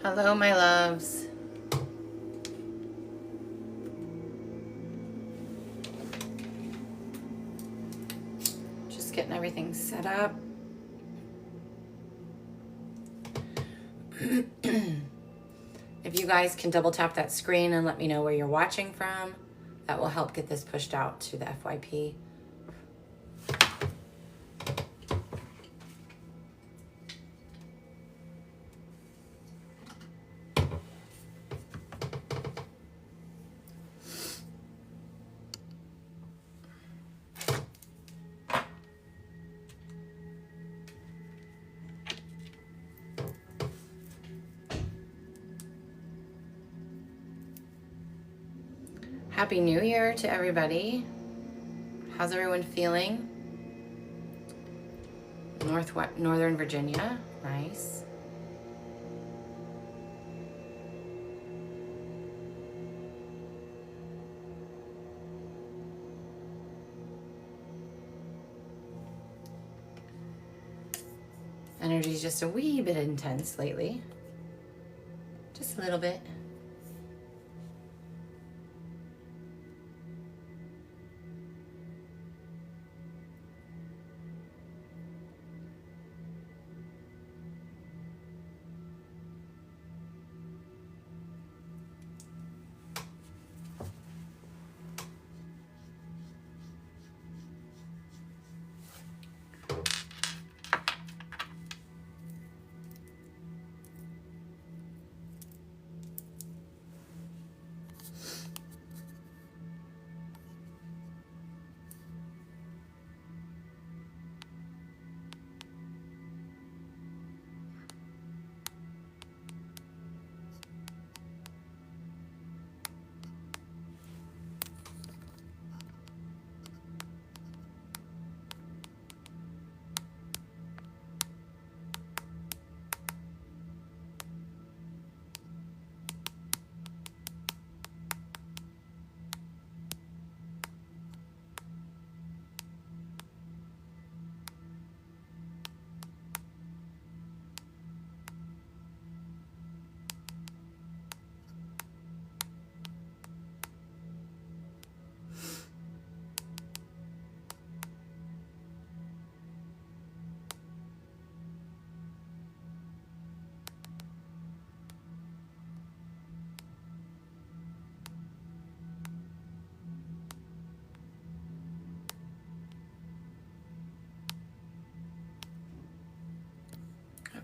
Hello, my loves. Just getting everything set up. If you guys can double tap that screen and let me know where you're watching from, that will help get this pushed out to the FYP. Happy New Year to everybody. How's everyone feeling? Northern Virginia, nice. Energy's just a wee bit intense lately. Just a little bit.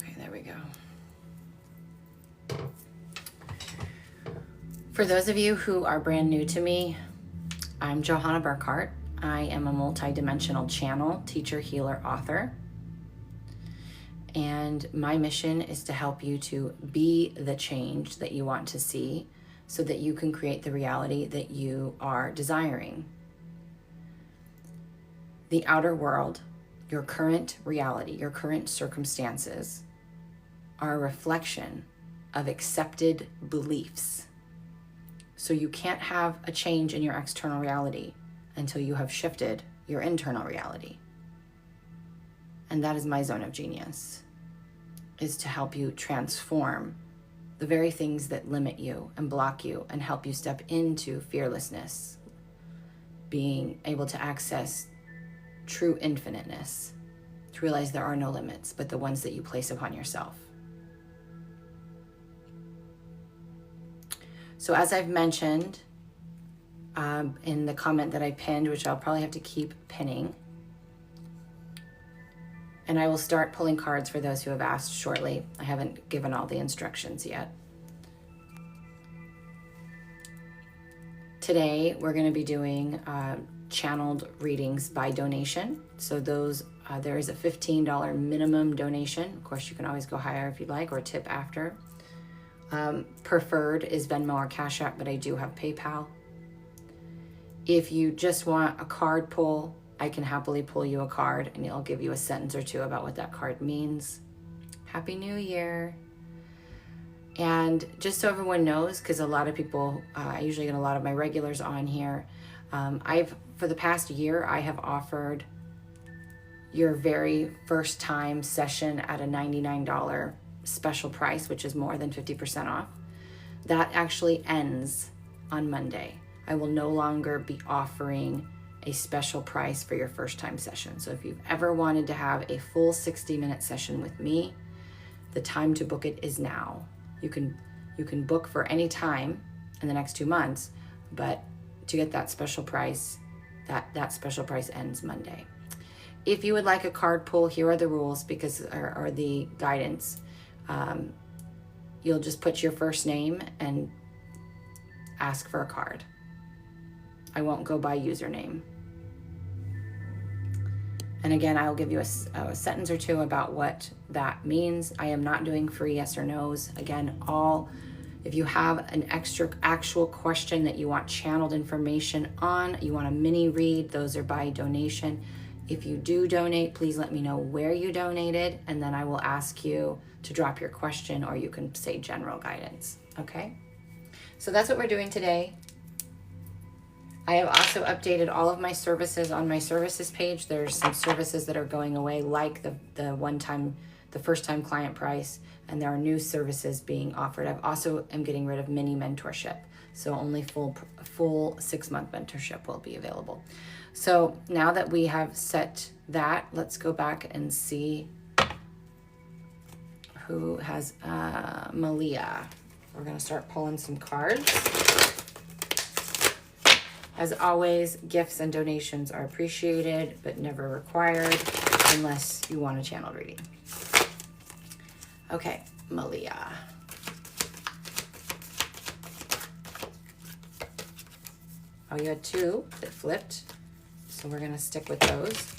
Okay, there we go. For those of you who are brand new to me, I'm Johanna Burkhardt. I am a multidimensional channel, teacher, healer, author. And my mission is to help you to be the change that you want to see so that you can create the reality that you are desiring. The outer world, your current reality, your current circumstances are a reflection of accepted beliefs. So you can't have a change in your external reality until you have shifted your internal reality. And that is my zone of genius, is to help you transform the very things that limit you and block you and help you step into fearlessness, being able to access true infiniteness, to realize there are no limits but the ones that you place upon yourself. So as I've mentioned in the comment that I pinned, which I'll probably have to keep pinning, and I will start pulling cards for those who have asked shortly. I haven't given all the instructions yet. Today, we're going to be doing channeled readings by donation. So those, there is a $15 minimum donation. Of course, you can always go higher if you'd like, or tip after. Preferred is Venmo or Cash App, but I do have PayPal. If you just want a card pull, I can happily pull you a card and I'll give you a sentence or two about what that card means. Happy New Year. And just so everyone knows, because a lot of people, I usually get a lot of my regulars on here. For the past year, I have offered your very first time session at a $99 special price, which is more than 50% off, that actually ends on Monday. I will no longer be offering a special price for your first time session. So if you've ever wanted to have a full 60-minute session with me, the time to book it is now. You can book for any time in the next 2 months, but to get that special price, that special price ends Monday. If you would like a card pull, here are the rules or the guidance. You'll just put your first name and ask for a card. I won't go by username. And again, I'll give you a sentence or two about what that means. I am not doing free yes or no's. Again, if you have an actual question that you want channeled information on, you want a mini read, those are by donation. If you do donate, please let me know where you donated, and then I will ask you to drop your question, or you can say general guidance, okay? So that's what we're doing today. I have also updated all of my services on my services page. There's some services that are going away, like the first time client price, and there are new services being offered. I've also am getting rid of mini mentorship. So only full 6-month mentorship will be available. So now that we have set that, let's go back and see who has Malia. We're gonna start pulling some cards. As always, gifts and donations are appreciated, but never required unless you want a channel reading. Okay, Malia. Oh, you had 2 that flipped, so we're gonna stick with those.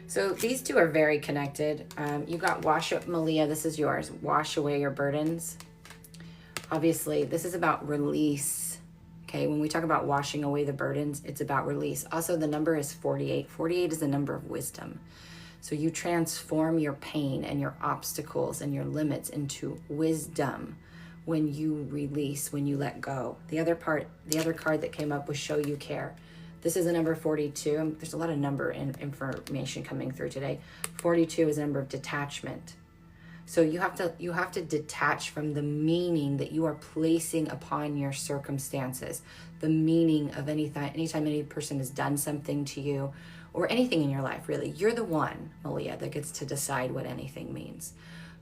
So these 2 are very connected. You got Malia, this is yours. Wash away your burdens. Obviously, this is about release. Okay, when we talk about washing away the burdens, it's about release. Also, the number is 48. 48 is the number of wisdom. So you transform your pain and your obstacles and your limits into wisdom when you release, when you let go. The other card that came up was show you care. This is a number 42. There's a lot of number information coming through today. 42 is a number of detachment. So you have to detach from the meaning that you are placing upon your circumstances. The meaning of anytime any person has done something to you, or anything in your life, really. You're the one, Malia, that gets to decide what anything means.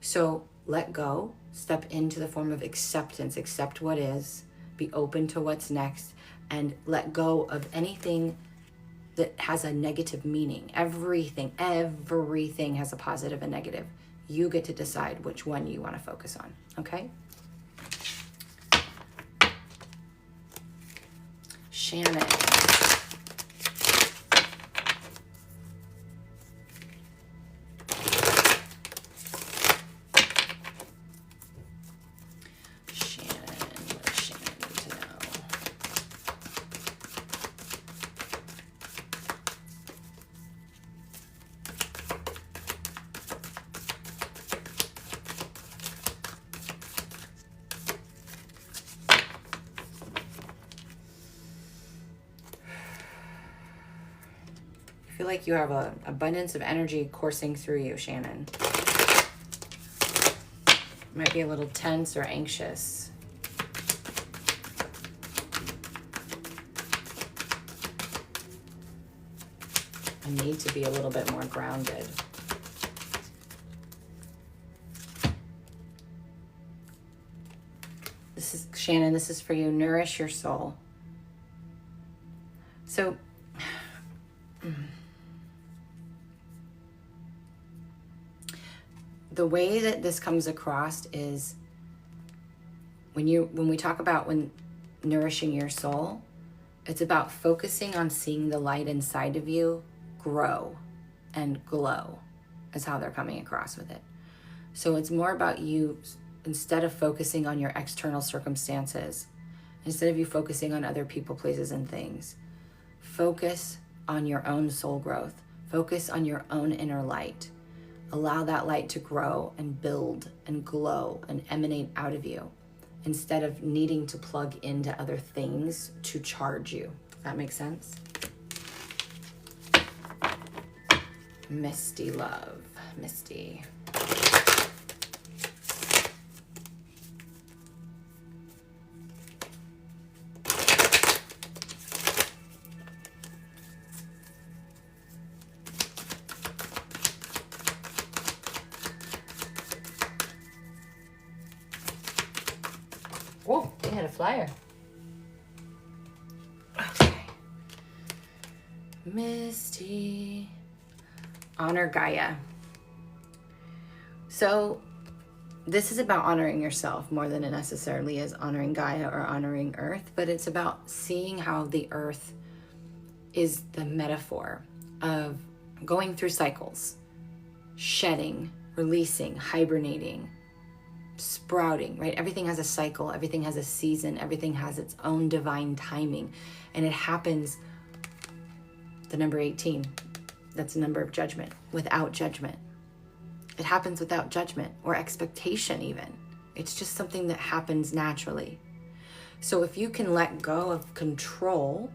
So let go, step into the form of acceptance, accept what is, be open to what's next, and let go of anything that has a negative meaning. Everything has a positive and negative. You get to decide which one you want to focus on, okay? Shannon. I feel like you have an abundance of energy coursing through you, Shannon. Might be a little tense or anxious. I need to be a little bit more grounded. This is, Shannon, this is for you. Nourish your soul. So, the way that this comes across is when we talk about nourishing your soul, it's about focusing on seeing the light inside of you grow and glow, is how they're coming across with it. So it's more about you, instead of focusing on your external circumstances, instead of you focusing on other people, places, and things, focus on your own soul growth. Focus on your own inner light. Allow that light to grow and build and glow and emanate out of you, instead of needing to plug into other things to charge you. Does that make sense? Misty love. Misty. Whoa, they had a flyer. Okay. Misty. Honor Gaia. So this is about honoring yourself more than it necessarily is honoring Gaia or honoring Earth, but it's about seeing how the Earth is the metaphor of going through cycles, shedding, releasing, hibernating, sprouting, right? Everything has a cycle, everything has a season, everything has its own divine timing. And it happens, the number 18, that's the number of judgment, without judgment. It happens without judgment or expectation even. It's just something that happens naturally. So if you can let go of control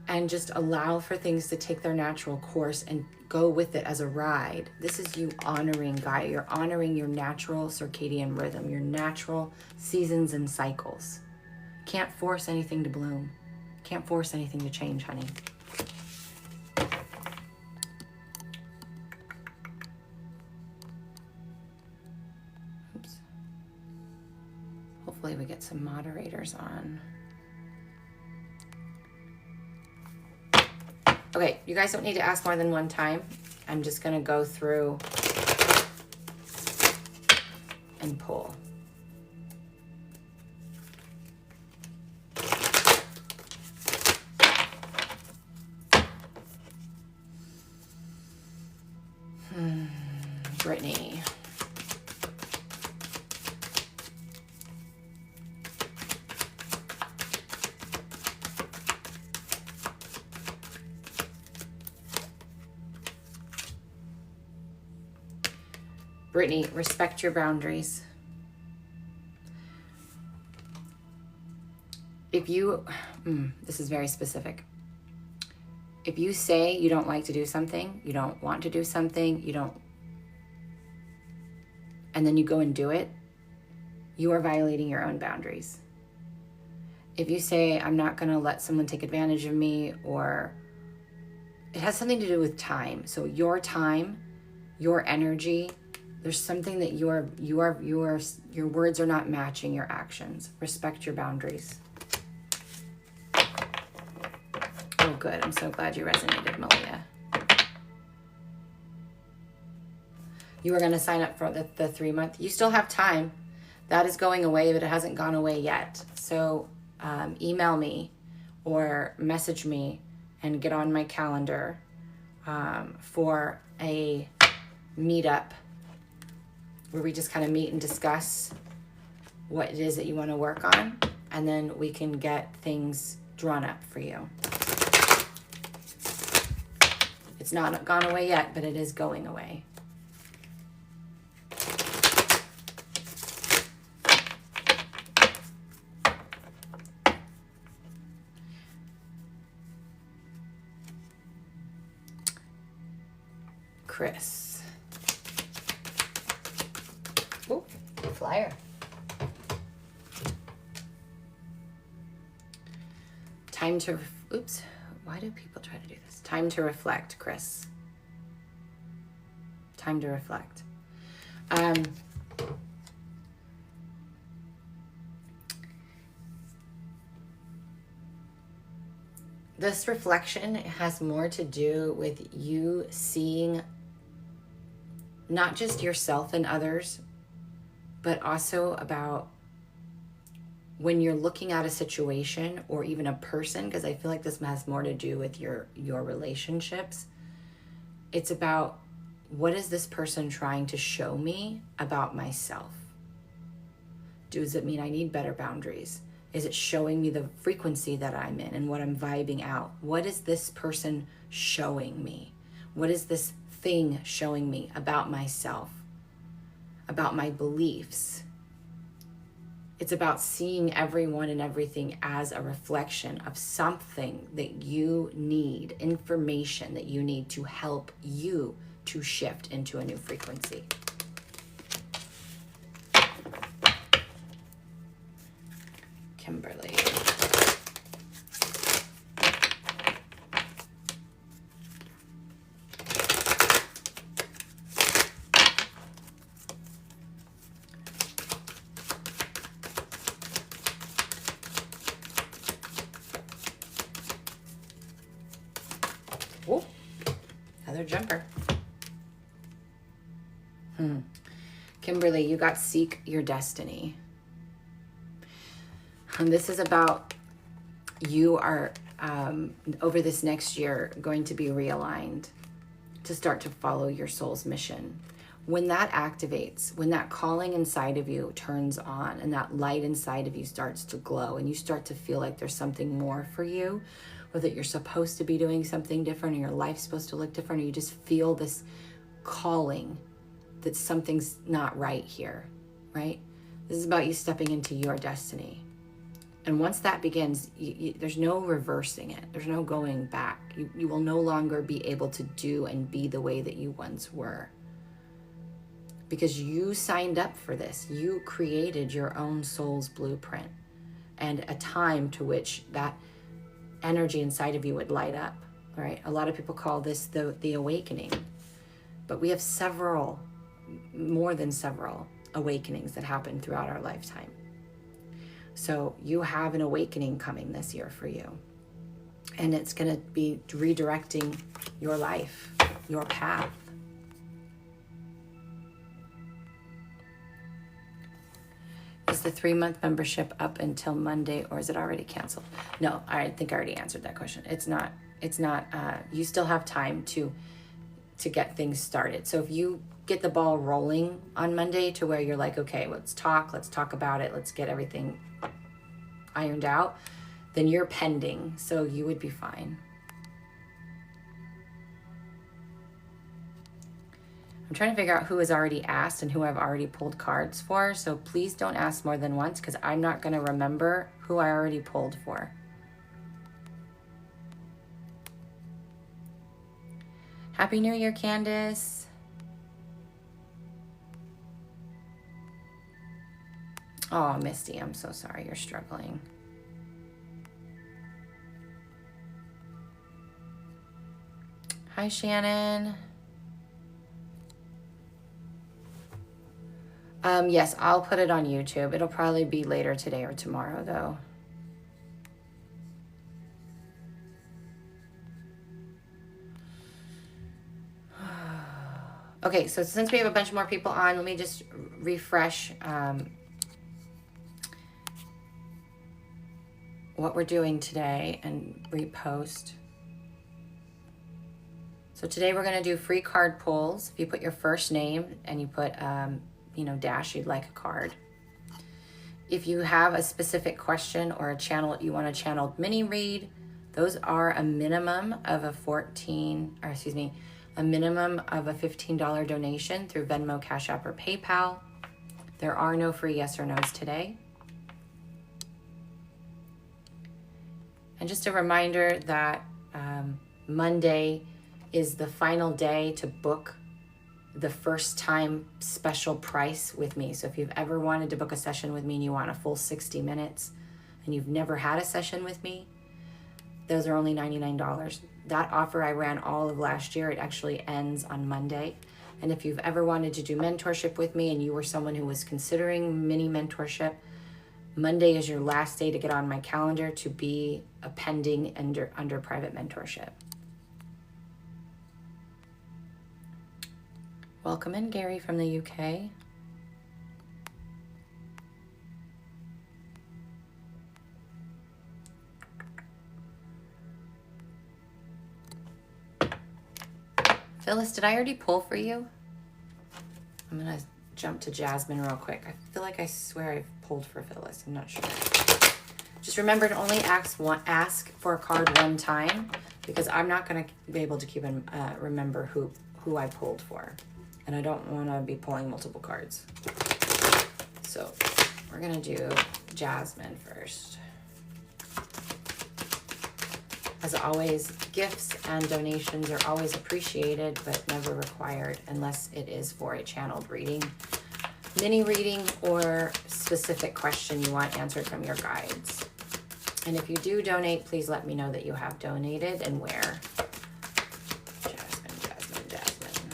and just allow for things to take their natural course and go with it as a ride, this is you honoring Gaia. You're honoring your natural circadian rhythm, your natural seasons and cycles. Can't force anything to bloom. Can't force anything to change, honey. Oops. Hopefully we get some moderators on. Okay, you guys don't need to ask more than one time. I'm just going to go through and pull. Brittany. Brittany, respect your boundaries. If you, this is very specific. If you say you don't like to do something, you don't want to do something, and then you go and do it, you are violating your own boundaries. If you say, I'm not going to let someone take advantage of me, or it has something to do with time. So your time, your energy, there's something that your words are not matching your actions. Respect your boundaries. Oh, good. I'm so glad you resonated, Malia. You are going to sign up for the 3-month. You still have time. That is going away, but it hasn't gone away yet. So email me or message me and get on my calendar for a meetup where we just kind of meet and discuss what it is that you want to work on, and then we can get things drawn up for you. It's not gone away yet, but it is going away. Chris. Ooh, flyer. Time to, oops, why do people try to do this? Time to reflect, Chris. Time to reflect. This reflection has more to do with you seeing not just yourself and others, but also about when you're looking at a situation or even a person, because I feel like this has more to do with your relationships. It's about, what is this person trying to show me about myself? Does it mean I need better boundaries? Is it showing me the frequency that I'm in and what I'm vibing out? What is this person showing me? What is this thing showing me about myself, about my beliefs? It's about seeing everyone and everything as a reflection of something that you need, information that you need to help you to shift into a new frequency. Kimberly. Oh, another jumper. Kimberly, you got Seek Your Destiny. And this is about you are, over this next year, going to be realigned to start to follow your soul's mission. When that activates, when that calling inside of you turns on and that light inside of you starts to glow and you start to feel like there's something more for you, or that you're supposed to be doing something different, or your life's supposed to look different, or you just feel this calling that something's not right here, right? This is about you stepping into your destiny. And once that begins, there's no reversing it. There's no going back. You will no longer be able to do and be the way that you once were. Because you signed up for this. You created your own soul's blueprint and a time to which that energy inside of you would light up, right? A lot of people call this the awakening. But we have several, more than several awakenings that happen throughout our lifetime. So you have an awakening coming this year for you. And it's going to be redirecting your life, your path. Is the 3-month membership up until Monday, or is it already canceled? No, I think I already answered that question. It's not, you still have time to get things started. So if you get the ball rolling on Monday to where you're like, okay, let's talk about it, let's get everything ironed out, then you're pending, so you would be fine. I'm trying to figure out who has already asked and who I've already pulled cards for, so please don't ask more than once because I'm not going to remember who I already pulled for. Happy New Year, Candace. Oh, Misty, I'm so sorry you're struggling. Hi, Shannon. Yes, I'll put it on YouTube. It'll probably be later today or tomorrow, though. Okay, so since we have a bunch more people on, let me just refresh what we're doing today and repost. So today we're going to do free card pulls. If you put your first name and you put, dash, you'd like a card. If you have a specific question or a channel you want a channeled mini read, those are a minimum of a minimum of a $15 donation through Venmo, Cash App, or PayPal. There are no free yes or no's today. And just a reminder that Monday is the final day to book the first time special price with me. So if you've ever wanted to book a session with me and you want a full 60 minutes and you've never had a session with me, those are only $99. That offer I ran all of last year. It actually ends on Monday. And if you've ever wanted to do mentorship with me and you were someone who was considering mini mentorship, Monday is your last day to get on my calendar to be a pending under private mentorship. Welcome in, Gary from the UK. Phyllis, did I already pull for you? I'm gonna jump to Jasmine real quick. I feel like I swear I've pulled for Phyllis. I'm not sure. Just remember to only ask for a card one time because I'm not gonna be able to keep and remember who I pulled for. And I don't want to be pulling multiple cards. So We're gonna do Jasmine first. As always, gifts and donations are always appreciated, but never required unless it is for a channeled reading, mini reading, or specific question you want answered from your guides. And if you do donate, please let me know that you have donated and where. Jasmine, Jasmine, Jasmine.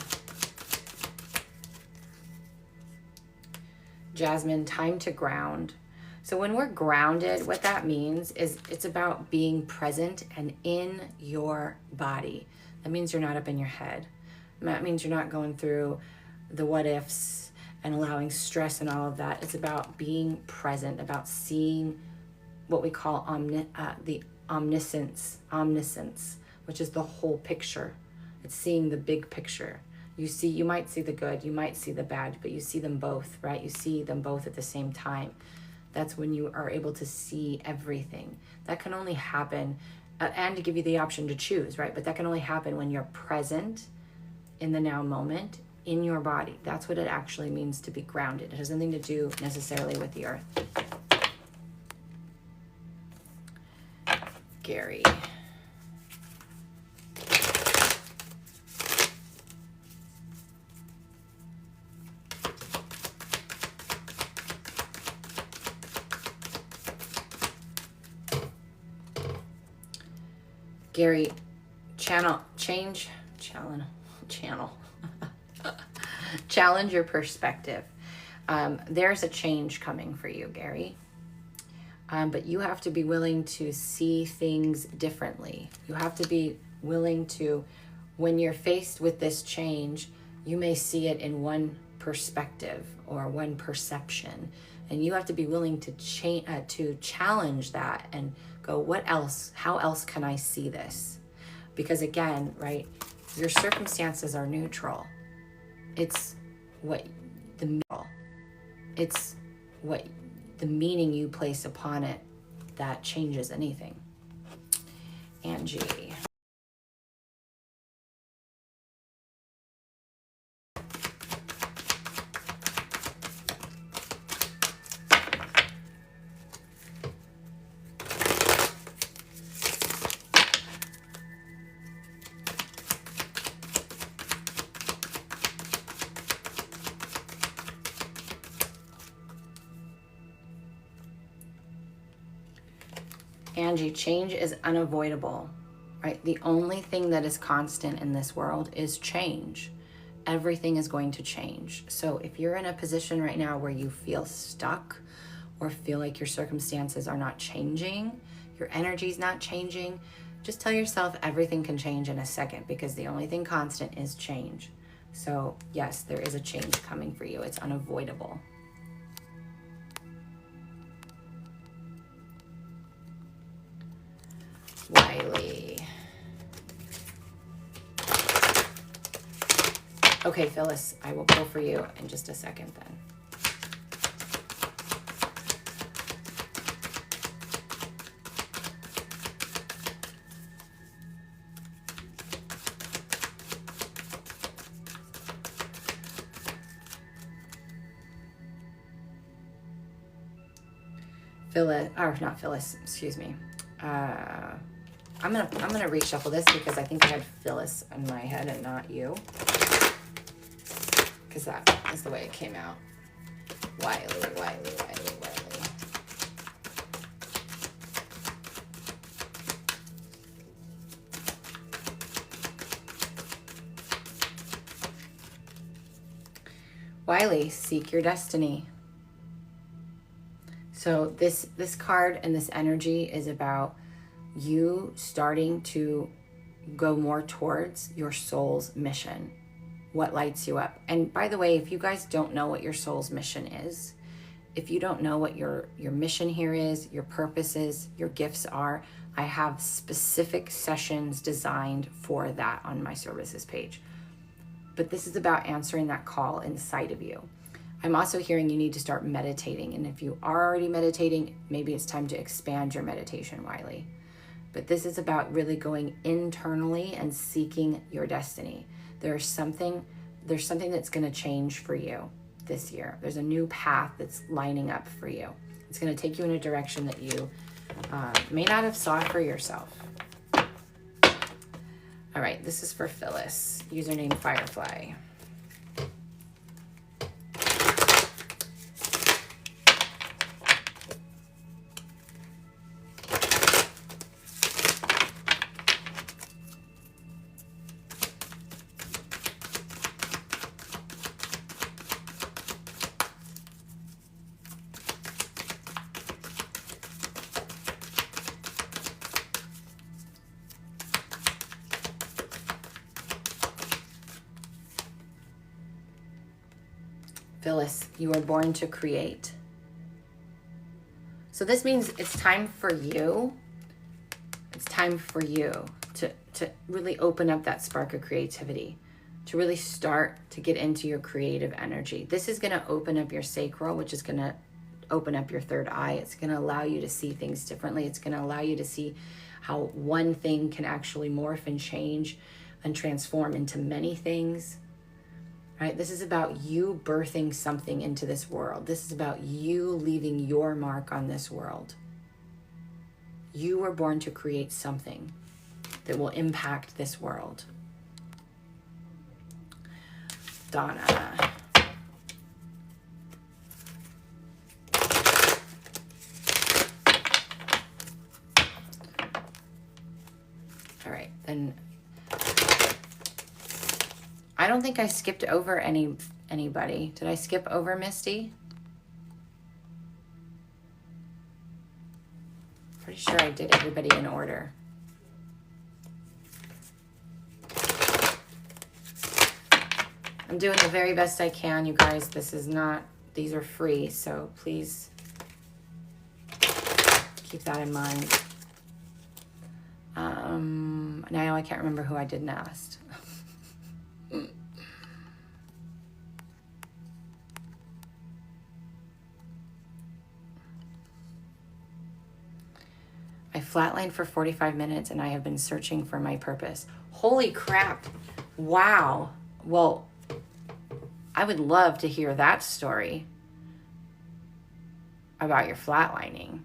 Jasmine, time to ground. So when we're grounded, what that means is it's about being present and in your body. That means you're not up in your head. That means you're not going through the what ifs and allowing stress and all of that. It's about being present, about seeing what we call the omniscience, which is the whole picture. It's seeing the big picture. You might see the good, you might see the bad, but you see them both, right? You see them both at the same time. That's when you are able to see everything. That can only happen, and to give you the option to choose, right? But that can only happen when you're present in the now moment, in your body. That's what it actually means to be grounded. It has nothing to do necessarily with the earth. Gary. Gary, challenge your perspective. There's a change coming for you, Gary. But you have to be willing to see things differently. You have to be willing to, when you're faced with this change, you may see it in one perspective or one perception. And you have to be willing to challenge that and go, what else? How else can I see this? Because again, right, your circumstances are neutral. It's what the meaning you place upon it that changes anything. Angie. Angie, change is unavoidable, right? The only thing that is constant in this world is change. Everything is going to change. So if you're in a position right now where you feel stuck or feel like your circumstances are not changing, your energy's not changing, just tell yourself everything can change in a second, because the only thing constant is change. So yes, there is a change coming for you. It's unavoidable. Wiley. Okay, Phyllis, I will pull for you in just a second then. Phyllis, or not Phyllis, excuse me. I'm gonna reshuffle this because I think I had Phyllis in my head and not you, because that is the way it came out. Wiley. Wiley, seek your destiny. So this card and this energy is about you starting to go more towards your soul's mission, what lights you up. And by the way, if you guys don't know what your soul's mission is, if you don't know what your mission here is, your purpose is, your gifts are, I have specific sessions designed for that on my services page. But this is about answering that call inside of you. I'm also hearing you need to start meditating. And if you are already meditating, maybe it's time to expand your meditation, Wiley. But this is about really going internally and seeking your destiny. There's something that's going to change for you. this year. There's a new path that's lining up for you. It's going to take you in a direction that you may not have saw for yourself. All right, this is for Phyllis, username Firefly. Phyllis, you were born to create. So this means it's time for you. It's time for you to really open up that spark of creativity, to really start to get into your creative energy. This is going to open up your sacral, which is going to open up your third eye. It's going to allow you to see things differently. It's going to allow you to see how one thing can actually morph and change and transform into many things. Right? This is about you birthing something into this world. This is about you leaving your mark on this world. You were born to create something that will impact this world. Donna. All right, then I don't think I skipped over anybody. Did I skip over Misty? Pretty sure I did everybody in order. I'm doing the very best I can, you guys. These are free, so please keep that in mind. Now I can't remember who I didn't ask. I flatlined for 45 minutes and I have been searching for my purpose. Holy crap. Wow. Well, I would love to hear that story about your flatlining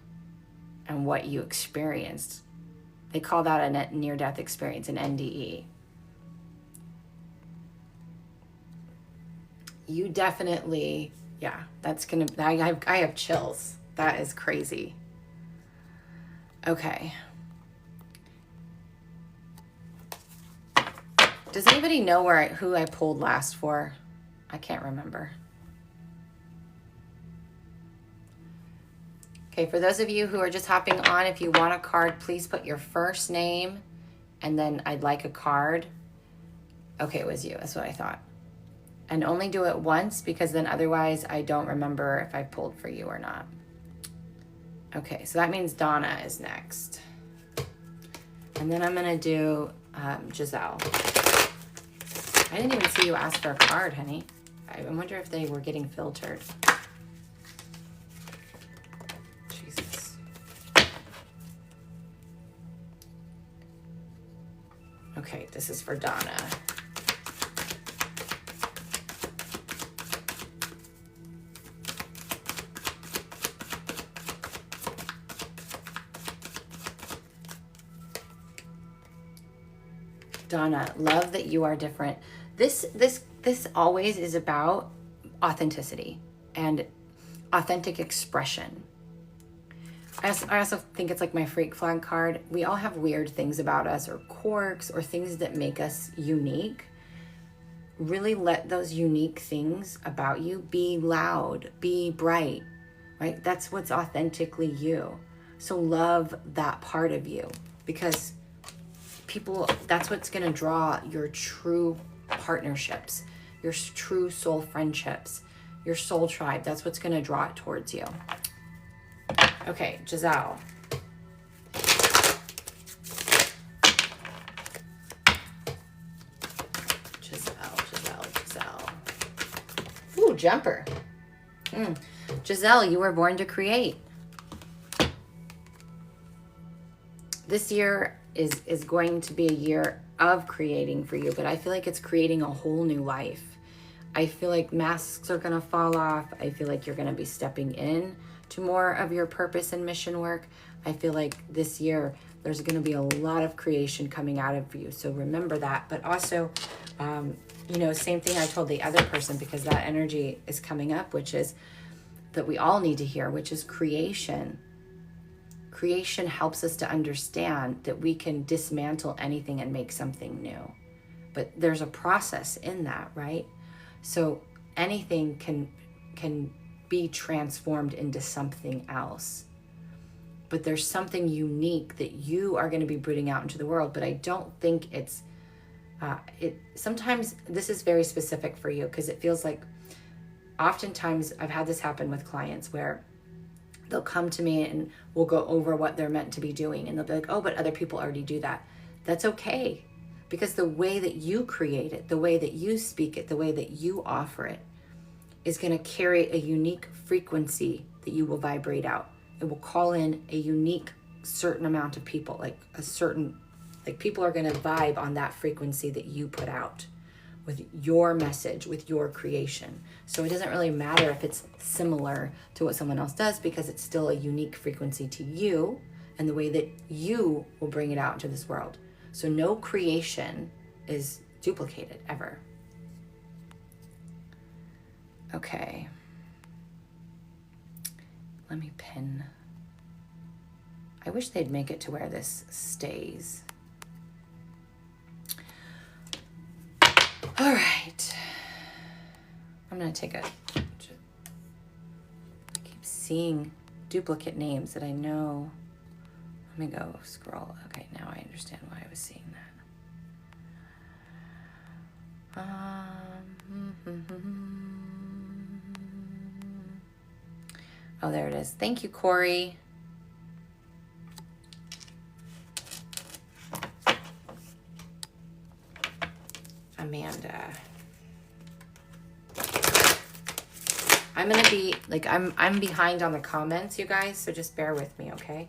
and what you experienced. They call that a near-death experience, an NDE. You definitely, yeah, that's gonna, I have chills. That is crazy. Okay. Does anybody know who I pulled last for? I can't remember. Okay, for those of you who are just hopping on, if you want a card, please put your first name and then I'd like a card. Okay, it was you. That's what I thought. And only do it once because then otherwise I don't remember if I pulled for you or not. Okay, so that means Donna is next. And then I'm going to do Giselle. I didn't even see you ask for a card, honey. I wonder if they were getting filtered. Jesus. Okay, this is for Donna. Donna, love that you are different. This always is about authenticity and authentic expression. I also think it's like my freak flag card. We all have weird things about us or quirks or things that make us unique. Really let those unique things about you be loud, be bright, right? That's what's authentically you. So love that part of you because people, that's what's going to draw your true partnerships, your true soul friendships, your soul tribe. That's what's going to draw it towards you. Okay, Giselle. Giselle. Ooh, jumper. Giselle, you were born to create. This year is going to be a year of creating for you, but I feel like it's creating a whole new life. I feel like masks are going to fall off. I feel like you're going to be stepping in to more of your purpose and mission work. I feel like this year there's going to be a lot of creation coming out of you. So remember that. But also, you know, same thing I told the other person, because that energy is coming up, which is that we all need to hear, which is creation. Creation helps us to understand that we can dismantle anything and make something new. But there's a process in that, right? So anything can be transformed into something else. But there's something unique that you are going to be putting out into the world. But I don't think it's, sometimes this is very specific for you, because it feels like oftentimes I've had this happen with clients where they'll come to me and we'll go over what they're meant to be doing. And they'll be like, oh, but other people already do that. That's okay. Because the way that you create it, the way that you speak it, the way that you offer it is going to carry a unique frequency that you will vibrate out. It will call in a unique certain amount of people, like people are going to vibe on that frequency that you put out with your message, with your creation. So it doesn't really matter if it's similar to what someone else does, because it's still a unique frequency to you and the way that you will bring it out into this world. So no creation is duplicated ever. Okay. Let me pin. I wish they'd make it to where this stays. All right. I'm going to take I keep seeing duplicate names that I know. Let me go scroll. Okay, now I understand why I was seeing that. Oh, there it is. Thank you, Corey. Amanda. I'm going to be, like, I'm behind on the comments, you guys, so just bear with me, okay?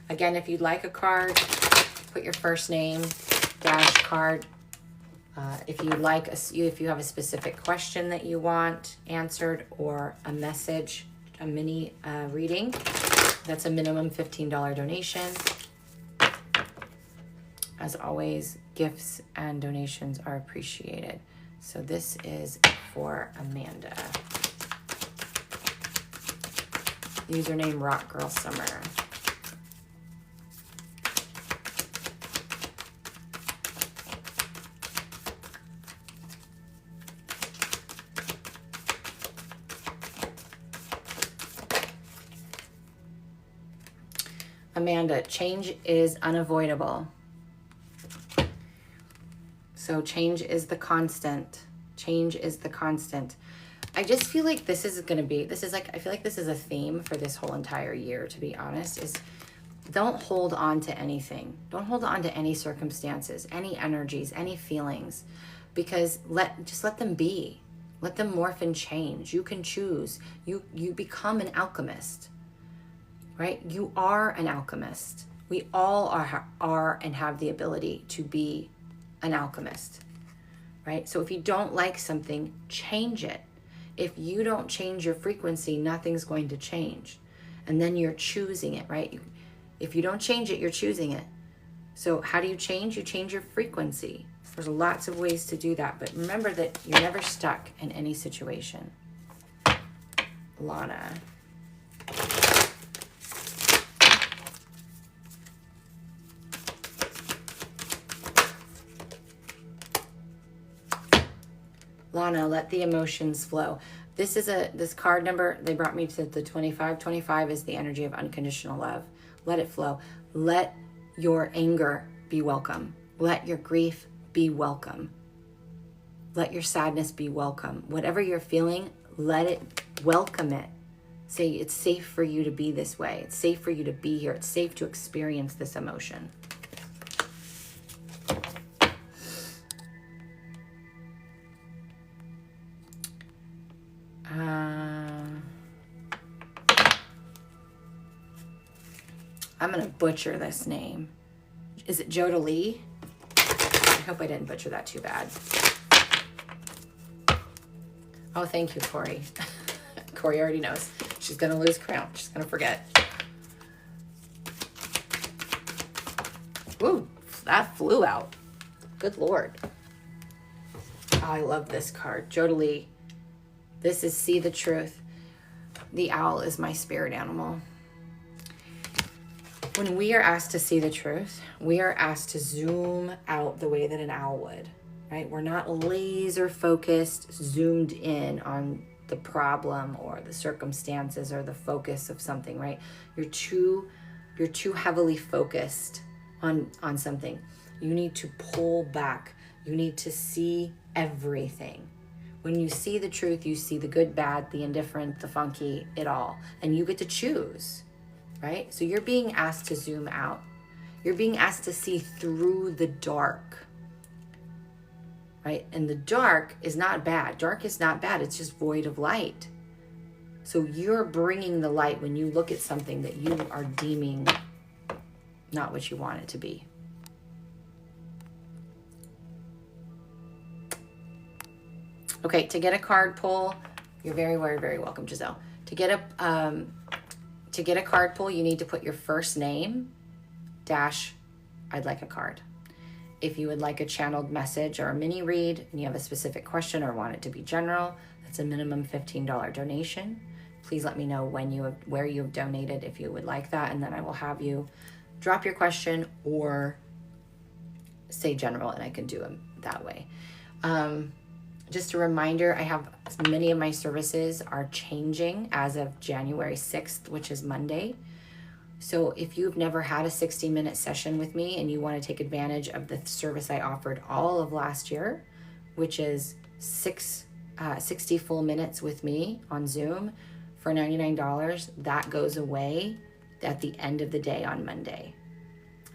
Again, if you'd like a card, put your first name, dash card. If you have a specific question that you want answered, or a message, a mini reading, that's a minimum $15 donation. As always, gifts and donations are appreciated. So this is for Amanda. Username Rock Girl Summer. Amanda, change is unavoidable. So change is the constant. Change is the constant. I just feel like this is going to be, I feel like this is a theme for this whole entire year, to be honest, is don't hold on to anything. Don't hold on to any circumstances, any energies, any feelings, because just let them be. Let them morph and change. You can choose. You become an alchemist. Right? You are an alchemist. We all are and have the ability to be an alchemist, right? So if you don't like something, change it. If you don't change your frequency, nothing's going to change. And then you're choosing it, right? If you don't change it, you're choosing it. So how do you change? You change your frequency. There's lots of ways to do that, but remember that you're never stuck in any situation. Lana. Lana, let the emotions flow. This card number, they brought me to the 25. 25 is the energy of unconditional love. Let it flow. Let your anger be welcome. Let your grief be welcome. Let your sadness be welcome. Whatever you're feeling, let it, welcome it. Say it's safe for you to be this way. It's safe for you to be here. It's safe to experience this emotion. I'm going to butcher this name. Is it Jodalee? I hope I didn't butcher that too bad. Oh, thank you, Corey. Corey already knows. She's going to lose crown. She's going to forget. Ooh, that flew out. Good Lord. Oh, I love this card. Jodie, this is See the Truth. The owl is my spirit animal. When we are asked to see the truth, we are asked to zoom out the way that an owl would, right? We're not laser focused, zoomed in on the problem or the circumstances or the focus of something, right? You're too heavily focused on something. You need to pull back. You need to see everything. When you see the truth, you see the good, bad, the indifferent, the funky, it all. And you get to choose, right? So you're being asked to zoom out. You're being asked to see through the dark, right? And the dark is not bad. Dark is not bad. It's just void of light. So you're bringing the light when you look at something that you are deeming not what you want it to be. Okay, to get a card pull, you're very, very, very welcome, Giselle. To get a card pull, you need to put your first name dash I'd like a card. If you would like a channeled message or a mini read and you have a specific question or want it to be general, that's a minimum $15 donation. Please let me know where you have donated if you would like that, and then I will have you drop your question or say general, and I can do them that way. Just a reminder, I have many of my services are changing as of January 6th, which is Monday. So if you've never had a 60-minute session with me and you want to take advantage of the service I offered all of last year, which is 60 full minutes with me on Zoom for $99, that goes away at the end of the day on Monday.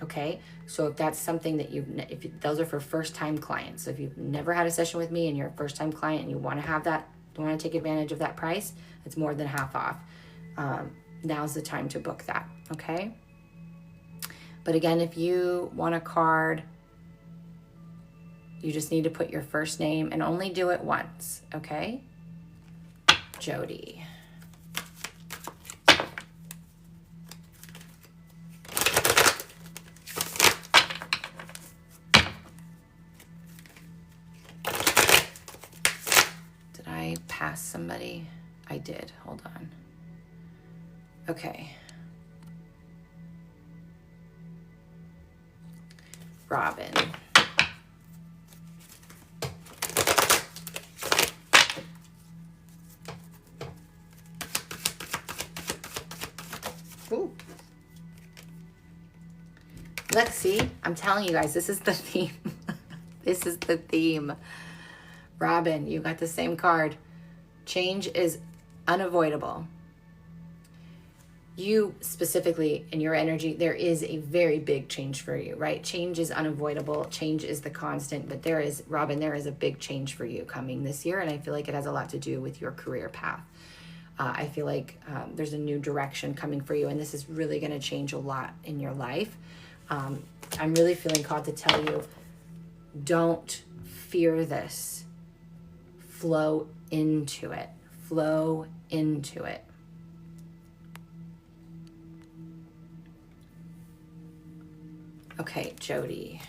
Okay, so if that's something that those are for first-time clients. So if you've never had a session with me and you're a first-time client and you want to take advantage of that price, it's more than half off. Now's the time to book that. Okay. But again, if you want a card, you just need to put your first name and only do it once. Okay. Jodie. Pass somebody? I did. Hold on. Okay. Robin. Ooh. Let's see. I'm telling you guys, this is the theme. This is the theme. Robin, you got the same card. Change is unavoidable. You specifically in your energy, there is a very big change for you, right? Change is unavoidable. Change is the constant, but there is a big change for you coming this year. And I feel like it has a lot to do with your career path. I feel like there's a new direction coming for you, and this is really going to change a lot in your life. I'm really feeling called to tell you, don't fear this. Flow into it. Flow into it. Okay, Jodie.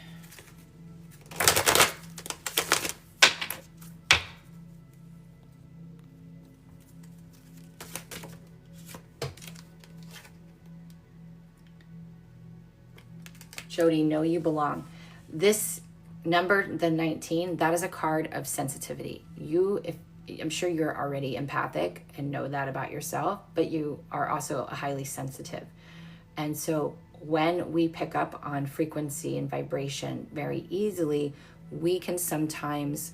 Jodie, know you belong. This number, the 19, that is a card of sensitivity. I'm sure you're already empathic and know that about yourself, but you are also highly sensitive. And so when we pick up on frequency and vibration very easily, we can sometimes,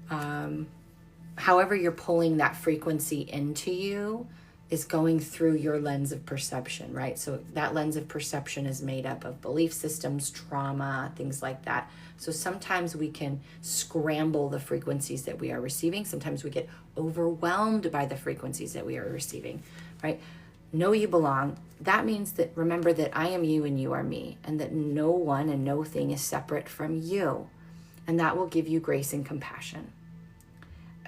however you're pulling that frequency into you, is going through your lens of perception, right? So that lens of perception is made up of belief systems, trauma, things like that. So sometimes we can scramble the frequencies that we are receiving. Sometimes we get overwhelmed by the frequencies that we are receiving, right? Know you belong. That means that remember that I am you and you are me, and that no one and no thing is separate from you. And that will give you grace and compassion.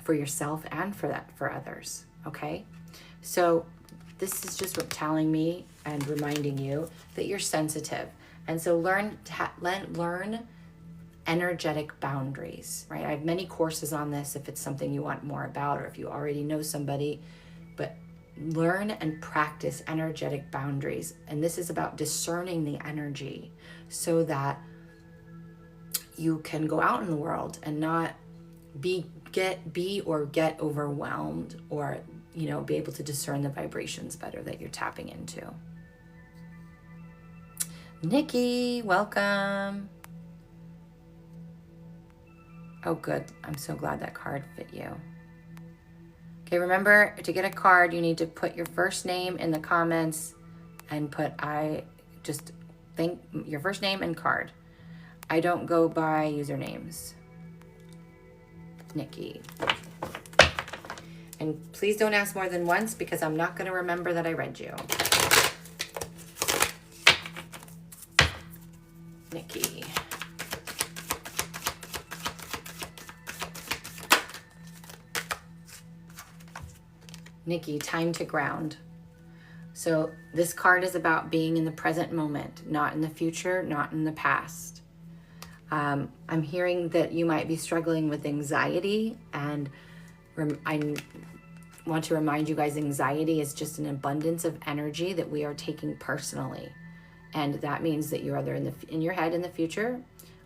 for yourself and for others, okay? So this is just telling me and reminding you that you're sensitive. And so learn energetic boundaries, right? I have many courses on this if it's something you want more about, or if you already know somebody, but learn and practice energetic boundaries. And this is about discerning the energy so that you can go out in the world and not get overwhelmed, or, you know, be able to discern the vibrations better that you're tapping into. Nikki, welcome. Oh, good. I'm so glad that card fit you. Okay, remember, to get a card, you need to put your first name in the comments and put your first name and card. I don't go by usernames. Nikki. And please don't ask more than once, because I'm not going to remember that I read you. Nikki. Nikki, time to ground. So this card is about being in the present moment, not in the future, not in the past. I'm hearing that you might be struggling with anxiety, and I want to remind you guys, anxiety is just an abundance of energy that we are taking personally. And that means that you're either in your head in the future,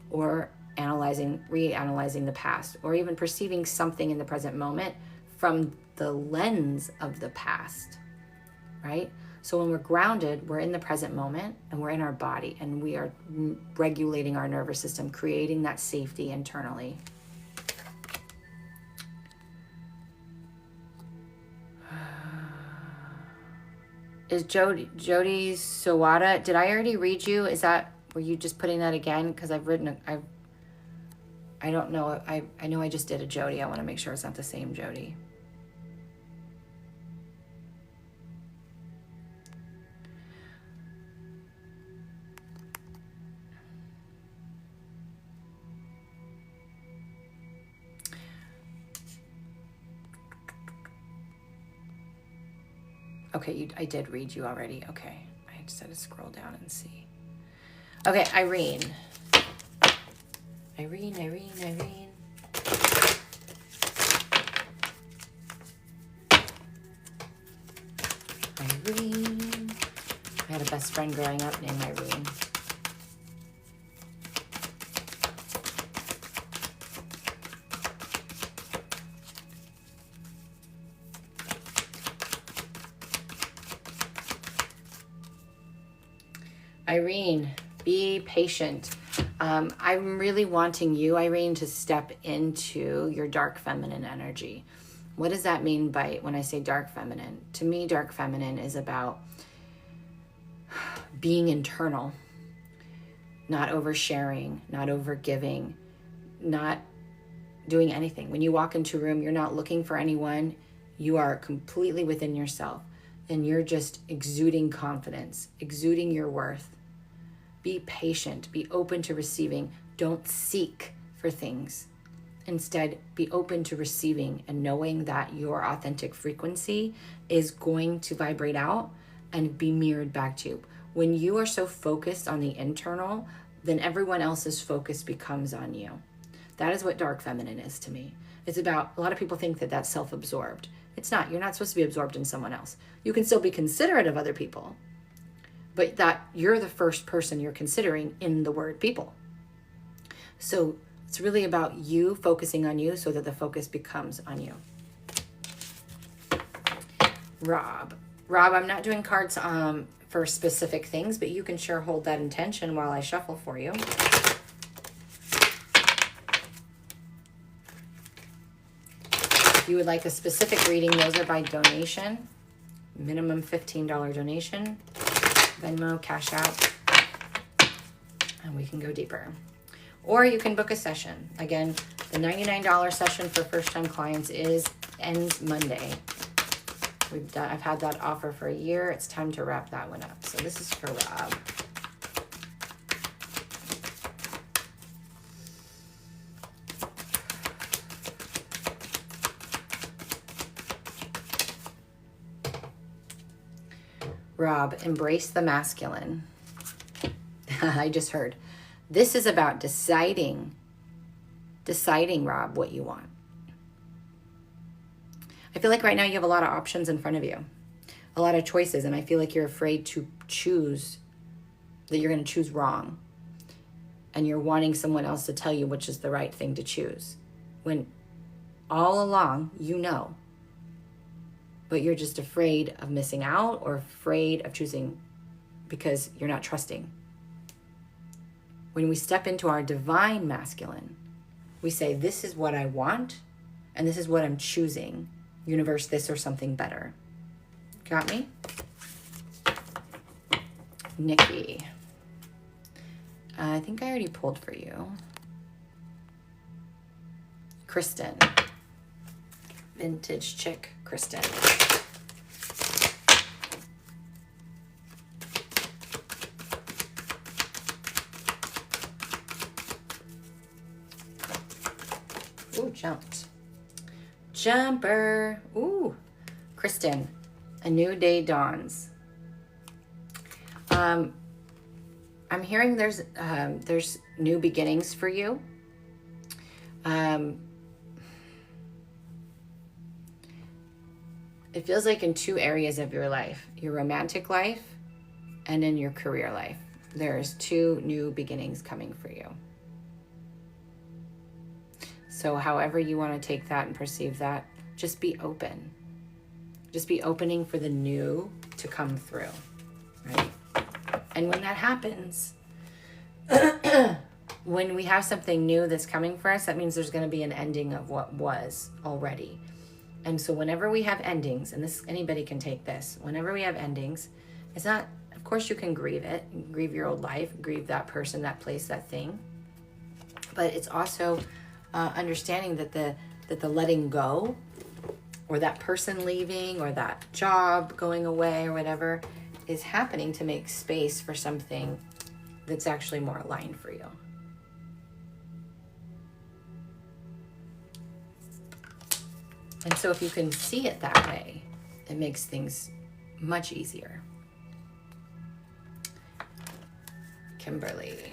or reanalyzing the past, or even perceiving something in the present moment from the lens of the past, right? So when we're grounded, we're in the present moment, and we're in our body, and we are regulating our nervous system, creating that safety internally. Is Jody Sawada, did I already read you? Were you just putting that again? Because I don't know. I know I just did a Jody. I want to make sure it's not the same Jody. Okay, I did read you already. Okay, I just had to scroll down and see. Okay, Irene. Irene. I had a best friend growing up named Irene. Irene, be patient. I'm really wanting you, Irene, to step into your dark feminine energy. What does that mean when I say dark feminine? To me, dark feminine is about being internal, not oversharing, not overgiving, not doing anything. When you walk into a room, you're not looking for anyone. You are completely within yourself, and you're just exuding confidence, exuding your worth. Be patient, be open to receiving. Don't seek for things. Instead, be open to receiving and knowing that your authentic frequency is going to vibrate out and be mirrored back to you. When you are so focused on the internal, then everyone else's focus becomes on you. That is what dark feminine is to me. It's about, a lot of people think that that's self-absorbed. It's not. You're not supposed to be absorbed in someone else. You can still be considerate of other people, but that you're the first person you're considering in the word people. So it's really about you focusing on you so that the focus becomes on you. Rob, I'm not doing cards for specific things, but you can sure hold that intention while I shuffle for you. If you would like a specific reading, those are by donation. Minimum $15 donation. Venmo, Cash App, and we can go deeper. Or you can book a session. Again, the $99 session for first-time clients ends Monday. I've had that offer for a year. It's time to wrap that one up. So this is for Rob. Rob, embrace the masculine. I just heard. This is about deciding, Rob, what you want. I feel like right now you have a lot of options in front of you, a lot of choices, and I feel like you're afraid to choose, that you're going to choose wrong. And you're wanting someone else to tell you which is the right thing to choose. When all along, you know. But you're just afraid of missing out or afraid of choosing because you're not trusting. When we step into our divine masculine, we say, this is what I want, and this is what I'm choosing. Universe, this or something better. Got me? Nikki. I think I already pulled for you. Kristen. Vintage chick, Kristen. Ooh, jumped. Jumper. Ooh, Kristen. A new day dawns. I'm hearing there's new beginnings for you. It feels like in two areas of your life, your romantic life and in your career life. There's two new beginnings coming for you. So however you want to take that and perceive that, just be open. Just be opening for the new to come through, right? And when that happens, when we have something new that's coming for us, that means there's going to be an ending of what was already. And so whenever we have endings, and this, anybody can take this, whenever we have endings, it's not, of course you can grieve it, grieve your old life, grieve that person, that place, that thing. But it's also understanding that the letting go, or that person leaving, or that job going away, or whatever, is happening to make space for something that's actually more aligned for you. And so if you can see it that way, it makes things much easier. Kimberly.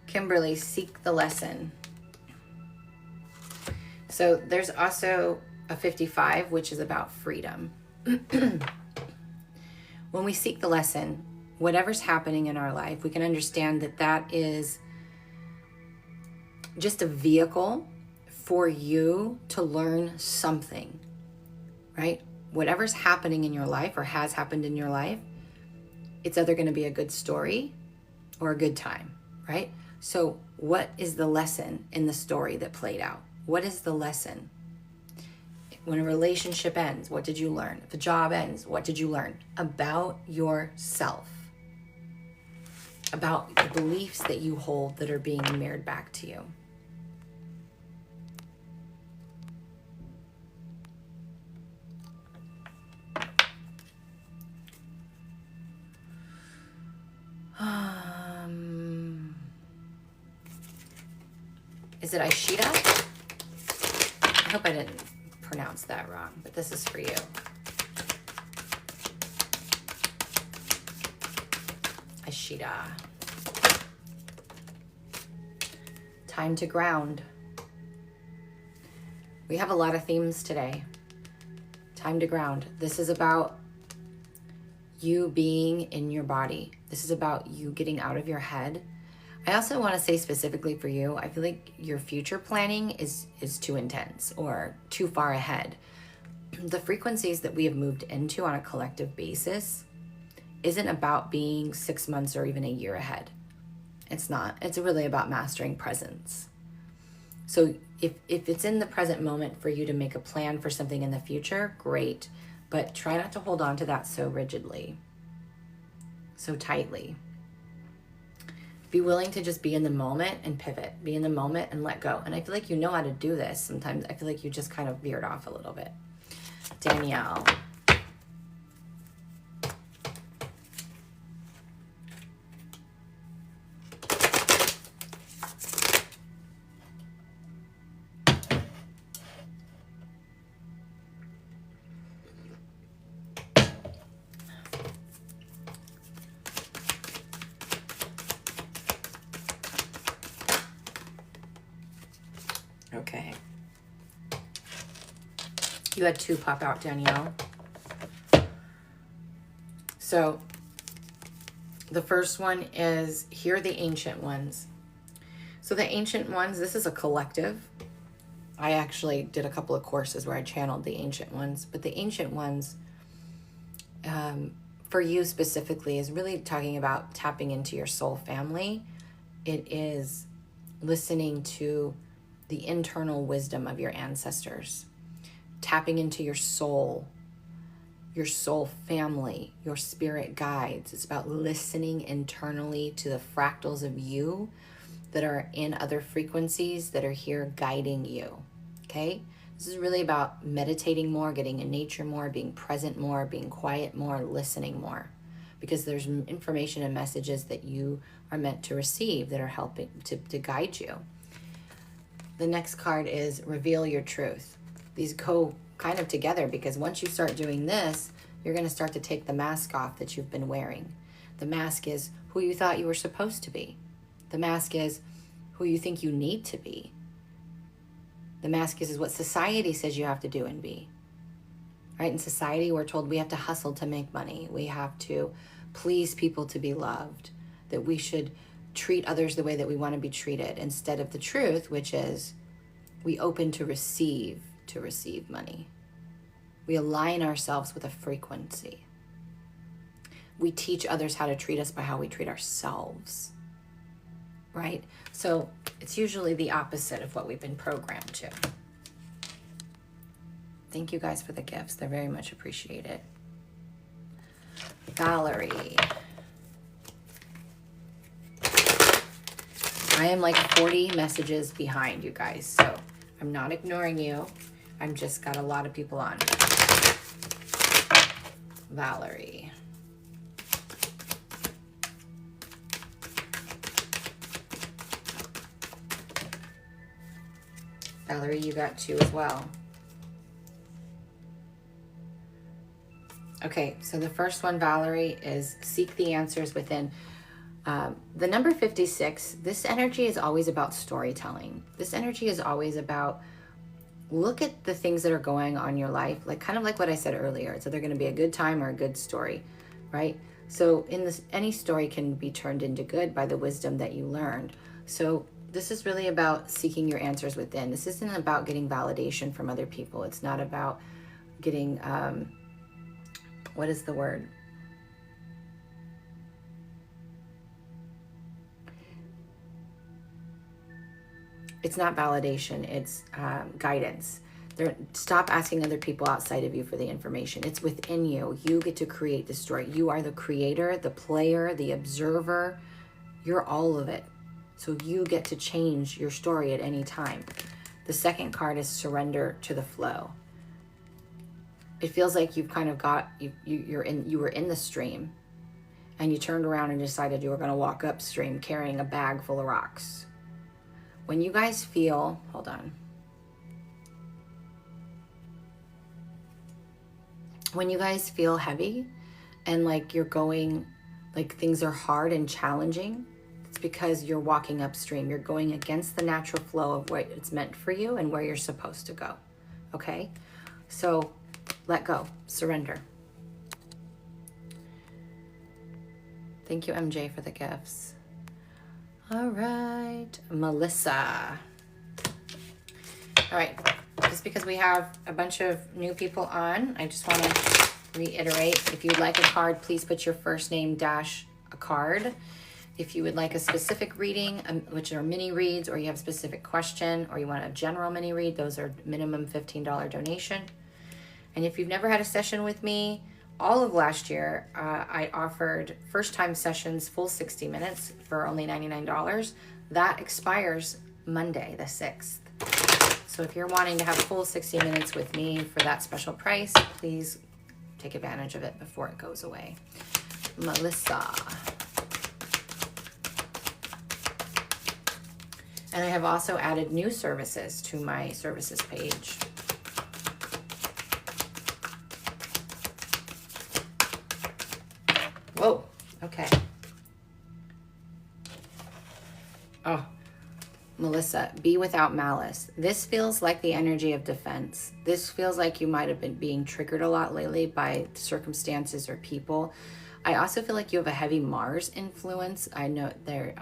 Kimberly, seek the lesson. So there's also a 55, which is about freedom. When we seek the lesson, whatever's happening in our life, we can understand that that is just a vehicle for you to learn something, right? Whatever's happening in your life or has happened in your life, it's either going to be a good story or a good time, right? So what is the lesson in the story that played out? What is the lesson? When a relationship ends, what did you learn? If a job ends, what did you learn? About yourself. About the beliefs that you hold that are being mirrored back to you. Is it Aishita? I hope I didn't pronounce that wrong, but this is for you. Aishita. Time to ground. We have a lot of themes today. Time to ground. This is about you being in your body. This is about you getting out of your head. I also want to say specifically for you, I feel like your future planning is too intense or too far ahead. The frequencies that we have moved into on a collective basis isn't about being 6 months or even a year ahead. It's not. It's really about mastering presence. So if it's in the present moment for you to make a plan for something in the future, great. But try not to hold on to that so rigidly, so tightly. Be willing to just be in the moment and pivot. Be in the moment and let go. And I feel like you know how to do this. Sometimes I feel like you just kind of veered off a little bit. Danielle. Okay. You had 2 pop out, Danielle. So the first one is, hear the ancient ones. So the ancient ones, this is a collective. I actually did a couple of courses where I channeled the ancient ones, but the ancient ones, for you specifically, is really talking about tapping into your soul family. It is listening to the internal wisdom of your ancestors, tapping into your soul family, your spirit guides. It's about listening internally to the fractals of you that are in other frequencies that are here guiding you. Okay? This is really about meditating more, getting in nature more, being present more, being quiet more, listening more. Because there's information and messages that you are meant to receive that are helping to guide you. The next card is reveal your truth. These go kind of together, because once you start doing this, you're going to start to take the mask off that you've been wearing. The mask is who you thought you were supposed to be. The mask is who you think you need to be. The mask is what society says you have to do and be. Right? In society, we're told we have to hustle to make money. We have to please people to be loved. That we should treat others the way that we want to be treated, instead of the truth, which is we open to receive money. We align ourselves with a frequency. We teach others how to treat us by how we treat ourselves. Right? So it's usually the opposite of what we've been programmed to. Thank you guys for the gifts. They're very much appreciated. Valerie. I am like 40 messages behind, you guys, so I'm not ignoring you. I'm just got a lot of people on. Valerie. Valerie, you got 2 as well. Okay, so the first one, Valerie, is seek the answers within. The number 56, this energy is always about storytelling. This energy is always about, look at the things that are going on in your life, like kind of like what I said earlier. It's either going to be a good time or a good story, right? So in this, any story can be turned into good by the wisdom that you learned. So this is really about seeking your answers within. This isn't about getting validation from other people. It's not about getting, what is the word? It's not validation, it's guidance. Stop asking other people outside of you for the information. It's within you. You get to create the story. You are the creator, the player, the observer. You're all of it. So you get to change your story at any time. The second card is surrender to the flow. It feels like you've kind of got, you were in the stream and you turned around and decided you were going to walk upstream carrying a bag full of rocks. When you guys feel, hold on. When you guys feel heavy and like you're going, like things are hard and challenging, it's because you're walking upstream. You're going against the natural flow of what it's meant for you and where you're supposed to go. Okay? So let go, surrender. Thank you, MJ, for the gifts. All right, Melissa. All right, just because we have a bunch of new people on, I just want to reiterate, if you'd like a card, please put your first name dash a card. If you would like a specific reading, which are mini reads, or you have a specific question, or you want a general mini read, those are minimum $15 donation. And if you've never had a session with me, all of last year, I offered first-time sessions, full 60 minutes for only $99. That expires Monday, the 6th. So if you're wanting to have full 60 minutes with me for that special price, please take advantage of it before it goes away. Melissa. And I have also added new services to my services page. Whoa, okay. Oh, Melissa, be without malice. This feels like the energy of defense. This feels like you might have been being triggered a lot lately by circumstances or people. I also feel like you have a heavy Mars influence. I know they're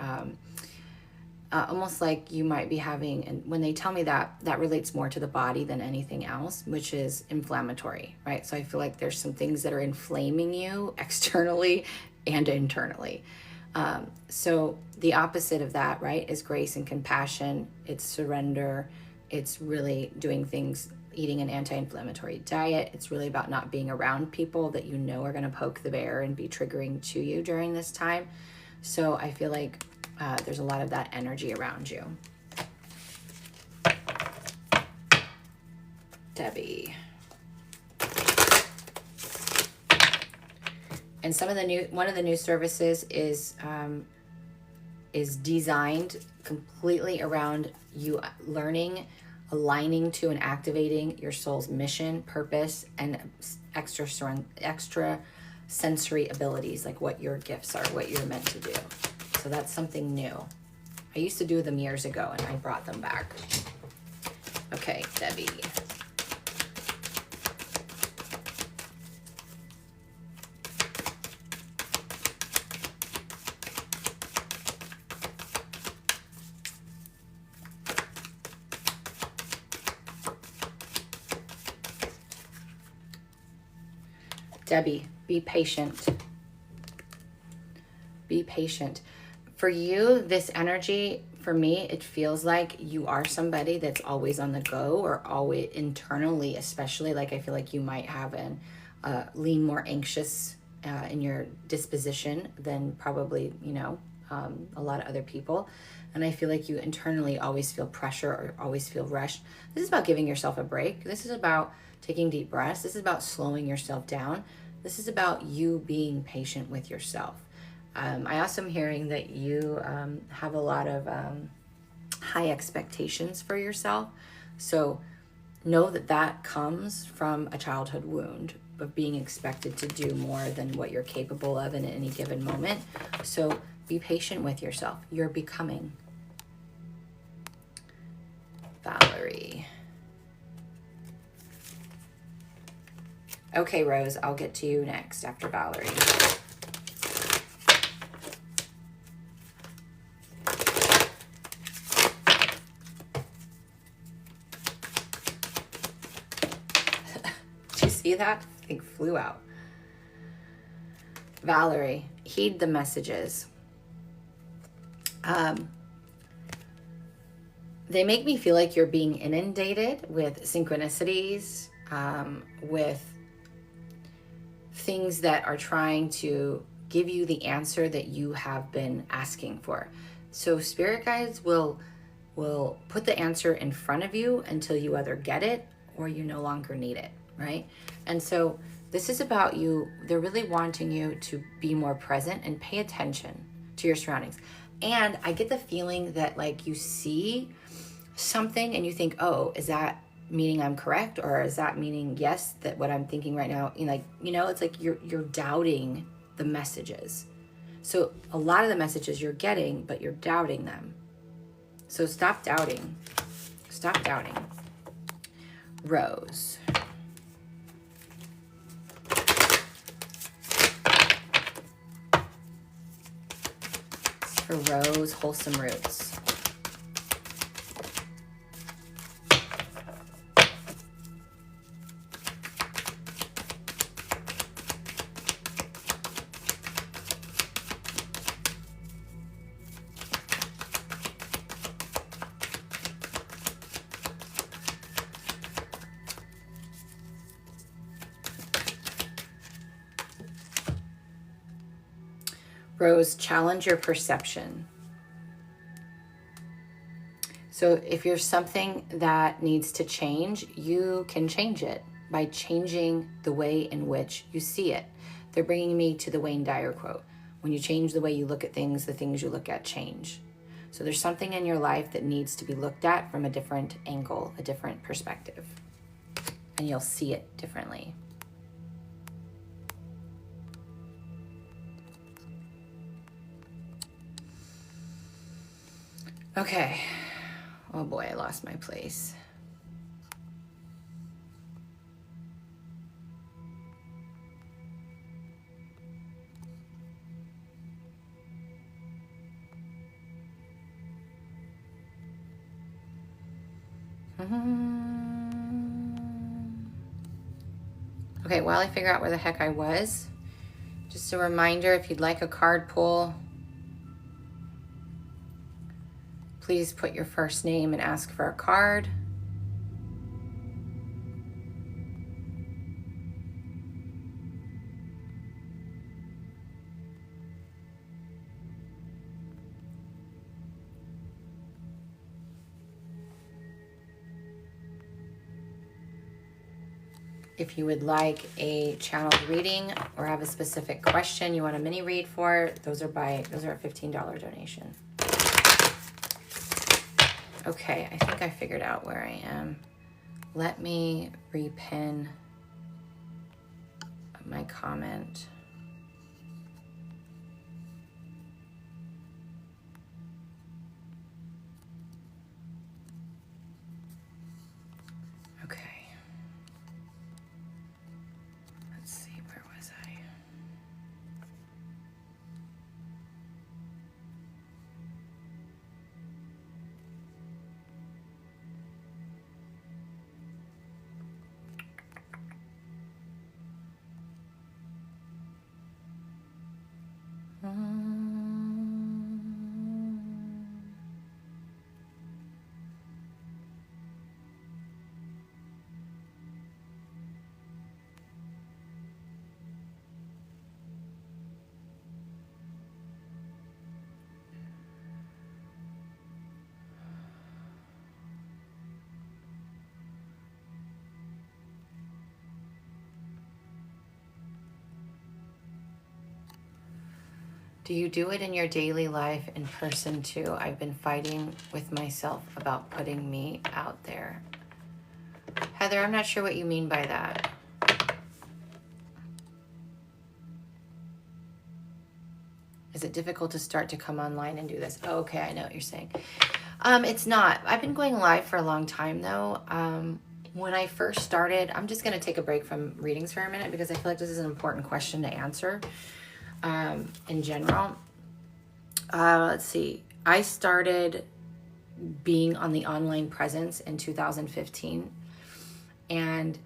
almost like you might be having, and when they tell me that, that relates more to the body than anything else, which is inflammatory, right? So I feel like there's some things that are inflaming you externally and internally. So the opposite of that, right, is grace and compassion. It's surrender. It's really doing things, eating an anti-inflammatory diet. It's really about not being around people that you know are going to poke the bear and be triggering to you during this time. So I feel like there's a lot of that energy around you. Debbie. And one of the new services is designed completely around you learning, aligning to and activating your soul's mission, purpose, and extra sensory abilities, like what your gifts are, what you're meant to do. So that's something new. I used to do them years ago and I brought them back. Okay, Debbie. Debbie, be patient. Be patient. For you, this energy, for me, it feels like you are somebody that's always on the go, or always internally, especially. Like I feel like you might have lean more anxious in your disposition than probably, a lot of other people. And I feel like you internally always feel pressure or always feel rushed. This is about giving yourself a break. This is about taking deep breaths. This is about slowing yourself down. This is about you being patient with yourself. I also am hearing that you have a lot of high expectations for yourself. So know that that comes from a childhood wound of being expected to do more than what you're capable of in any given moment. So be patient with yourself. You're becoming. Valerie. Okay, Rose, I'll get to you next after Valerie. Did you see that? I think flew out. Valerie, heed the messages. They make me feel like you're being inundated with synchronicities, with things that are trying to give you the answer that you have been asking for. So spirit guides will put the answer in front of you until you either get it or you no longer need it, right? And so this is about you. They're really wanting you to be more present and pay attention to your surroundings. And I get the feeling that like you see something and you think, oh, is that meaning I'm correct, or is that meaning yes, that what I'm thinking right now, it's like you're doubting the messages. So a lot of the messages you're getting, but you're doubting them. So stop doubting. Stop doubting. Rose. It's for Rose, wholesome roots. Rose, challenge your perception. So if you're something that needs to change, you can change it by changing the way in which you see it. They're bringing me to the Wayne Dyer quote. When you change the way you look at things, the things you look at change. So there's something in your life that needs to be looked at from a different angle, a different perspective, and you'll see it differently. Okay, Oh boy, I lost my place. Okay, while I figure out where the heck I was, just a reminder, if you'd like a card pull, please put your first name and ask for a card. If you would like a channeled reading or have a specific question you want a mini read for, those are a $15 donation. Okay, I think I figured out where I am. Let me repin my comment. Okay. Let's see, where was I? Do you do it in your daily life in person too? I've been fighting with myself about putting me out there. Heather, I'm not sure what you mean by that. Is it difficult to start to come online and do this? Oh, okay, I know what you're saying. It's not. I've been going live for a long time though. When I first started, I'm just going to take a break from readings for a minute because I feel like this is an important question to answer. In general, let's see. I started being on the online presence in 2015, and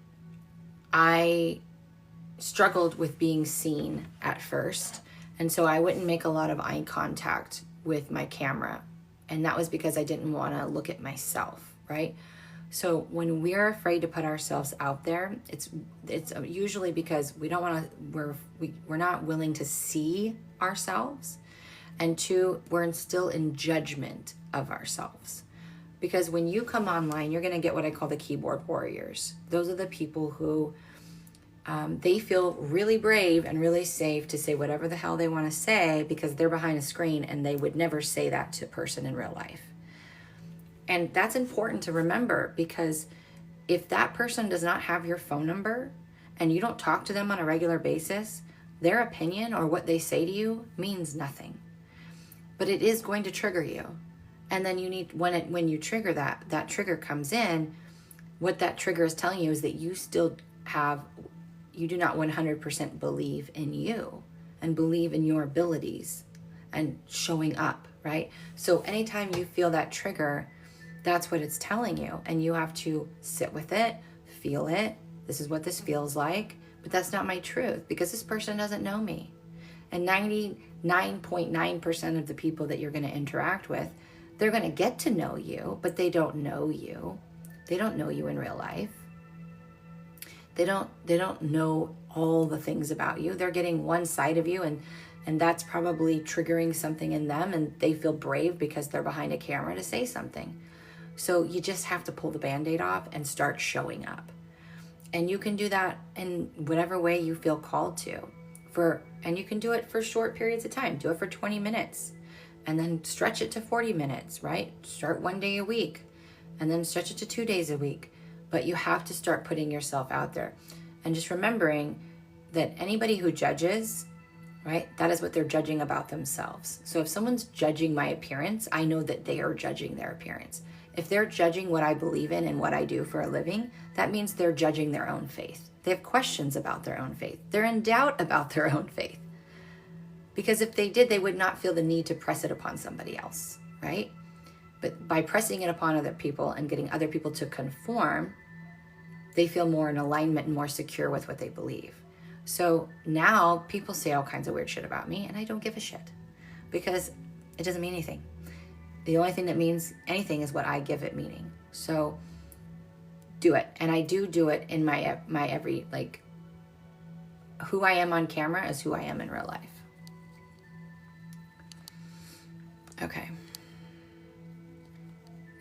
I struggled with being seen at first, and so I wouldn't make a lot of eye contact with my camera, and that was because I didn't want to look at myself, right? So when we're afraid to put ourselves out there, it's usually because we don't want to, we're not willing to see ourselves, and two, we're still in judgment of ourselves. Because when you come online, you're going to get what I call the keyboard warriors. Those are the people who they feel really brave and really safe to say whatever the hell they want to say because they're behind a screen, and they would never say that to a person in real life. And that's important to remember, because if that person does not have your phone number and you don't talk to them on a regular basis, their opinion or what they say to you means nothing. But it is going to trigger you. And then you need, when you trigger that trigger comes in, what that trigger is telling you is that you do not 100% believe in you and believe in your abilities and showing up, right? So anytime you feel that trigger, that's what it's telling you. And you have to sit with it, feel it. This is what this feels like, but that's not my truth because this person doesn't know me. And 99.9% of the people that you're going to interact with, they're going to get to know you, but they don't know you. They don't know you in real life. They don't know all the things about you. They're getting one side of you, and that's probably triggering something in them, and they feel brave because they're behind a camera to say something. So you just have to pull the Band-Aid off and start showing up. And you can do that in whatever way you feel called to. And you can do it for short periods of time. Do it for 20 minutes and then stretch it to 40 minutes, right? Start 1 day a week and then stretch it to 2 days a week. But you have to start putting yourself out there. And just remembering that anybody who judges, right, that is what they're judging about themselves. So if someone's judging my appearance, I know that they are judging their appearance. If they're judging what I believe in and what I do for a living, that means they're judging their own faith. They have questions about their own faith. They're in doubt about their own faith. Because if they did, they would not feel the need to press it upon somebody else, right? But by pressing it upon other people and getting other people to conform, they feel more in alignment and more secure with what they believe. So now people say all kinds of weird shit about me, and I don't give a shit because it doesn't mean anything. The only thing that means anything is what I give it meaning. So do it. And I do it in my every, like, who I am on camera is who I am in real life. Okay.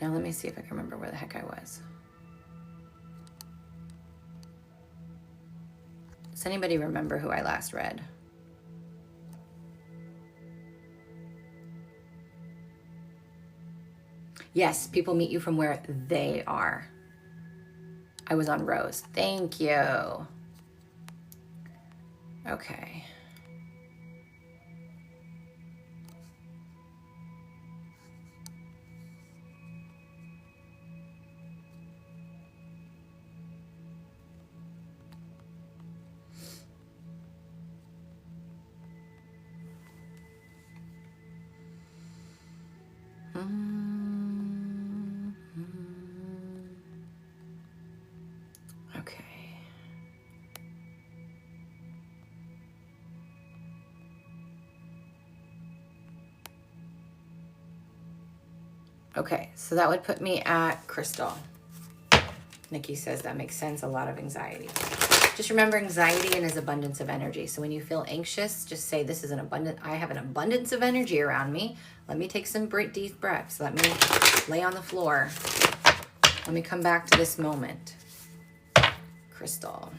Now let me see if I can remember where the heck I was. Does anybody remember who I last read? Yes, people meet you from where they are. I was on Rose. Thank you. Okay. Okay. Okay, so that would put me at Crystal. Nikki says that makes sense. A lot of anxiety. Just remember, anxiety and is abundance of energy. So when you feel anxious, just say, this is an abundant, I have an abundance of energy around me. Let me take some deep breaths. Let me lay on the floor. Let me come back to this moment. Crystal.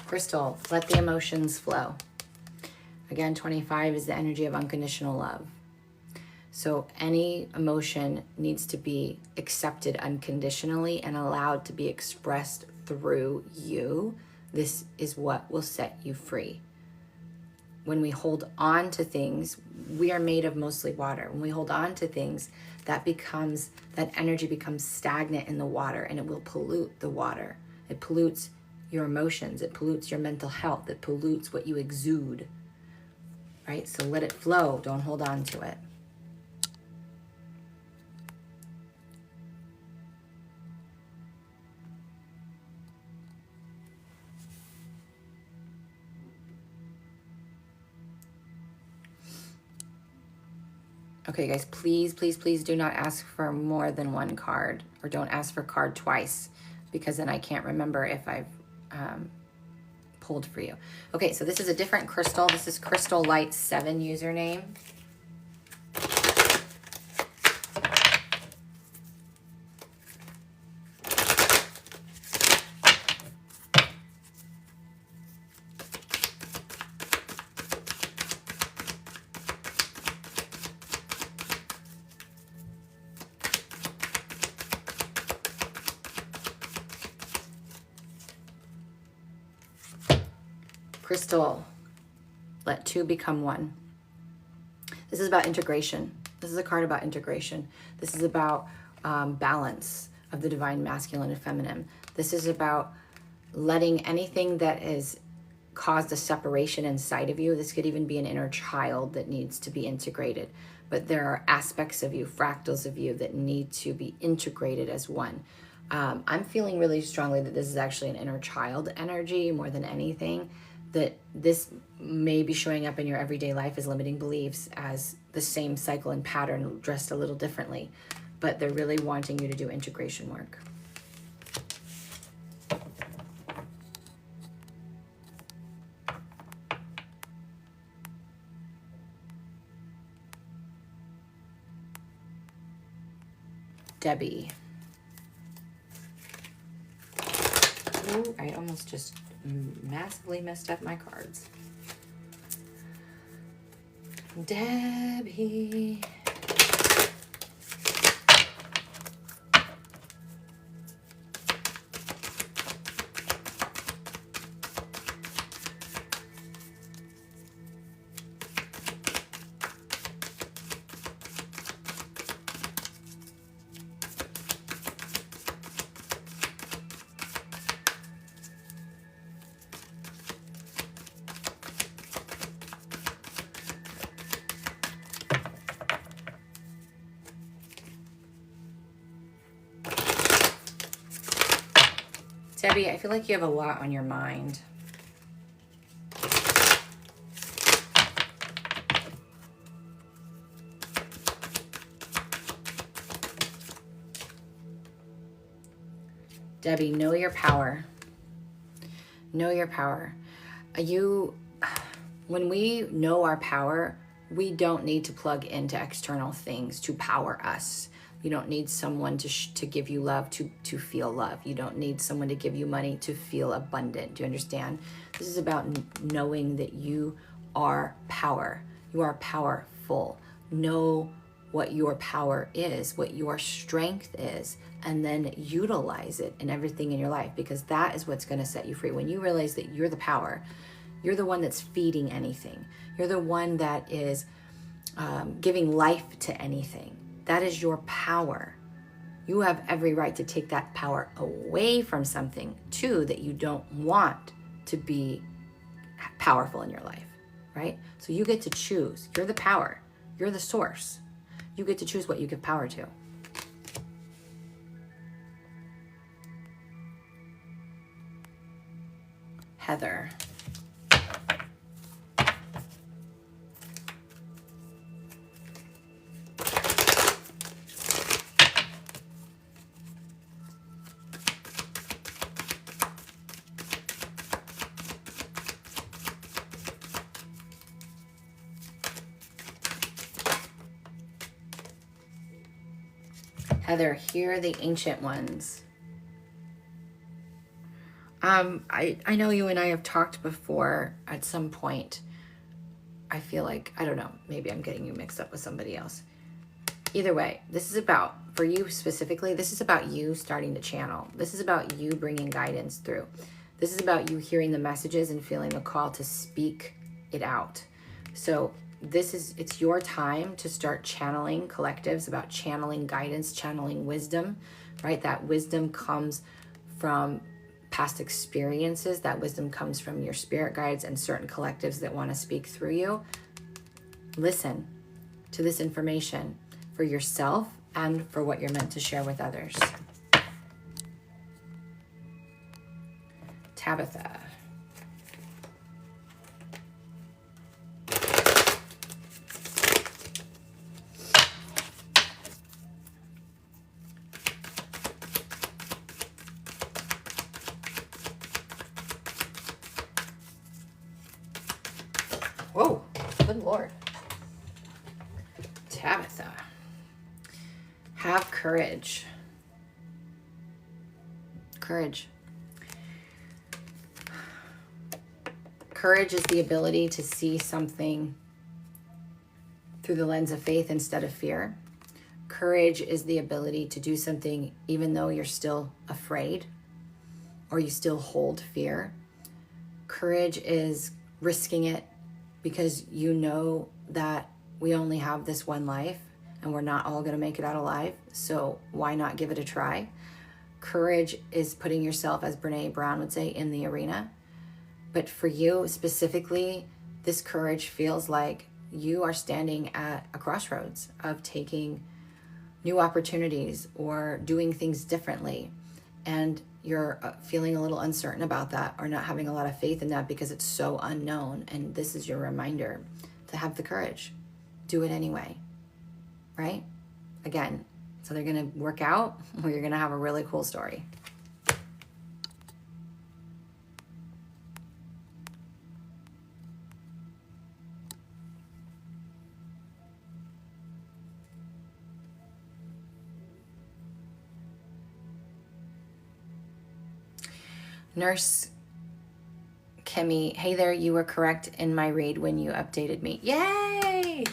Crystal, let the emotions flow. Again, 25 is the energy of unconditional love. So any emotion needs to be accepted unconditionally and allowed to be expressed through you. This is what will set you free. When we hold on to things, we are made of mostly water. When we hold on to things, that energy becomes stagnant in the water, and it will pollute the water. It pollutes your emotions, it pollutes your mental health, it pollutes what you exude, right? So let it flow, don't hold on to it. Okay, guys, please, please, please do not ask for more than one card, or don't ask for card twice, because then I can't remember if I've pulled for you. Okay, so this is a different crystal. This is Crystal Light 7 username. Crystal, let two become one. This is about integration. This is a card about integration. This is about balance of the divine masculine and feminine. This is about letting anything that has caused a separation inside of you. This could even be an inner child that needs to be integrated. But there are aspects of you, fractals of you, that need to be integrated as one. I'm feeling really strongly that this is actually an inner child energy more than anything. That this may be showing up in your everyday life as limiting beliefs, as the same cycle and pattern dressed a little differently, but they're really wanting you to do integration work. Debbie. Ooh, I almost just massively messed up my cards. Debbie. Debbie, I feel like you have a lot on your mind. Debbie, know your power. Know your power. When we know our power, we don't need to plug into external things to power us. You don't need someone to give you love to feel love. You don't need someone to give you money to feel abundant. Do you understand? This is about knowing that you are power. You are powerful. Know what your power is, what your strength is, and then utilize it in everything in your life, because that is what's going to set you free. When you realize that you're the power, you're the one that's feeding anything. You're the one that is giving life to anything. That is your power. You have every right to take that power away from something too that you don't want to be powerful in your life, right? So you get to choose. You're the power. You're the source. You get to choose what you give power to. Heather. Heather, hear the ancient ones. I know you and I have talked before at some point. I feel like, I don't know, maybe I'm getting you mixed up with somebody else. Either way, this is about, for you specifically, this is about you starting to channel. This is about you bringing guidance through. This is about you hearing the messages and feeling the call to speak it out. So it's your time to start channeling collectives, about channeling guidance, channeling wisdom, right? That wisdom comes from past experiences. That wisdom comes from your spirit guides and certain collectives that want to speak through you. Listen to this information for yourself and for what you're meant to share with others. Tabitha. Whoa, good Lord. Tabitha. Have courage. Courage. Courage is the ability to see something through the lens of faith instead of fear. Courage is the ability to do something even though you're still afraid or you still hold fear. Courage is risking it because you know that we only have this one life and we're not all going to make it out alive. So why not give it a try? Courage is putting yourself, as Brene Brown would say, in the arena. But for you specifically, this courage feels like you are standing at a crossroads of taking new opportunities or doing things differently. And you're feeling a little uncertain about that or not having a lot of faith in that because it's so unknown. And this is your reminder to have the courage. Do it anyway, right? Again, it's either going to work out or you're going to have a really cool story. Nurse Kimmy, hey there, you were correct in my read when you updated me. Yay!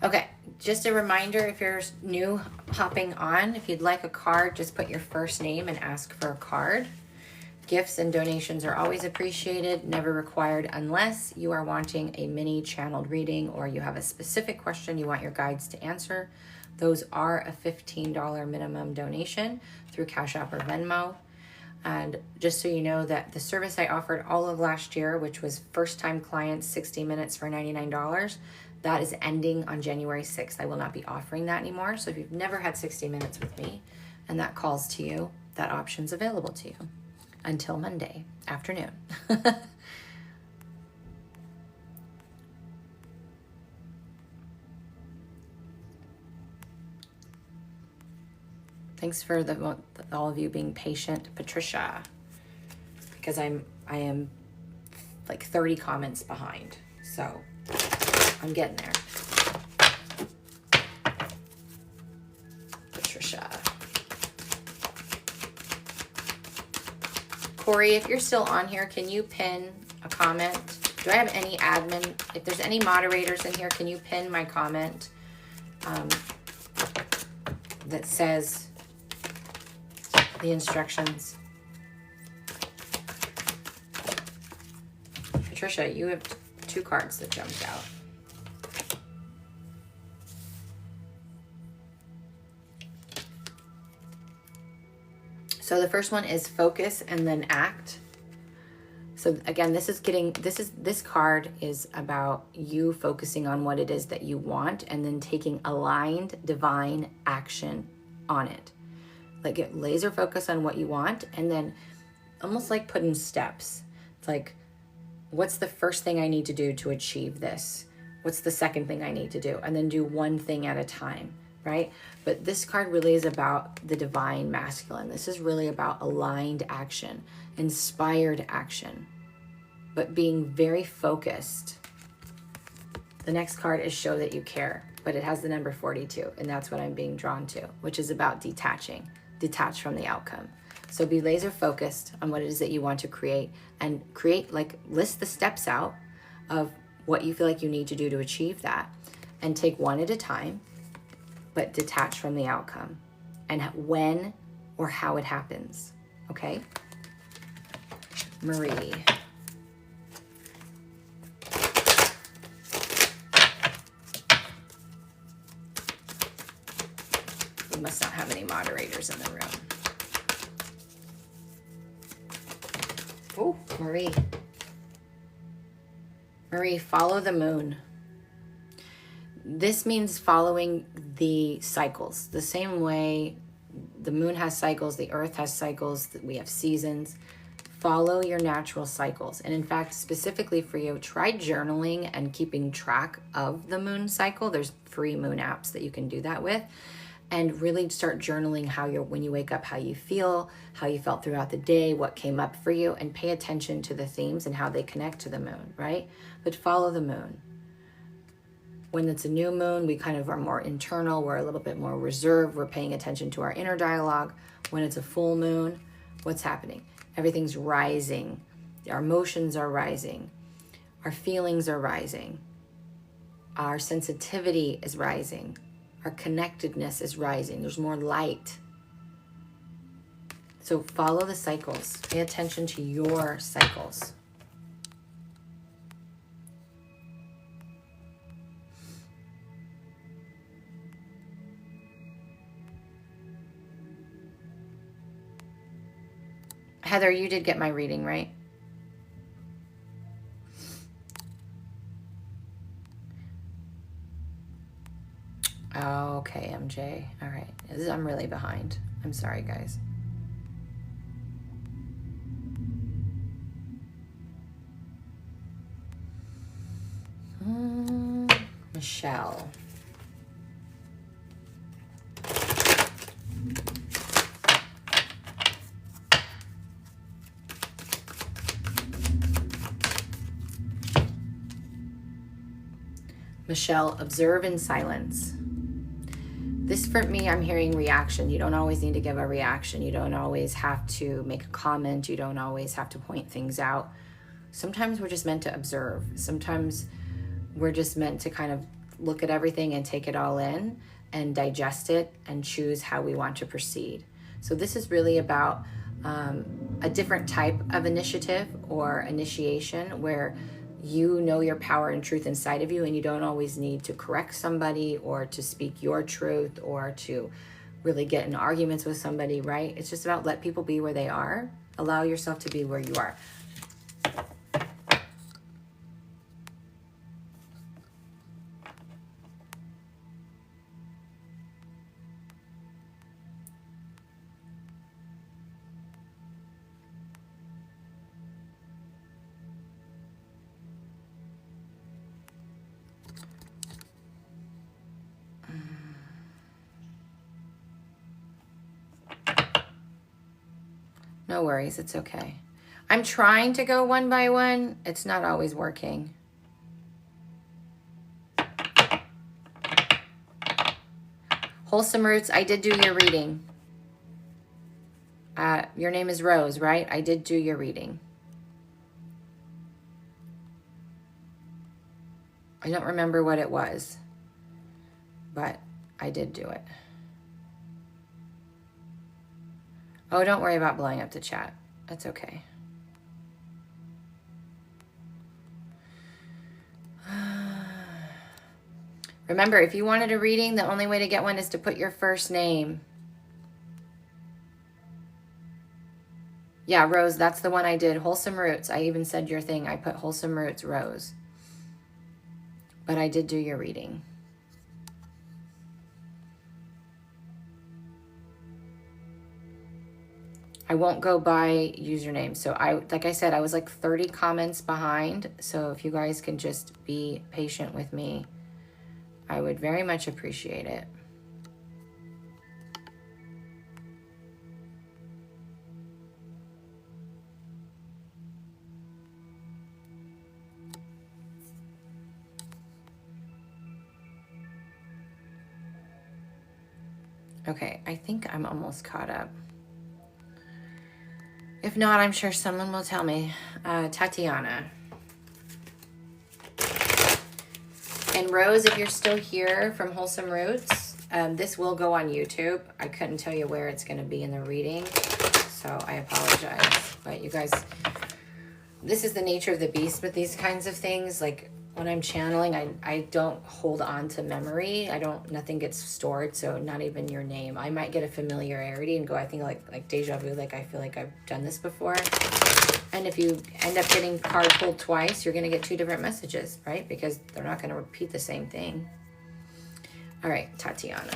Okay, just a reminder, if you're new hopping on, if you'd like a card, just put your first name and ask for a card. Gifts and donations are always appreciated, never required unless you are wanting a mini channeled reading or you have a specific question you want your guides to answer. Those are a $15 minimum donation through Cash App or Venmo. And just so you know that the service I offered all of last year, which was first-time clients, 60 minutes for $99, that is ending on January 6th. I will not be offering that anymore. So if you've never had 60 minutes with me and that calls to you, that option's available to you until Monday afternoon. Thanks for all of you being patient, Patricia, because I am like 30 comments behind, so I'm getting there. Patricia. Corey, if you're still on here, can you pin a comment? Do I have any admin? If there's any moderators in here, can you pin my comment that says the instructions? Patricia, you have 2 cards that jumped out. So the first one is focus and then act. So again, this card is about you focusing on what it is that you want and then taking aligned divine action on it. Like, get laser focus on what you want, and then almost like put in steps. It's like, what's the first thing I need to do to achieve this? What's the second thing I need to do? And then do one thing at a time, right? But this card really is about the divine masculine. This is really about aligned action, inspired action, but being very focused. The next card is show that you care, but it has the number 42, and that's what I'm being drawn to, which is about detach from the outcome. So be laser focused on what it is that you want to create, and list the steps out of what you feel like you need to do to achieve that, and take one at a time, but detach from the outcome and when or how it happens. Okay? Marie. We must not have any moderators in the room. Oh, Marie. Marie, follow the moon. This means following the cycles. The same way the moon has cycles, the earth has cycles, we have seasons. Follow your natural cycles. And in fact, specifically for you, try journaling and keeping track of the moon cycle. There's free moon apps that you can do that with. And really start journaling when you wake up, how you feel, how you felt throughout the day, what came up for you, and pay attention to the themes and how they connect to the moon, right? But follow the moon. When it's a new moon, we kind of are more internal. We're a little bit more reserved. We're paying attention to our inner dialogue. When it's a full moon, what's happening? Everything's rising. Our emotions are rising. Our feelings are rising. Our sensitivity is rising. Our connectedness is rising. There's more light. So follow the cycles. Pay attention to your cycles. Heather, you did get my reading, right? Okay, MJ. All right. I'm really behind. I'm sorry, guys. Michelle. Michelle, observe in silence. This for me, I'm hearing reaction. You don't always need to give a reaction. You don't always have to make a comment. You don't always have to point things out. Sometimes we're just meant to observe. Sometimes we're just meant to kind of look at everything and take it all in and digest it and choose how we want to proceed. So this is really about a different type of initiative or initiation where you know your power and truth inside of you, and you don't always need to correct somebody or to speak your truth or to really get in arguments with somebody, right? It's just about let people be where they are. Allow yourself to be where you are. No worries, it's okay. I'm trying to go one by one. It's not always working. Wholesome Roots, I did do your reading. Your name is Rose, right? I did do your reading. I don't remember what it was, but I did do it. Oh, don't worry about blowing up the chat. That's okay. Remember, if you wanted a reading, the only way to get one is to put your first name. Yeah, Rose, that's the one I did. Wholesome Roots. I even said your thing. I put Wholesome Roots, Rose. But I did do your reading. I won't go by username. So like I said, I was like 30 comments behind. So if you guys can just be patient with me, I would very much appreciate it. Okay, I think I'm almost caught up. If not, I'm sure someone will tell me. Tatiana. And Rose, if you're still here from Wholesome Roots, this will go on YouTube. I couldn't tell you where it's going to be in the reading, so I apologize. But you guys, this is the nature of the beast with these kinds of things. Like when I'm channeling, I don't hold on to memory. Nothing gets stored, so not even your name. I might get a familiarity and go, I think like deja vu, like I feel like I've done this before. And if you end up getting card pulled twice, you're going to get 2 different messages, right? Because they're not going to repeat the same thing. All right, Tatiana.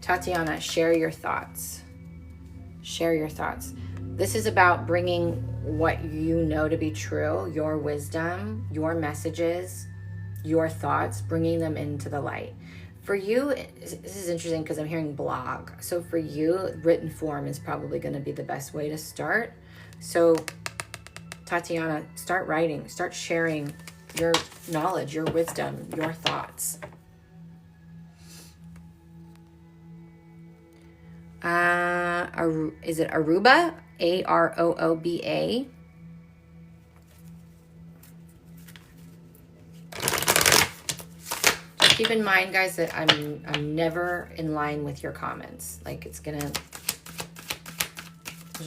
Tatiana, share your thoughts. Share your thoughts. This is about bringing what you know to be true, your wisdom, your messages, your thoughts, bringing them into the light. For you, this is interesting because I'm hearing blog. So for you, written form is probably going to be the best way to start. So Tatiana, start writing, start sharing your knowledge, your wisdom, your thoughts. Is it Aruba? Arooba. Keep in mind, guys, that I'm never in line with your comments. Like there's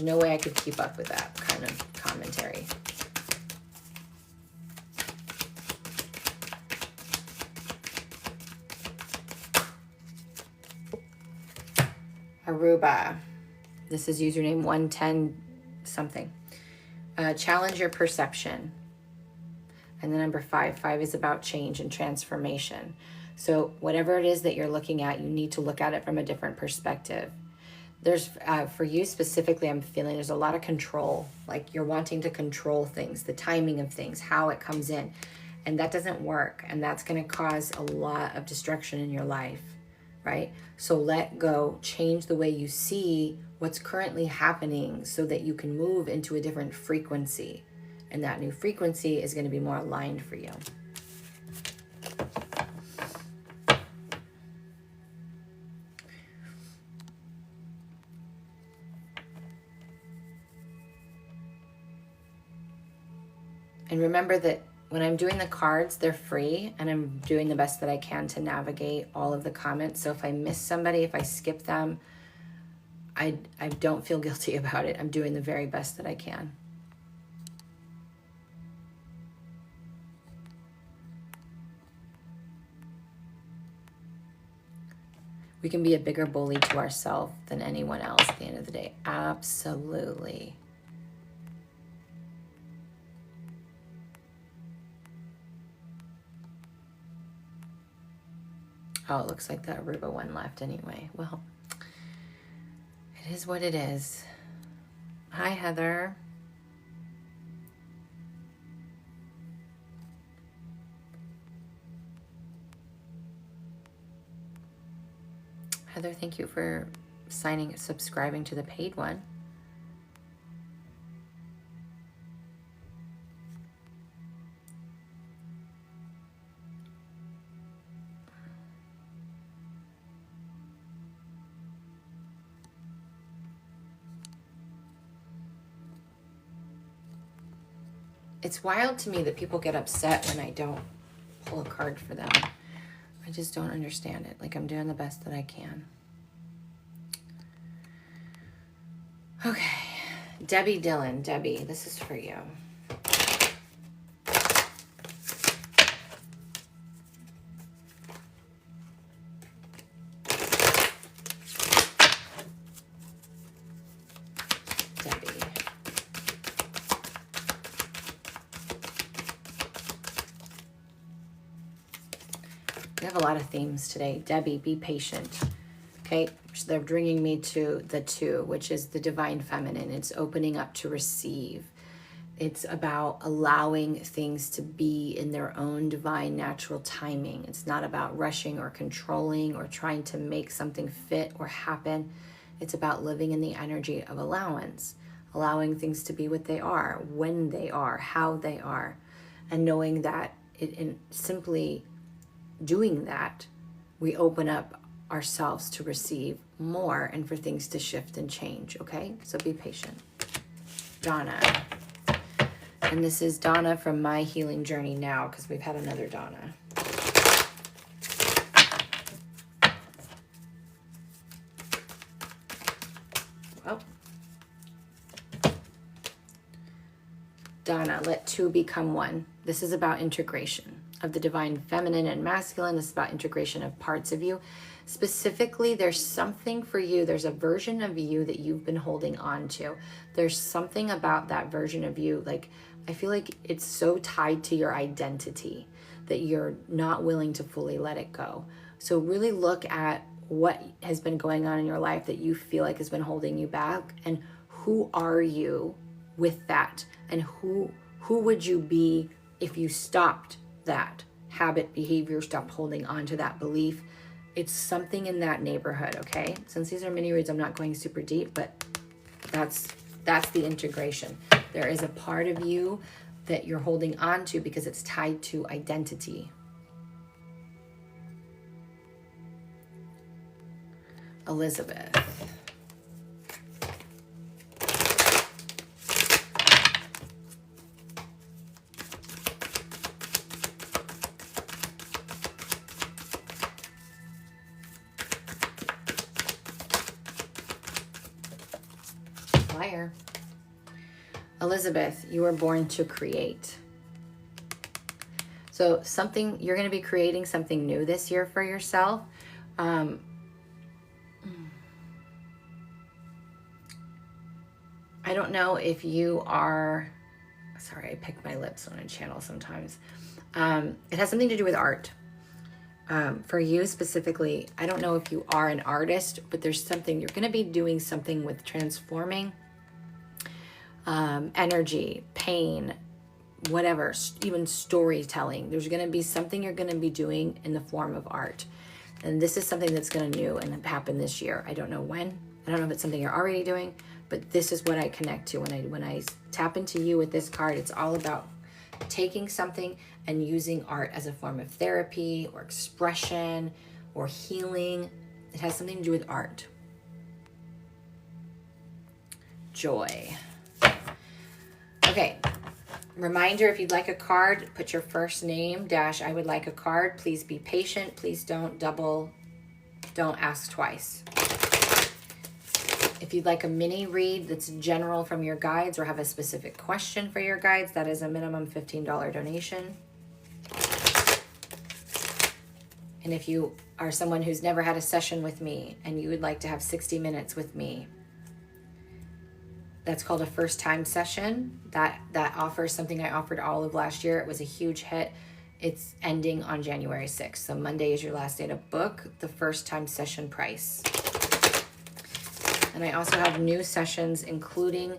no way I could keep up with that kind of commentary. Aruba. This is username 110 something. Challenge your perception. And the number 5. 5 is about change and transformation. So whatever it is that you're looking at, you need to look at it from a different perspective. There's, for you specifically, I'm feeling there's a lot of control. Like you're wanting to control things, the timing of things, how it comes in. And that doesn't work. And that's going to cause a lot of destruction in your life, right? So let go, change the way you see what's currently happening so that you can move into a different frequency. And that new frequency is going to be more aligned for you. And remember that when I'm doing the cards, they're free, and I'm doing the best that I can to navigate all of the comments. So if I miss somebody, if I skip them, I don't feel guilty about it. I'm doing the very best that I can. We can be a bigger bully to ourselves than anyone else at the end of the day. Absolutely. Oh, it looks like the Aruba one left anyway. Well, it is what it is. Hi, Heather. Heather, thank you for subscribing to the paid one. It's wild to me that people get upset when I don't pull a card for them. I just don't understand it. Like, I'm doing the best that I can. Okay. Debbie Dillon. Debbie, this is for you. We have a lot of themes today. Debbie, be patient. Okay, so they're bringing me to the 2, which is the divine feminine. It's opening up to receive. It's about allowing things to be in their own divine natural timing. It's not about rushing or controlling or trying to make something fit or happen. It's about living in the energy of allowance, allowing things to be what they are, when they are, how they are, and knowing that in simply doing that, we open up ourselves to receive more and for things to shift and change, okay? So be patient. Donna. And this is Donna from My Healing Journey Now, because we've had another Donna. Well, Donna, let 2 become 1. This is about integration of the divine feminine and masculine. This is about integration of parts of you. Specifically, there's something for you. There's a version of you that you've been holding on to. There's something about that version of you. Like, I feel like it's so tied to your identity that you're not willing to fully let it go. So really look at what has been going on in your life that you feel like has been holding you back, and who are you with that, and who would you be if you stopped that habit, behavior, stopped holding on to that belief. It's something in that neighborhood, okay? Since these are mini reads, I'm not going super deep, but that's the integration. There is a part of you that you're holding on to because it's tied to identity. Elizabeth. Fire. Elizabeth, you were born to create. So you're going to be creating something new this year for yourself. I don't know if you are, sorry, I pick my lips on a channel sometimes. It has something to do with art. For you specifically, I don't know if you are an artist, but there's something, you're going to be doing something with transforming energy, pain, whatever, even storytelling. There's going to be something you're going to be doing in the form of art. And this is something that's going to new and happen this year. I don't know when. I don't know if it's something you're already doing, but this is what I connect to when I tap into you with this card. It's all about taking something and using art as a form of therapy or expression or healing. It has something to do with art. Joy. Okay. Reminder, if you'd like a card, put your first name, I would like a card. Please be patient. Please don't ask twice. If you'd like a mini read that's general from your guides or have a specific question for your guides, that is a minimum $15 donation. And if you are someone who's never had a session with me and you would like to have 60 minutes with me, that's called a first time session. That offers something I offered all of last year. It was a huge hit. It's ending on January 6th. So Monday is your last day to book the first time session price. And I also have new sessions, including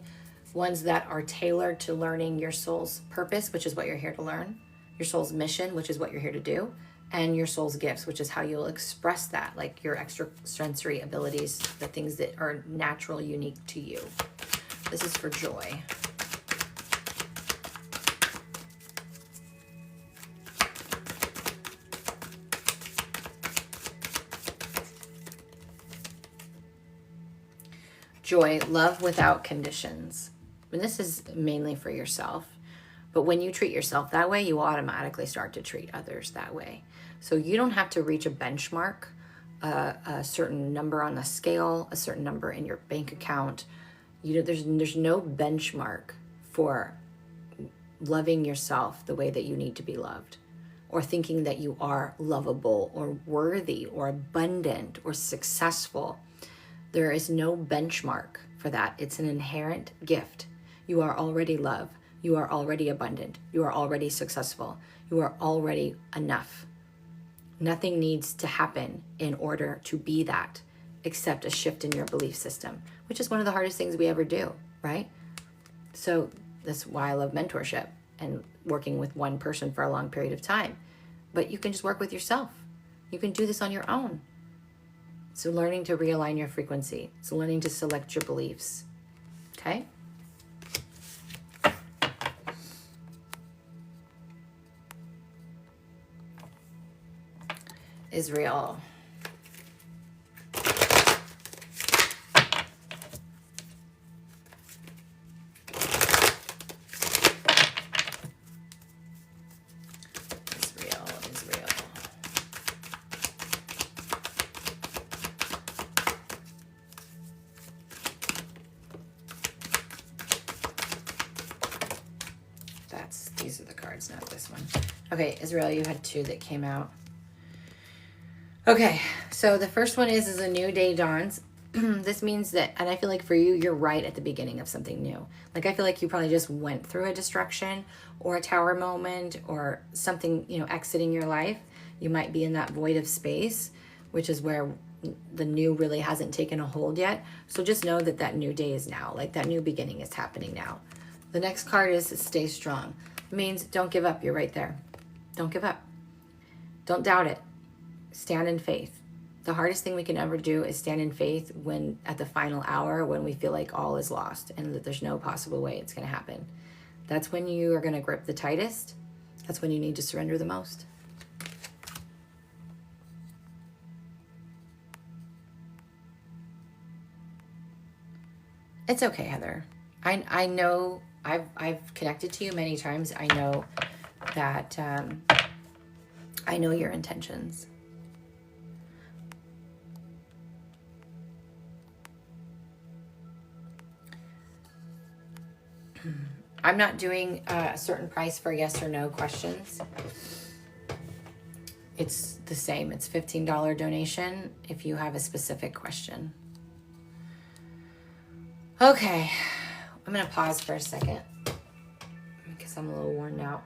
ones that are tailored to learning your soul's purpose, which is what you're here to learn, your soul's mission, which is what you're here to do, and your soul's gifts, which is how you'll express that, like your extrasensory abilities, the things that are natural, unique to you. This is for joy. Joy, love without conditions. And this is mainly for yourself. But when you treat yourself that way, you automatically start to treat others that way. So you don't have to reach a benchmark, a certain number on the scale, a certain number in your bank account. There's no benchmark for loving yourself the way that you need to be loved, or thinking that you are lovable or worthy or abundant or successful. There is no benchmark for that. It's an inherent gift. You are already love. You are already abundant. You are already successful. You are already enough. Nothing needs to happen in order to be that, except a shift in your belief system, which is one of the hardest things we ever do, right? So that's why I love mentorship and working with one person for a long period of time. But you can just work with yourself. You can do this on your own. So learning to realign your frequency. So learning to select your beliefs. Okay? Israel. These are the cards, not this one. Okay, Israel, you had two that came out. Okay, so the first one is a new day dawns. This means that, and I feel like for you, you're right at the beginning of something new. Like, I feel like you probably just went through a destruction or a tower moment or something, exiting your life. You might be in that void of space, which is where the new really hasn't taken a hold yet. So just know that that new day is now. Like, that new beginning is happening now. The next card is stay strong. It means don't give up. You're right there. Don't give up. Don't doubt it. Stand in faith. The hardest thing we can ever do is stand in faith when at the final hour, when we feel like all is lost and that there's no possible way it's going to happen. That's when you are going to grip the tightest. That's when you need to surrender the most. It's okay, Heather. I know I've connected to you many times. I know that I know your intentions. I'm not doing a certain price for yes or no questions. It's the same. It's $15 donation if you have a specific question. Okay, I'm going to pause for a second because I'm a little worn out.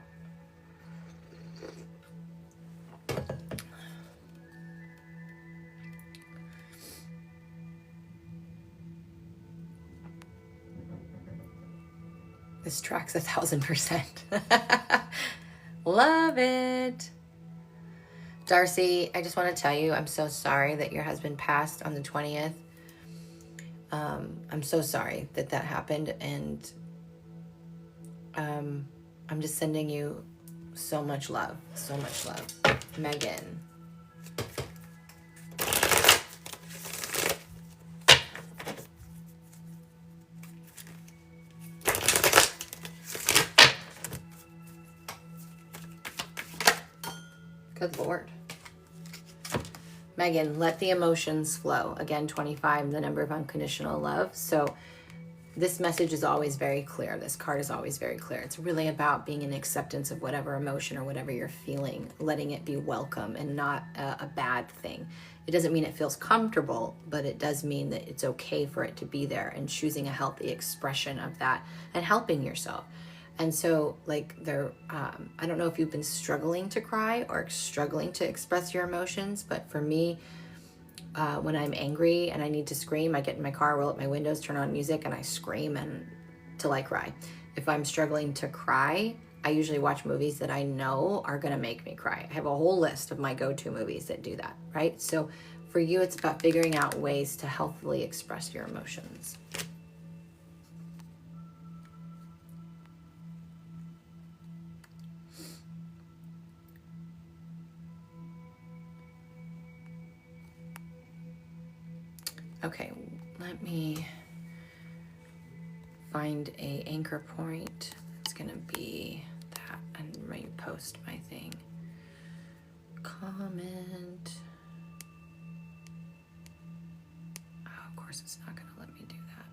This track's 1,000%. Love it. Darcy, I just want to tell you, I'm so sorry that your husband passed on the 20th. I'm so sorry that happened, and I'm just sending you so much love, so much love. Megan. Good Lord. Megan, let the emotions flow. Again, 25, the number of unconditional love. So this message is always very clear. This card is always very clear. It's really about being in acceptance of whatever emotion or whatever you're feeling, letting it be welcome and not a bad thing. It doesn't mean it feels comfortable, but it does mean that it's okay for it to be there, and choosing a healthy expression of that and helping yourself. And so like I don't know if you've been struggling to cry or struggling to express your emotions, but for me, when I'm angry and I need to scream, I get in my car, roll up my windows, turn on music, and I scream until I cry. If I'm struggling to cry, I usually watch movies that I know are going to make me cry. I have a whole list of my go-to movies that do that, right? So for you, it's about figuring out ways to healthily express your emotions. Okay, let me find a anchor point. It's gonna be that, and repost my thing. Comment. Oh, of course it's not gonna let me do that.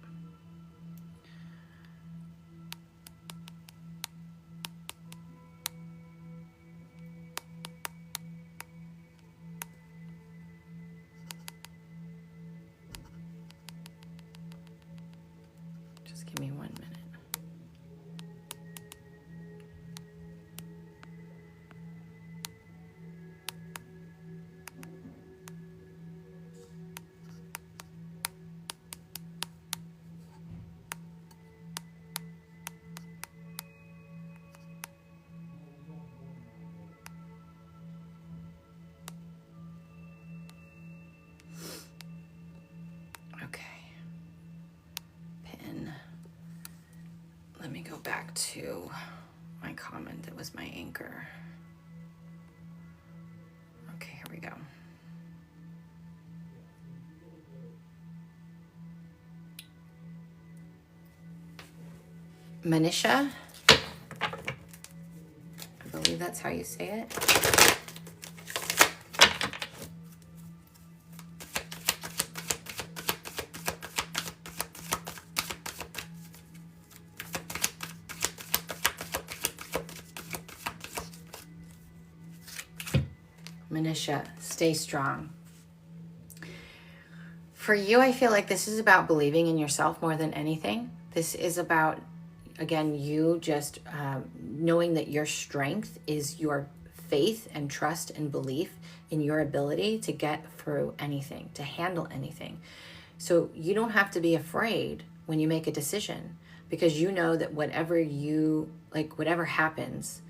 Give me 1 minute. Okay. Pin. Let me go back to my comment that was my anchor. Okay, here we go. Manisha, I believe that's how you say it. Manisha, stay strong. For you, I feel like this is about believing in yourself more than anything. This is about, again, you just knowing that your strength is your faith and trust and belief in your ability to get through anything, to handle anything. So you don't have to be afraid when you make a decision, because you know that whatever happens,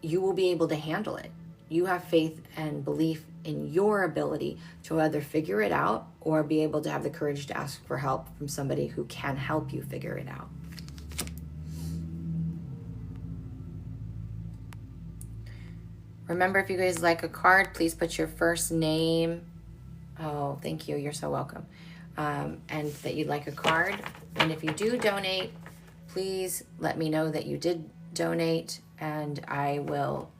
you will be able to handle it. You have faith and belief in your ability to either figure it out or be able to have the courage to ask for help from somebody who can help you figure it out. Remember, if you guys like a card, please put your first name. Oh, thank you. You're so welcome. And that you'd like a card. And if you do donate, please let me know that you did donate, and I will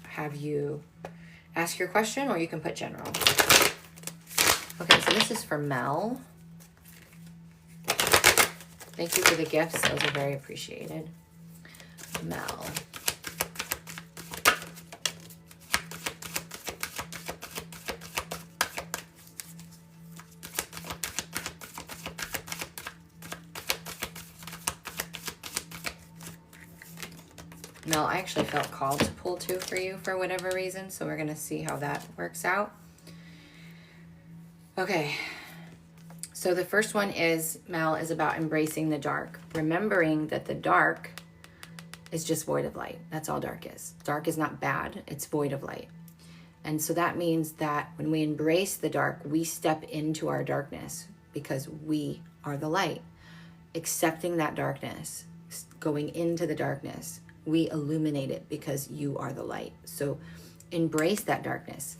have you ask your question, or you can put general. Okay, so this is for Mel. Thank you for the gifts. Those are very appreciated. Mel. Mel, I actually felt called to pull two for you for whatever reason, so we're going to see how that works out. Okay, so the first one is, Mel, is about embracing the dark. Remembering that the dark is just void of light. That's all dark is. Dark is not bad, it's void of light. And so that means that when we embrace the dark, we step into our darkness because we are the light. Accepting that darkness, going into the darkness, we illuminate it because you are the light. So embrace that darkness.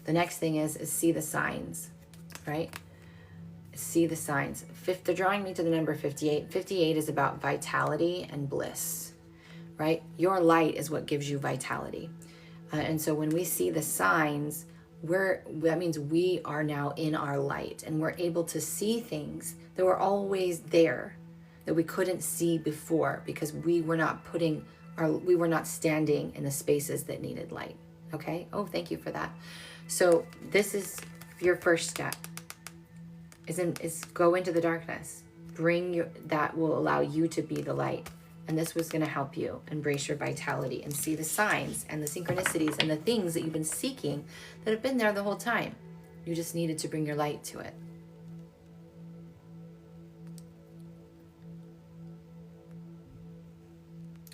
The next thing is see the signs, right? See the signs. They're drawing me to the number 58. 58 is about vitality and bliss, right? Your light is what gives you vitality. And so when we see the signs, that means we are now in our light, and we're able to see things that were always there that we couldn't see before because we were not standing in the spaces that needed light. Okay? Oh, thank you for that. So this is your first step, is go into the darkness. That will allow you to be the light. And this was going to help you embrace your vitality and see the signs and the synchronicities and the things that you've been seeking that have been there the whole time. You just needed to bring your light to it.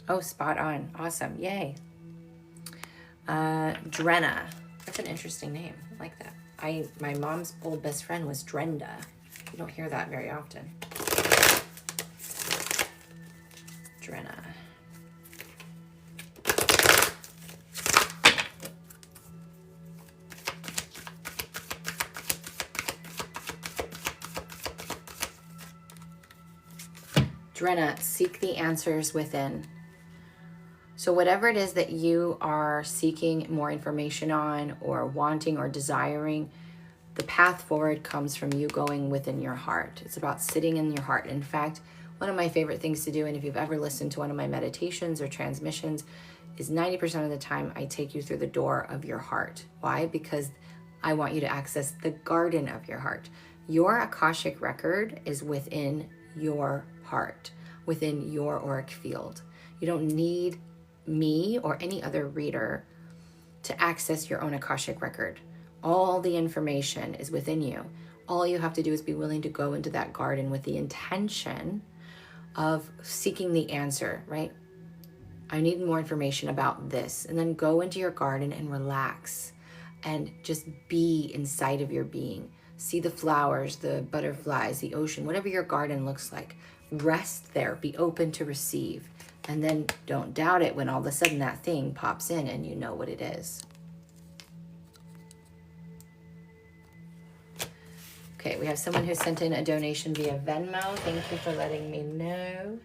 Oh, spot on. Awesome. Yay. Drenna. That's an interesting name. I like that. My mom's old best friend was Drenda. You don't hear that very often. Drenna. Drenna, seek the answers within. So whatever it is that you are seeking more information on or wanting or desiring, the path forward comes from you going within your heart. It's about sitting in your heart. In fact, one of my favorite things to do, and if you've ever listened to one of my meditations or transmissions, is 90% of the time I take you through the door of your heart. Why? Because I want you to access the garden of your heart. Your Akashic record is within your heart, within your auric field. You don't need me or any other reader to access your own Akashic record. All the information is within you. All you have to do is be willing to go into that garden with the intention of seeking the answer, right? I need more information about this. And then go into your garden and relax and just be inside of your being. See the flowers, the butterflies, the ocean, whatever your garden looks like. Rest there, be open to receive. And then don't doubt it when all of a sudden that thing pops in and you know what it is. Okay, we have someone who sent in a donation via Venmo. Thank you for letting me know.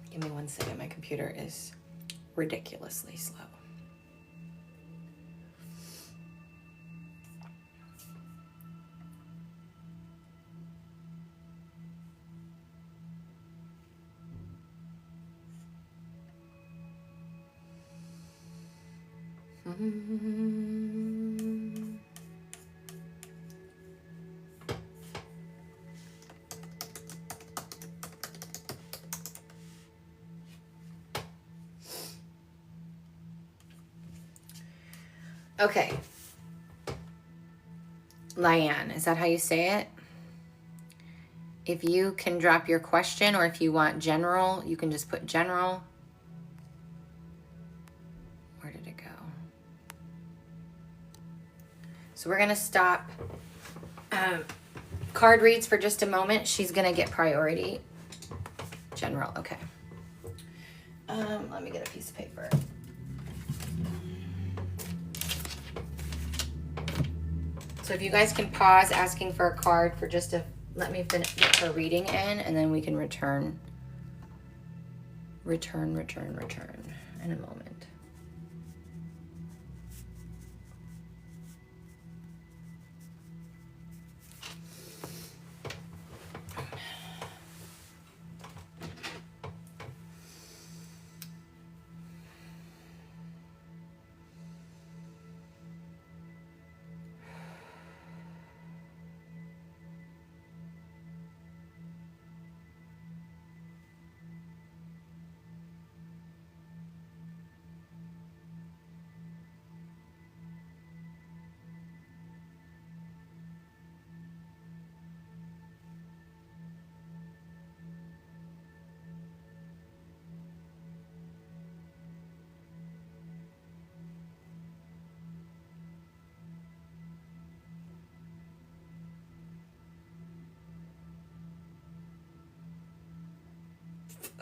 Give me 1 second. My computer is ridiculously slow. Okay. Lyanne, is that how you say it? If you can drop your question, or if you want general, you can just put general. Where did it go? So we're going to stop card reads for just a moment. She's going to get priority. General, okay. Let me get a piece of paper. So if you guys can pause asking for a card for just let me finish, get her reading in, and then we can return in a moment.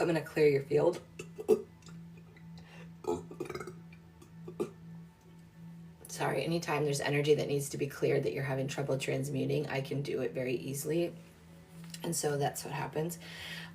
I'm going to clear your field. Sorry, anytime there's energy that needs to be cleared that you're having trouble transmuting, I can do it very easily. And so that's what happens.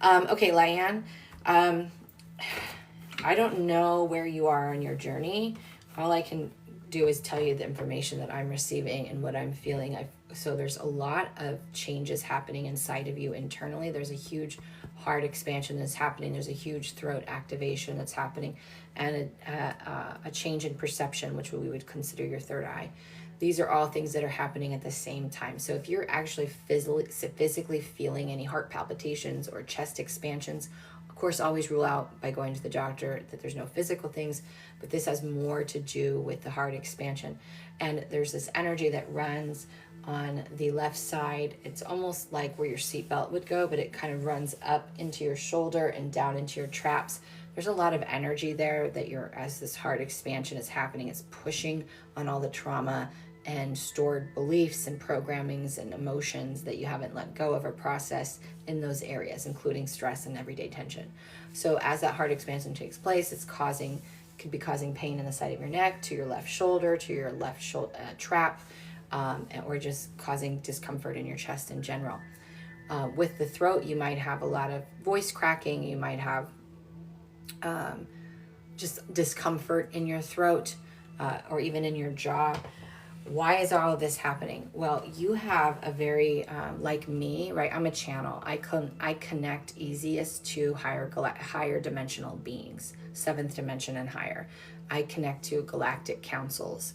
Okay, Lyanne, I don't know where you are on your journey. All I can do is tell you the information that I'm receiving and what I'm feeling. So there's a lot of changes happening inside of you internally. There's a huge heart expansion that's happening. There's a huge throat activation that's happening, and a change in perception, which we would consider your third eye. These are all things that are happening at the same time. So if you're actually physically feeling any heart palpitations or chest expansions, of course, always rule out by going to the doctor that there's no physical things, but this has more to do with the heart expansion. And there's this energy that runs on the left side. It's almost like where your seatbelt would go, but it kind of runs up into your shoulder and down into your traps. There's a lot of energy there that as this heart expansion is happening, it's pushing on all the trauma and stored beliefs and programmings and emotions that you haven't let go of or processed in those areas, including stress and everyday tension. So as that heart expansion takes place, could be causing pain in the side of your neck, to your left shoulder, to your left trap, or just causing discomfort in your chest in general. With the throat, you might have a lot of voice cracking. You might have just discomfort in your throat, or even in your jaw. Why is all of this happening? Well, you have a very, like me, right? I'm a channel. I connect easiest to higher dimensional beings, 7th dimension and higher. I connect to galactic councils,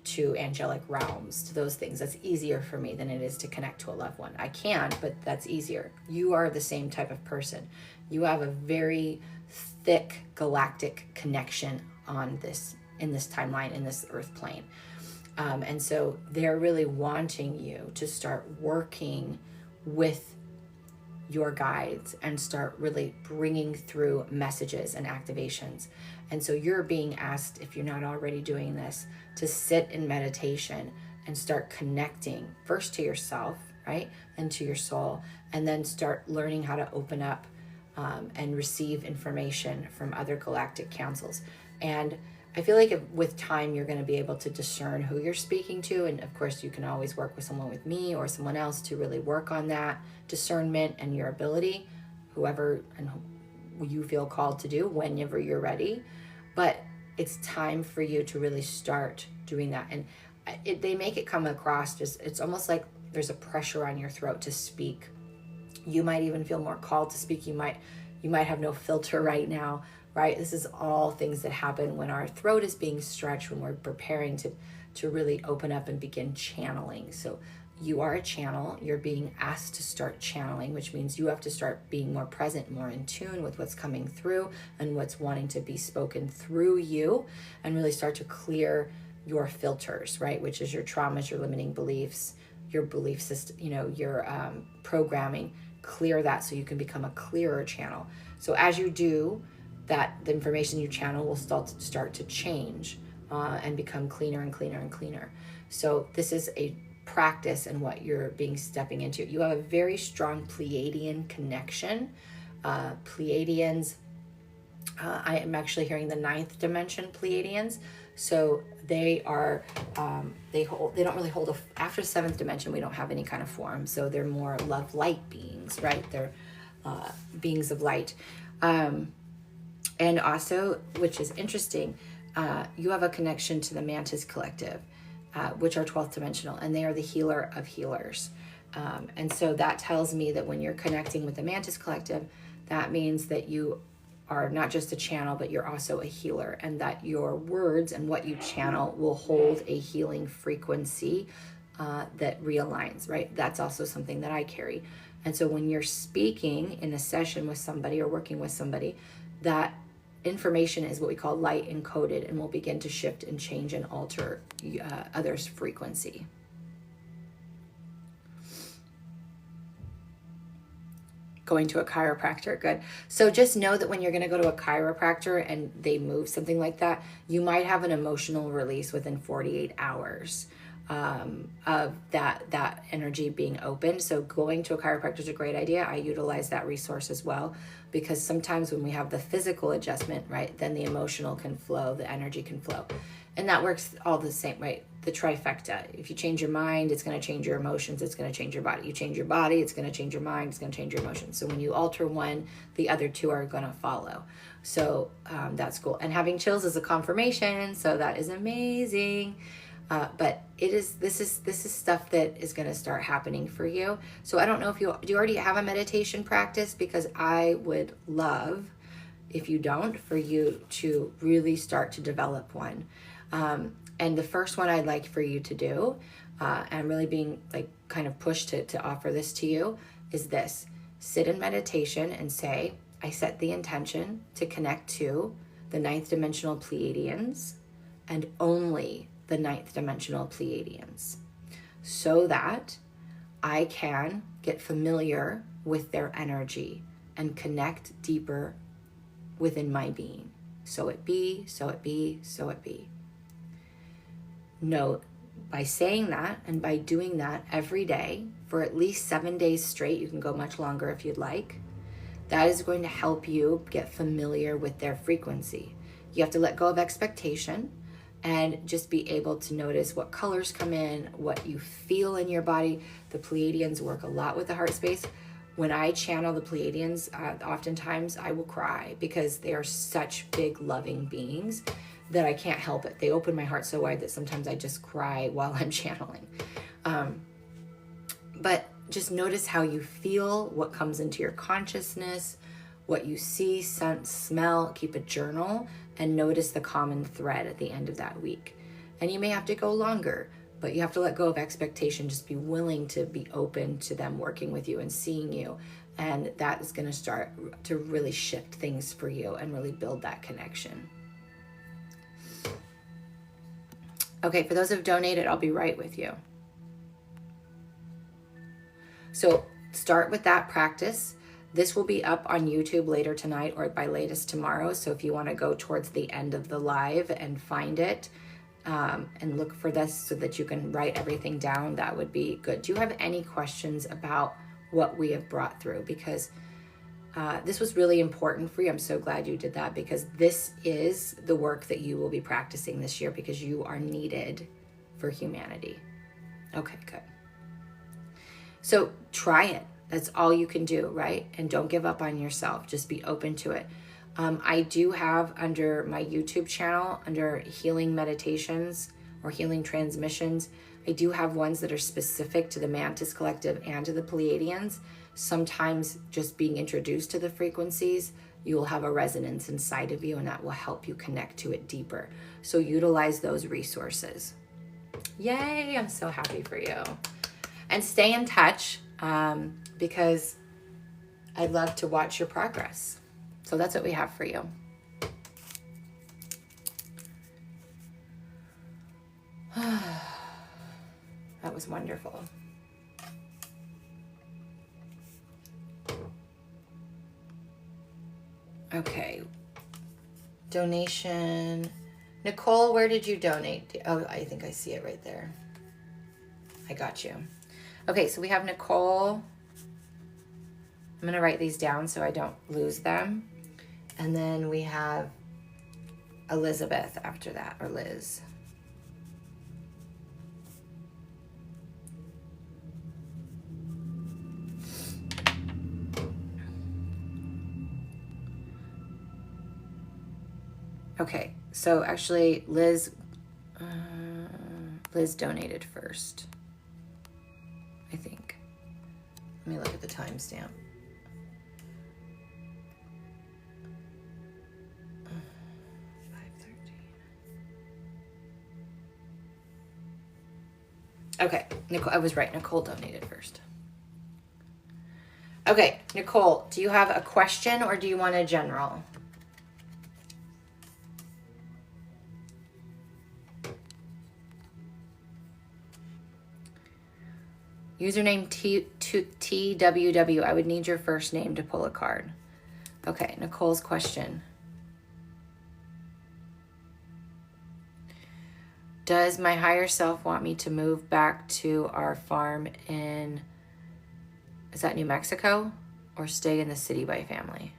to angelic realms, to those things. That's easier for me than it is to connect to a loved one. I can, but that's easier. You are the same type of person. You have a very thick galactic connection in this timeline, in this earth plane. And so they're really wanting you to start working with your guides and start really bringing through messages and activations. And so you're being asked, if you're not already doing this, to sit in meditation and start connecting first to yourself, right? And to your soul, and then start learning how to open up and receive information from other galactic councils. And I feel like with time, you're going to be able to discern who you're speaking to. And of course, you can always work with someone with me or someone else to really work on that discernment and your ability, whoever and who you feel called to do whenever you're ready. But it's time for you to really start doing that. And they make it come across it's almost like there's a pressure on your throat to speak. You might even feel more called to speak. You might have no filter right now. Right? This is all things that happen when our throat is being stretched, when we're preparing to really open up and begin channeling. So you are a channel. You're being asked to start channeling, which means you have to start being more present, more in tune with what's coming through and what's wanting to be spoken through you, and really start to clear your filters, right? Which is your traumas, your limiting beliefs, your belief system, your programming. Clear that so you can become a clearer channel. So as you do, that the information you channel will start to change and become cleaner and cleaner and cleaner. So this is a practice in what you're stepping into. You have a very strong Pleiadian connection. Pleiadians, I am actually hearing the 9th dimension Pleiadians. So they are, they don't really hold after 7th dimension, we don't have any kind of form. So they're more love light beings, right? They're beings of light. And also, which is interesting, you have a connection to the Mantis Collective, which are 12th dimensional, and they are the healer of healers. And so that tells me that when you're connecting with the Mantis Collective, that means that you are not just a channel, but you're also a healer, and that your words and what you channel will hold a healing frequency that realigns, right? That's also something that I carry. And so when you're speaking in a session with somebody or working with somebody, that information is what we call light encoded and will begin to shift and change and alter others' frequency. Going to a chiropractor, good. So just know that when you're going to go to a chiropractor and they move something like that, you might have an emotional release within 48 hours of that energy being opened. So going to a chiropractor is a great idea. I utilize that resource as well, because sometimes when we have the physical adjustment, right, then the emotional can flow, the energy can flow. And that works all the same, right? the trifecta. If you change your mind, it's going to change your emotions, it's going to change your body. You change your body, it's going to change your mind, it's going to change your emotions. So when you alter one, the other two are going to follow. So that's cool. And having chills is a confirmation, so that is amazing. But this is stuff that is going to start happening for you. So I don't know if do you already have a meditation practice? Because I would love, if you don't, for you to really start to develop one. And the first one I'd like for you to do, and I'm really being like kind of pushed to offer this to you, is this. Sit in meditation and say, I set the intention to connect to the 9th dimensional Pleiadians and only the 9th dimensional Pleiadians, so that I can get familiar with their energy and connect deeper within my being. So it be, so it be, so it be. No, by saying that and by doing that every day for at least 7 days straight, you can go much longer if you'd like, that is going to help you get familiar with their frequency. You have to let go of expectation and just be able to notice what colors come in, what you feel in your body. The Pleiadians work a lot with the heart space. When I channel the Pleiadians, oftentimes I will cry because they are such big, loving beings that I can't help it. They open my heart so wide that sometimes I just cry while I'm channeling. But just notice how you feel, what comes into your consciousness, what you see, sense, smell. Keep a journal and notice the common thread at the end of that week. And you may have to go longer, but you have to let go of expectation. Just be willing to be open to them working with you and seeing you. And that is going to start to really shift things for you and really build that connection. Okay, for those who have donated, I'll be right with you. So start with that practice. This will be up on YouTube later tonight or by latest tomorrow. So if you want to go towards the end of the live and find it and look for this so that you can write everything down, that would be good. Do you have any questions about what we have brought through? Because this was really important for you. I'm so glad you did that, because this is the work that you will be practicing this year, because you are needed for humanity. Okay, good. So try it. That's all you can do, right? And don't give up on yourself. Just be open to it. I do have under my YouTube channel, under healing meditations or healing transmissions, I do have ones that are specific to the Mantis Collective and to the Pleiadians. Sometimes just being introduced to the frequencies, you will have a resonance inside of you, and that will help you connect to it deeper. So utilize those resources. Yay, I'm so happy for you. And stay in touch because I'd love to watch your progress. So that's what we have for you. That was wonderful. Okay. Donation. Nicole, where did you donate? Oh, I think I see it right there. I got you. Okay, so we have Nicole. I'm going to write these down so I don't lose them. And then we have Elizabeth after that, or Liz. Okay, so actually Liz donated first, I think. Let me look at the timestamp. Okay, Nicole, I was right. Nicole donated first. Okay, Nicole, do you have a question or do you want a general? Username TWW. I would need your first name to pull a card. Okay, Nicole's question. Does my higher self want me to move back to our farm in, is that New Mexico, or stay in the city by family?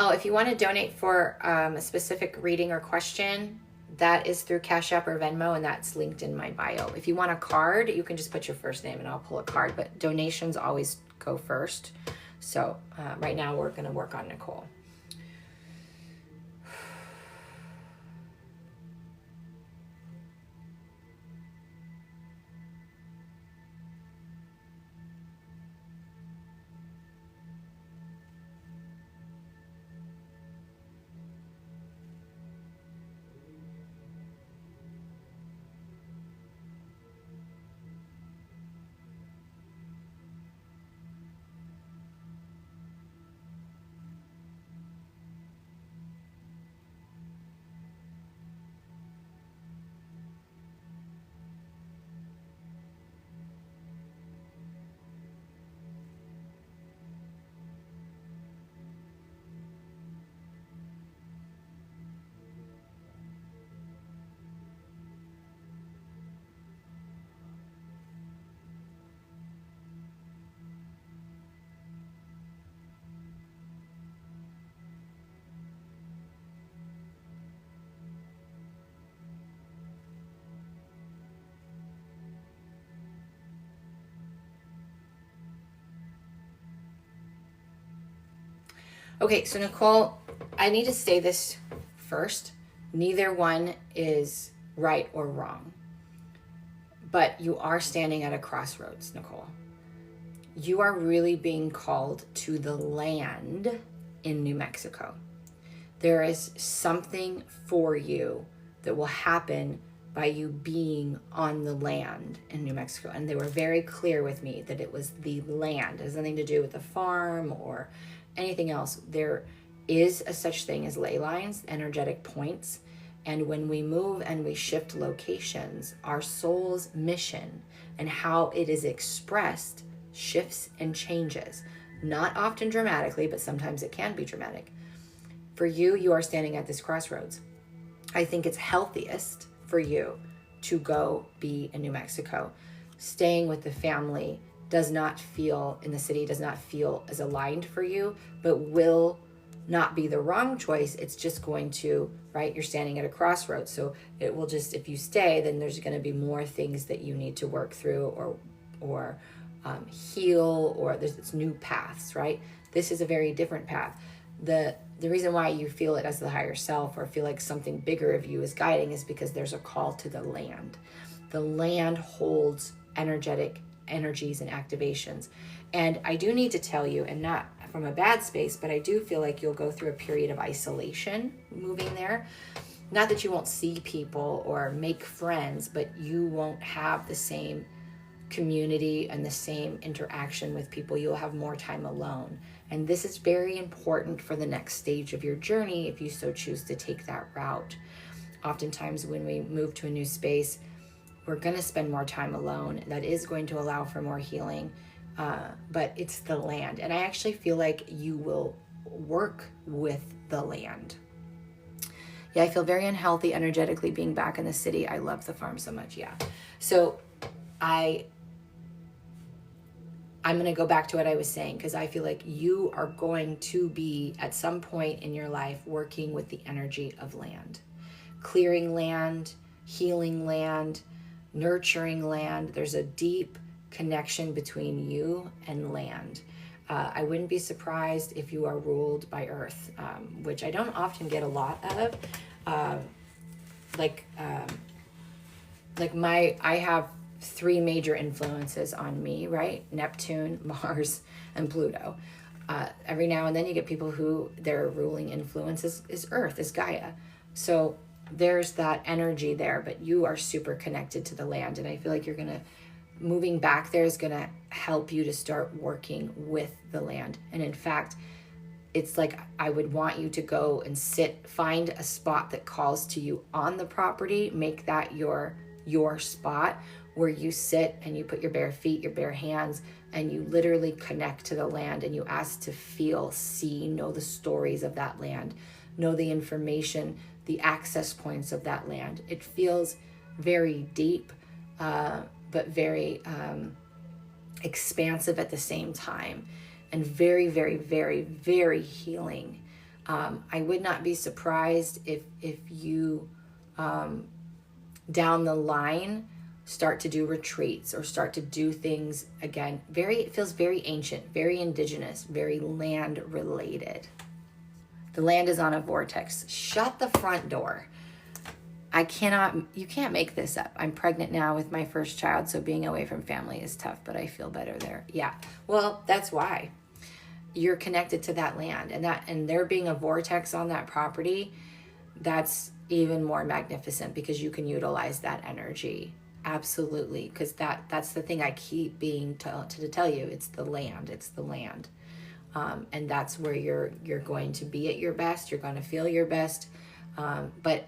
Oh, if you want to donate for a specific reading or question, that is through Cash App or Venmo, and that's linked in my bio. If you want a card, you can just put your first name and I'll pull a card, but donations always go first. So right now we're going to work on Nicole. Okay, so Nicole, I need to say this first. Neither one is right or wrong, but you are standing at a crossroads, Nicole. You are really being called to the land in New Mexico. There is something for you that will happen by you being on the land in New Mexico. And they were very clear with me that it was the land. It has nothing to do with the farm or anything else. There is a such thing as ley lines, energetic points. And when we move and we shift locations, our soul's mission and how it is expressed shifts and changes. Not often dramatically, but sometimes it can be dramatic. For you, you are standing at this crossroads. I think it's healthiest for you to go be in New Mexico. Staying with the family does not feel, in the city, does not feel as aligned for you, but will not be the wrong choice. It's just going to, right? You're standing at a crossroads. So it will just, if you stay, then there's going to be more things that you need to work through or heal, or it's new paths, right? This is a very different path. The reason why you feel it as the higher self or feel like something bigger of you is guiding is because there's a call to the land. The land holds energetic energies and activations. And I do need to tell you, and not from a bad space, but I do feel like you'll go through a period of isolation moving there. Not that you won't see people or make friends, but you won't have the same community and the same interaction with people. You'll have more time alone. And this is very important for the next stage of your journey if you so choose to take that route. Oftentimes when we move to a new space, we're going to spend more time alone. That is going to allow for more healing, but it's the land. And I actually feel like you will work with the land. Yeah, I feel very unhealthy energetically being back in the city. I love the farm so much, yeah. So I'm going to go back to what I was saying, because I feel like you are going to be at some point in your life working with the energy of land, clearing land, healing land, nurturing land. There's a deep connection between you and land. I wouldn't be surprised if you are ruled by earth, which I don't often get a lot of. I have 3 major influences on me, right? Neptune, Mars, and Pluto. Every now and then you get people who their ruling influence is Earth, is Gaia. So there's that energy there, but you are super connected to the land. And I feel like moving back there is going to help you to start working with the land. And in fact, it's like I would want you to go and find a spot that calls to you on the property, make that your spot where you sit and you put your bare feet, your bare hands, and you literally connect to the land and you ask to feel, see, know the stories of that land, know the information, the access points of that land. It feels very deep, but very expansive at the same time, and very, very, very, very healing. I would not be surprised if you down the line start to do retreats or start to do things again. It feels very ancient, very indigenous, very land related. The land is on a vortex. Shut the front door. You can't make this up. I'm pregnant now with my first child, so being away from family is tough, but I feel better there. Yeah. Well, that's why you're connected to that land, and there being a vortex on that property, that's even more magnificent because you can utilize that energy. Absolutely. Because that's the thing I keep being to tell you. It's the land. And that's where you're going to be at your best. You're going to feel your best. But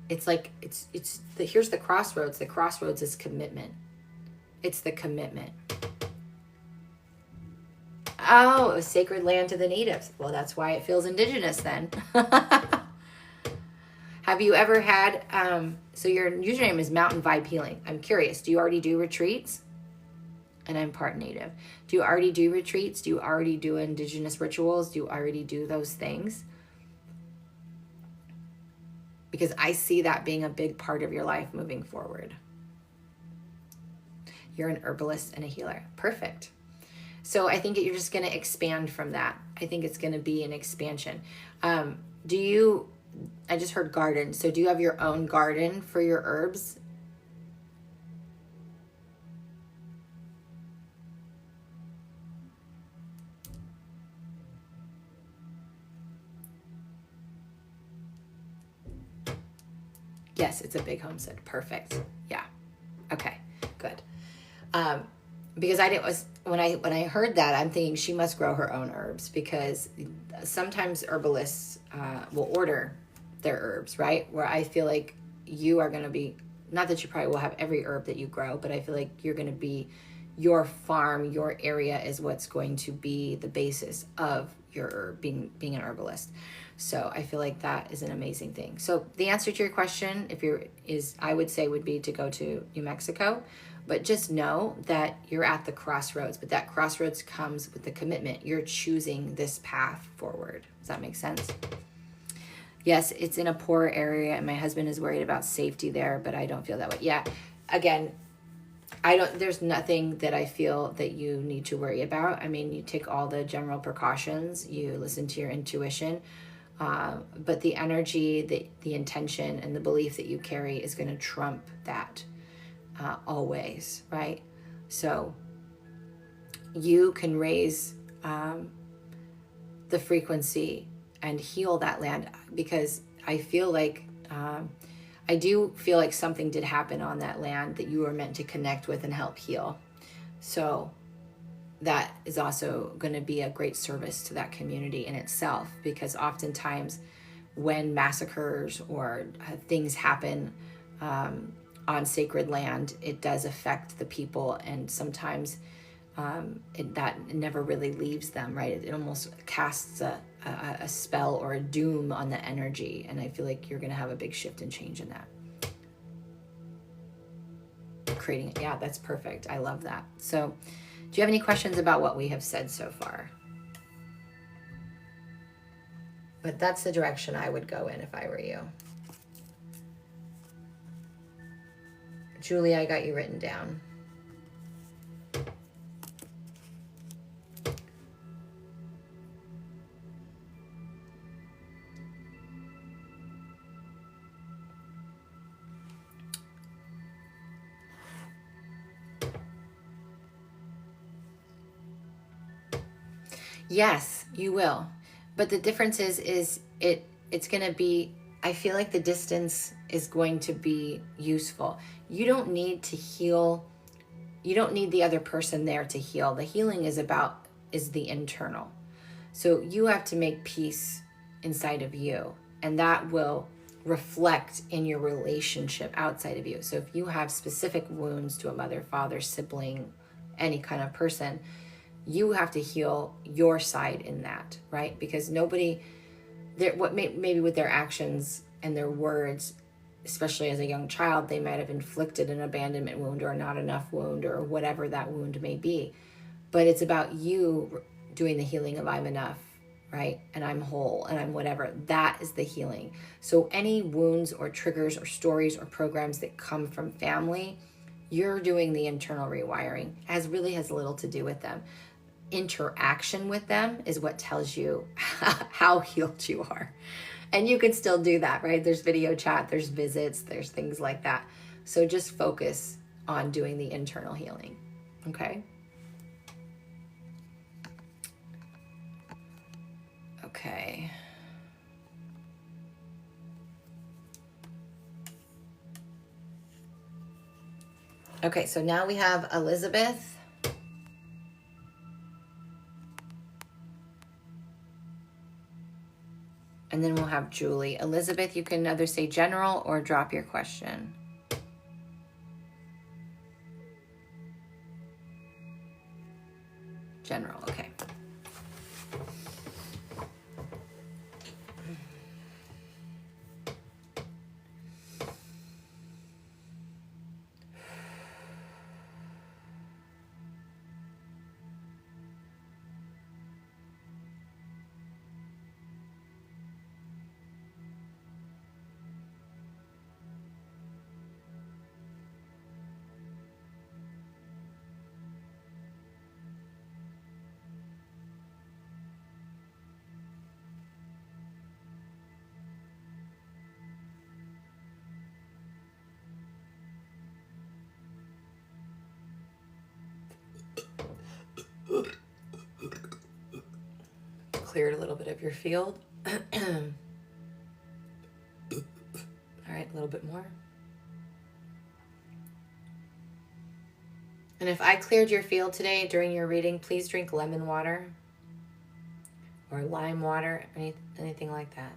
it's like, here's the crossroads. The crossroads is commitment. It's the commitment. Oh, it was sacred land to the natives. Well, that's why it feels indigenous then. Have you ever had, so your username is Mountain Vibe Healing. I'm curious, do you already do retreats? And I'm part native. Do you already do retreats? Do you already do indigenous rituals? Do you already do those things? Because I see that being a big part of your life moving forward. You're an herbalist and a healer. Perfect. So I think you're just going to expand from that. I think it's going to be an expansion. I just heard garden. So do you have your own garden for your herbs? Yes, it's a big homestead. Perfect. Yeah. Okay, good. Because when I heard that, I'm thinking she must grow her own herbs, because sometimes herbalists will order their herbs, right? Where I feel like you are going to be, not that you probably will have every herb that you grow, but I feel like you're going to be, your farm, your area is what's going to be the basis of your herb, being an herbalist. So I feel like that is an amazing thing. So the answer to your question, I would say would be to go to New Mexico, but just know that you're at the crossroads, but that crossroads comes with the commitment. You're choosing this path forward. Does that make sense? Yes, it's in a poor area, and my husband is worried about safety there, but I don't feel that way. Yeah, again, there's nothing that I feel that you need to worry about. I mean, you take all the general precautions, you listen to your intuition, but the energy, the intention, and the belief that you carry is going to trump that always, right? So you can raise the frequency and heal that land, because I feel like I do feel like something did happen on that land that you were meant to connect with and help heal. So that is also going to be a great service to that community in itself, because oftentimes when massacres or things happen on sacred land, it does affect the people, and sometimes that never really leaves them, right? It almost casts a spell or a doom on the energy, and I feel like you're going to have a big shift and change in that. Creating it. Yeah, that's perfect. I love that. So do you have any questions about what we have said so far? But that's the direction I would go in if I were you. Julie, I got you written down. Yes, you will. But the difference is it's going to be, I feel like the distance is going to be useful. You don't need to heal. You don't need the other person there to heal. The healing is the internal. So you have to make peace inside of you, and that will reflect in your relationship outside of you. So if you have specific wounds to a mother, father, sibling, any kind of person, you have to heal your side in that, right? Because maybe with their actions and their words, especially as a young child, they might have inflicted an abandonment wound or not enough wound or whatever that wound may be. But it's about you doing the healing of I'm enough, right? And I'm whole and I'm whatever. That is the healing. So any wounds or triggers or stories or programs that come from family, you're doing the internal rewiring. Really has little to do with them. Interaction with them is what tells you how healed you are. And you can still do that, right? There's video chat, there's visits, there's things like that. So just focus on doing the internal healing, okay? Okay. Okay, so now we have Elizabeth. And then we'll have Julie. Elizabeth, you can either say general or drop your question. General, okay. Cleared a little bit of your field. All right, a little bit more. And if I cleared your field today during your reading, please drink lemon water or lime water, anything like that.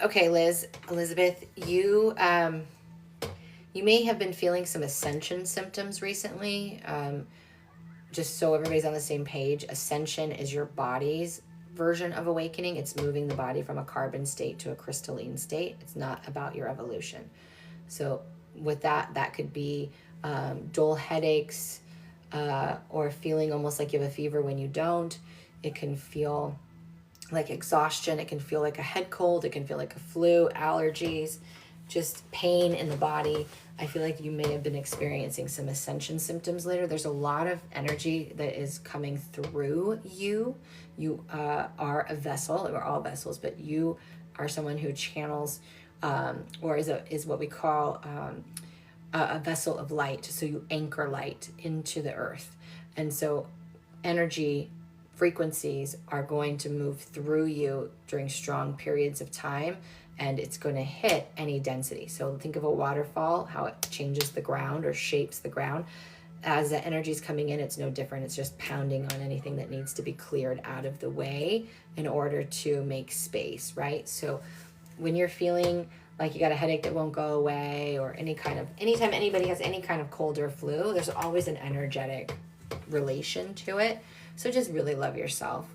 Okay, Elizabeth, you may have been feeling some ascension symptoms recently. Just so everybody's on the same page, ascension is your body's version of awakening. It's moving the body from a carbon state to a crystalline state. It's not about your evolution. So with that could be dull headaches, or feeling almost like you have a fever when you don't. It can feel like exhaustion. It can feel like a head cold. It can feel like a flu, allergies, just pain in the body. I feel like you may have been experiencing some ascension symptoms later. There's a lot of energy that is coming through you. You are a vessel. We're all vessels, but you are someone who channels or is what we call a vessel of light. So you anchor light into the earth. And so energy frequencies are going to move through you during strong periods of time, and it's going to hit any density. So think of a waterfall, how it changes the ground or shapes the ground. As the energy is coming in, it's no different. It's just pounding on anything that needs to be cleared out of the way in order to make space, right? So when you're feeling like you got a headache that won't go away, or anytime anybody has any kind of cold or flu, there's always an energetic relation to it. So just really love yourself.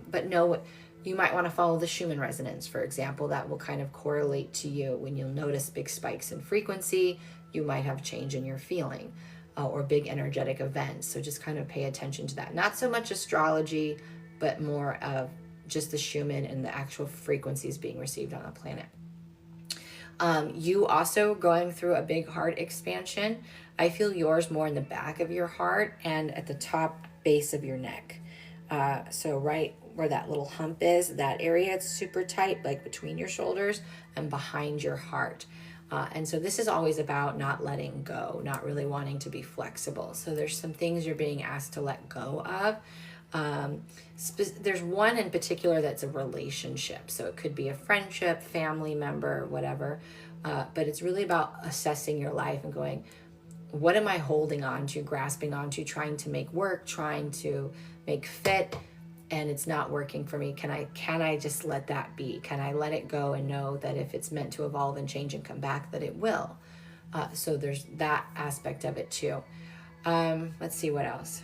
But know you might want to follow the Schumann resonance, for example. That will kind of correlate to you. When you'll notice big spikes in frequency, you might have change in your feeling or big energetic events. So just kind of pay attention to that. Not so much astrology, but more of just the Schumann and the actual frequencies being received on the planet. You also going through a big heart expansion. I feel yours more in the back of your heart and at the top base of your neck. So right where that little hump is, that area, it's super tight, like between your shoulders and behind your heart. And so this is always about not letting go, not really wanting to be flexible. So there's some things you're being asked to let go of. There's one in particular that's a relationship. So it could be a friendship, family member, whatever. But it's really about assessing your life and going, what am I holding on to, grasping onto, trying to make work, trying to make fit, and it's not working for me? Can I just let that be? Can I let it go and know that if it's meant to evolve and change and come back, that it will? So there's that aspect of it too. Let's see what else.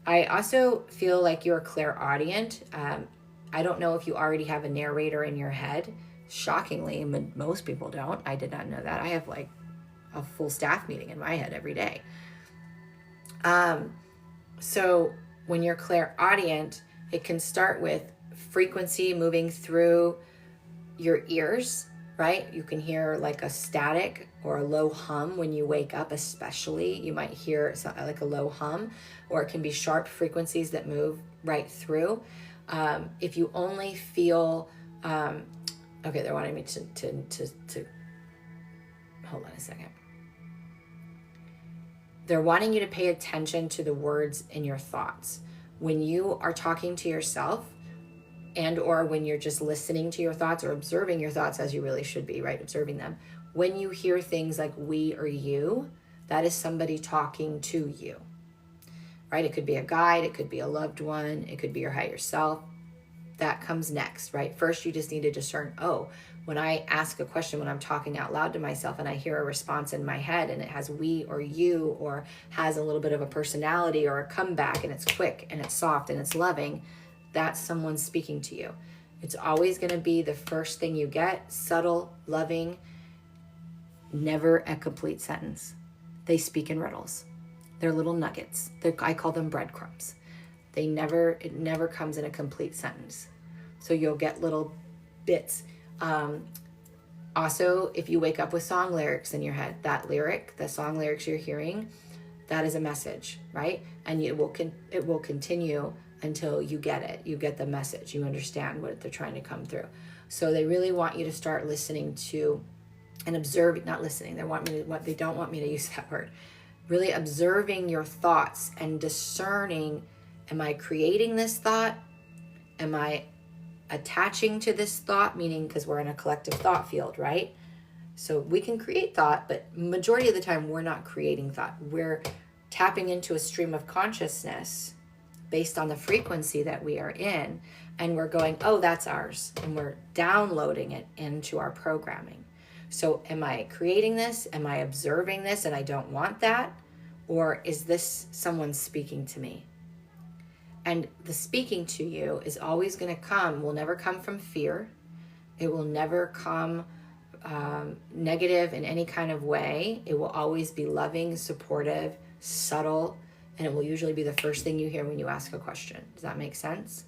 I also feel like you're clairaudient. I don't know if you already have a narrator in your head. Shockingly, most people don't. I did not know that. I have like a full staff meeting in my head every day. So when you're clairaudient, it can start with frequency moving through your ears, right? You can hear like a static or a low hum when you wake up, especially. You might hear like a low hum, or it can be sharp frequencies that move right through. If you only feel, okay, they're wanting me to hold on a second. They're wanting you to pay attention to the words in your thoughts. When you are talking to yourself, and or when you're just listening to your thoughts or observing your thoughts, as you really should be, right? Observing them. When you hear things like we or you, that is somebody talking to you, right? It could be a guide, it could be a loved one, it could be your higher self. That comes next, right? First, you just need to discern, oh, when I ask a question, when I'm talking out loud to myself and I hear a response in my head and it has we or you, or has a little bit of a personality or a comeback, and it's quick and it's soft and it's loving, that's someone speaking to you. It's always going to be the first thing you get, subtle, loving, never a complete sentence. They speak in riddles. They're little nuggets. I call them breadcrumbs. It never comes in a complete sentence. So you'll get little bits. Also, if you wake up with song lyrics in your head, that lyric, the song lyrics you're hearing, that is a message, right? And it will continue until you get it. You get the message. You understand what they're trying to come through. So they really want you to start listening to and observing, not listening. They don't want me to use that word. Really observing your thoughts and discerning, am I creating this thought? Am I attaching to this thought? Meaning, because we're in a collective thought field, right? So we can create thought, but majority of the time we're not creating thought. We're tapping into a stream of consciousness based on the frequency that we are in, and we're going, oh, that's ours, and we're downloading it into our programming. So am I creating this? Am I observing this and I don't want that? Or is this someone speaking to me? And the speaking to you is always going to come, will never come from fear. It will never come negative in any kind of way. It will always be loving, supportive, subtle, and it will usually be the first thing you hear when you ask a question. Does that make sense?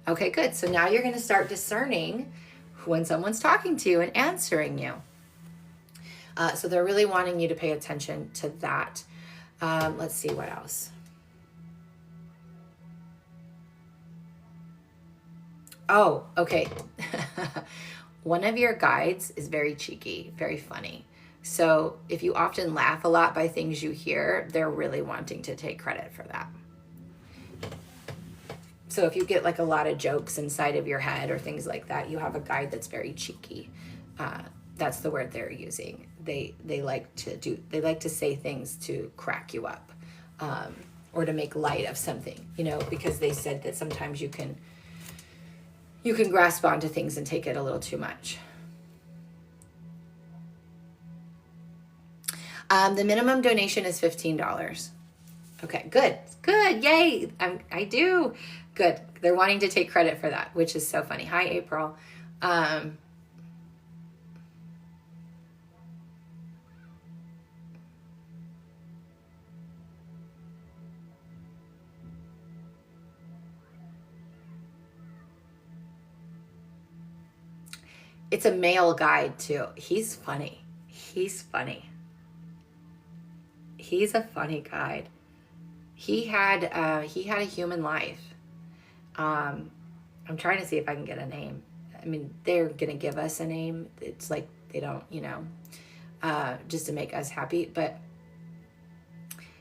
Okay, good. So now you're going to start discerning when someone's talking to you and answering you. So they're really wanting you to pay attention to that. Let's see what else. Oh, okay. One of your guides is very cheeky, very funny. So if you often laugh a lot by things you hear, they're really wanting to take credit for that. So if you get like a lot of jokes inside of your head or things like that, you have a guide that's very cheeky. That's the word they're using. They like to say things to crack you up, or to make light of something, because they said that sometimes you can grasp onto things and take it a little too much. The minimum donation is $15. Okay, good, yay, I do, good. They're wanting to take credit for that, which is so funny. Hi, April. It's a male guide too. He's funny. He's a funny guide. He had a human life. I'm trying to see if I can get a name. I mean, they're gonna give us a name. It's like they don't, just to make us happy. But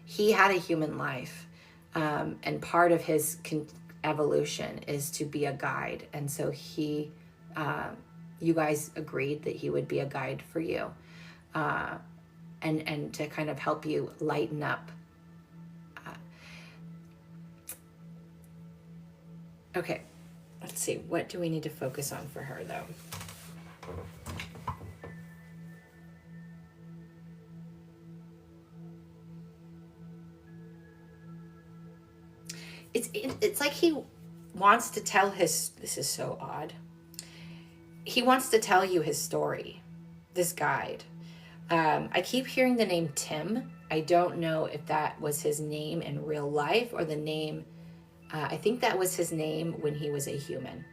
he had a human life, and part of his evolution is to be a guide. And so he, you guys agreed that he would be a guide for you, and to kind of help you lighten up. Okay, let's see. What do we need to focus on for her, though? it's like he wants to tell his, this is so odd. He wants to tell you his story, this guide. I keep hearing the name Tim. I don't know if that was his name in real life or the name, I think that was his name when he was a human.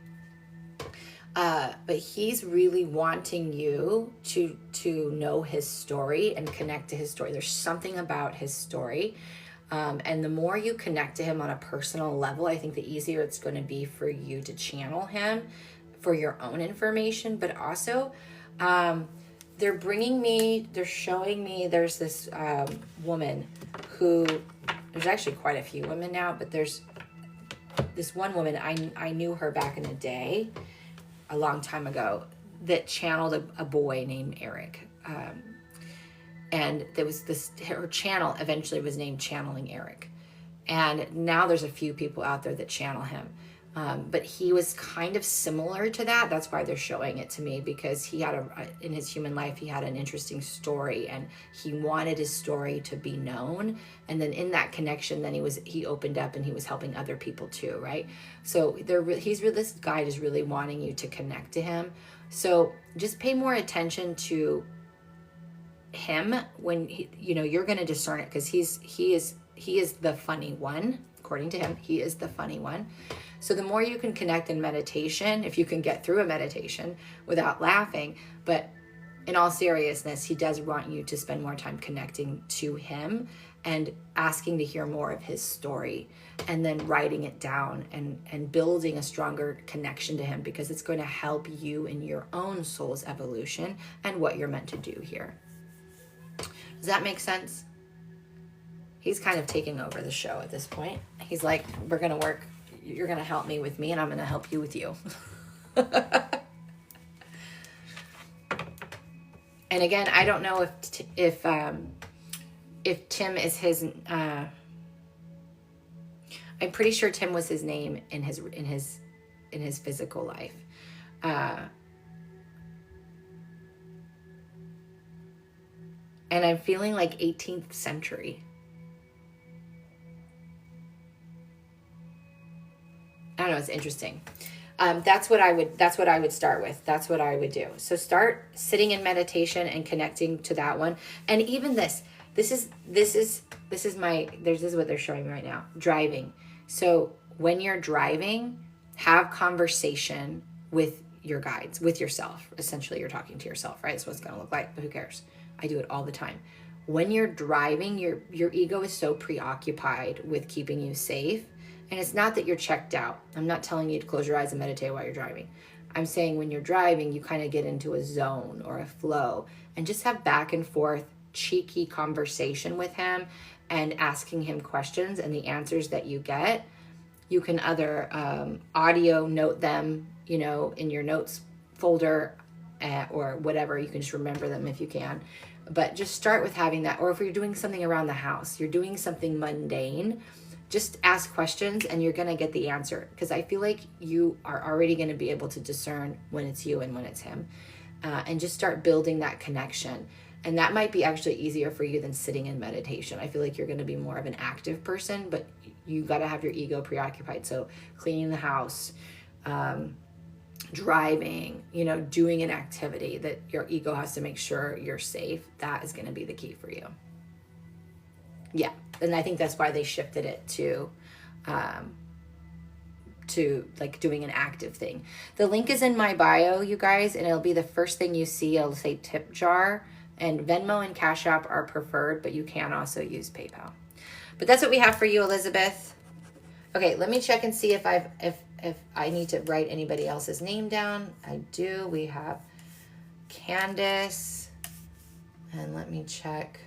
But he's really wanting you to know his story and connect to his story. There's something about his story. And the more you connect to him on a personal level, I think the easier it's going to be for you to channel him for your own information. But also, they're showing me, there's this woman who, there's actually quite a few women now, but there's this one woman, I knew her back in the day, a long time ago, that channeled a boy named Eric. And there was this, her channel eventually was named Channeling Eric. And now there's a few people out there that channel him. But he was kind of similar to that. That's why they're showing it to me, because he had in his human life, he had an interesting story and he wanted his story to be known. And then in that connection, then he opened up and he was helping other people too, right? So this guide is really wanting you to connect to him. So just pay more attention to him when you're going to discern it, because he is the funny one. According to him, he is the funny one. So the more you can connect in meditation, if you can get through a meditation without laughing, but in all seriousness, he does want you to spend more time connecting to him and asking to hear more of his story, and then writing it down and building a stronger connection to him, because it's going to help you in your own soul's evolution and what you're meant to do here. Does that make sense? He's kind of taking over the show at this point. He's like, we're going to work. You're going to help me with me, and I'm going to help you with you. And again, I don't know if Tim is his. I'm pretty sure Tim was his name in his physical life. And I'm feeling like 18th century. I don't know, it's interesting. That's what I would start with. That's what I would do. So start sitting in meditation and connecting to that one. And even this is what they're showing me right now. Driving. So when you're driving, have conversation with your guides, with yourself. Essentially, you're talking to yourself, right? That's what it's going to look like, but who cares? I do it all the time. When you're driving, your ego is so preoccupied with keeping you safe. And it's not that you're checked out. I'm not telling you to close your eyes and meditate while you're driving. I'm saying when you're driving, you kind of get into a zone or a flow and just have back and forth cheeky conversation with him and asking him questions, and the answers that you get, you can either audio note them, in your notes folder or whatever. You can just remember them if you can. But just start with having that. Or if you're doing something around the house, you're doing something mundane, just ask questions and you're going to get the answer, because I feel like you are already going to be able to discern when it's you and when it's him, and just start building that connection. And that might be actually easier for you than sitting in meditation. I feel like you're going to be more of an active person, but you got to have your ego preoccupied. So cleaning the house, driving, doing an activity that your ego has to make sure you're safe. That is going to be the key for you. Yeah. And I think that's why they shifted it to like doing an active thing. The link is in my bio, you guys, and it'll be the first thing you see. It'll say tip jar, and Venmo and Cash App are preferred, but you can also use PayPal. But that's what we have for you, Elizabeth. Okay, let me check and see if I need to write anybody else's name down. I do. We have Candace, and let me check.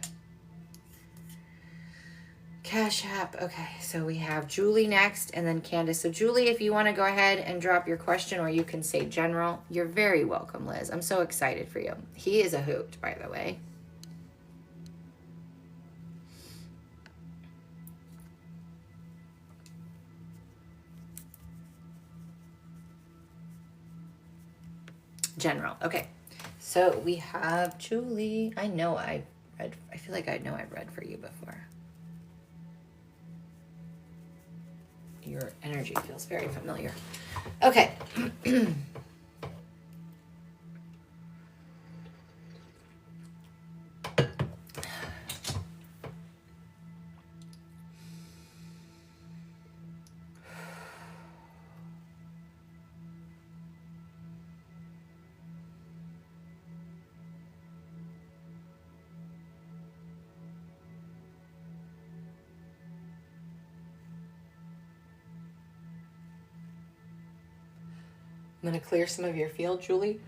Cash App. Okay, so we have Julie next, and then Candace. So Julie, if you want to go ahead and drop your question, or you can say general, you're very welcome, Liz. I'm so excited for you. He is a hoot, by the way. General. Okay, so we have Julie. I feel like I know I've read for you before. Your energy feels very familiar. Okay. I'm going to clear some of your field, Julie.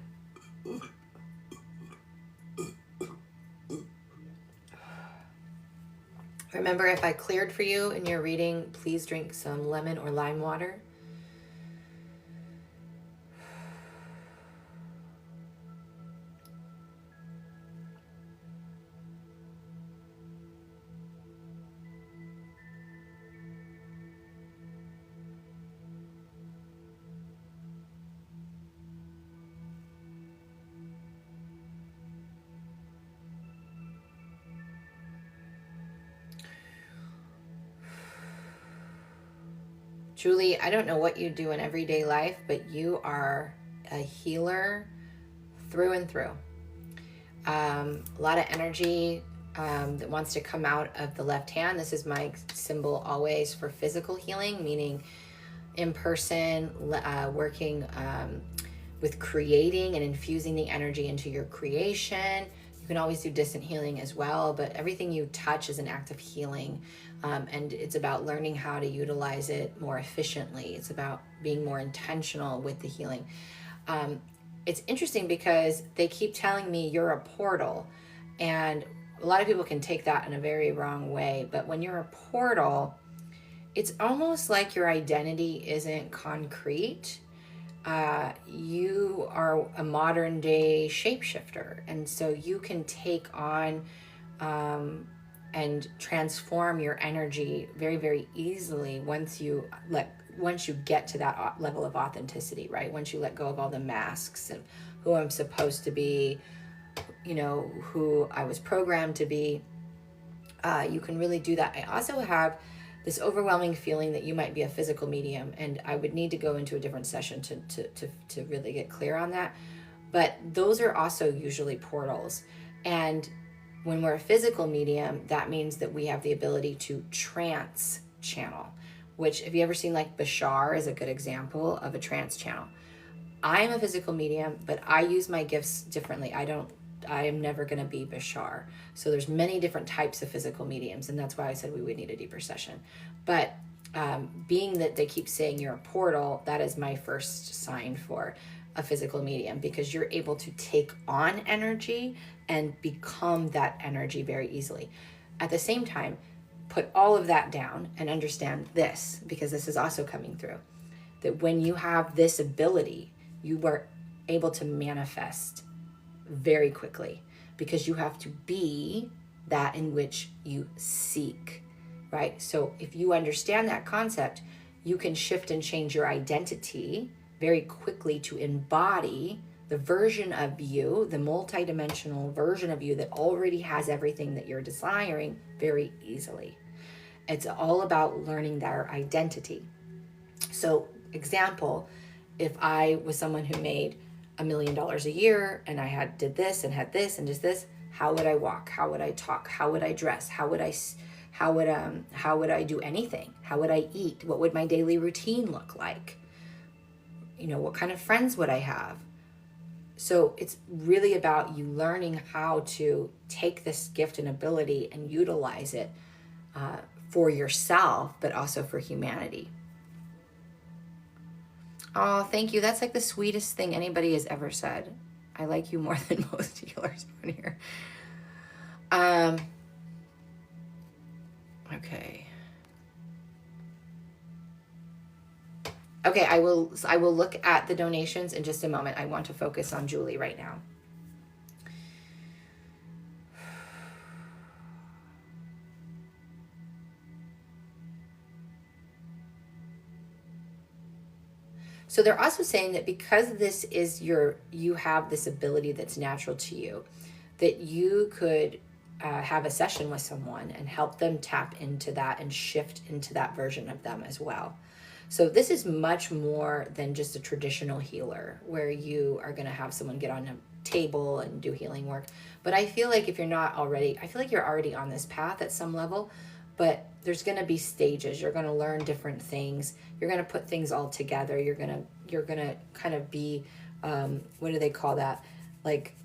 Remember, if I cleared for you in your reading, please drink some lemon or lime water. Julie, I don't know what you do in everyday life, but you are a healer through and through. A lot of energy that wants to come out of the left hand. This is my symbol always for physical healing, meaning in person, working with creating and infusing the energy into your creation. You can always do distant healing as well, but everything you touch is an act of healing. And it's about learning how to utilize it more efficiently. It's about being more intentional with the healing. It's interesting because they keep telling me you're a portal, and a lot of people can take that in a very wrong way. But when you're a portal, it's almost like your identity isn't concrete. You are a modern day shapeshifter, and so you can take on and transform your energy very, very easily once you get to that level of authenticity, right? Once you let go of all the masks and who I'm supposed to be, who I was programmed to be, you can really do that. I also have this overwhelming feeling that you might be a physical medium, and I would need to go into a different session to really get clear on that. But those are also usually portals. And when we're a physical medium, that means that we have the ability to trance channel, which, if you ever seen like Bashar, is a good example of a trance channel. I am a physical medium, but I use my gifts differently. I am never going to be Bashar. So there's many different types of physical mediums, and that's why I said we would need a deeper session. But being that they keep saying you're a portal, that is my first sign for a physical medium, because you're able to take on energy and become that energy very easily. At the same time, put all of that down and understand this, because this is also coming through, that when you have this ability, you are able to manifest very quickly, because you have to be that in which you seek, right? So if you understand that concept, you can shift and change your identity very quickly to embody the version of you, the multidimensional version of you that already has everything that you're desiring very easily. It's all about learning their identity. So, example, if I was someone who made $1 million a year and I did this and had this and just this, how would I walk? How would I talk? How would I dress? How would I do anything? How would I eat? What would my daily routine look like? What kind of friends would I have? So it's really about you learning how to take this gift and ability and utilize it for yourself, but also for humanity. Oh, thank you. That's like the sweetest thing anybody has ever said. I like you more than most healers on here. Okay. Okay, I will look at the donations in just a moment. I want to focus on Julie right now. So they're also saying that because this is you have this ability that's natural to you, that you could have a session with someone and help them tap into that and shift into that version of them as well. So this is much more than just a traditional healer where you are going to have someone get on a table and do healing work. But I feel like if you're not already, I feel like you're already on this path at some level, but there's going to be stages. You're going to learn different things. You're going to put things all together. You're going to kind of be, what do they call that? Like,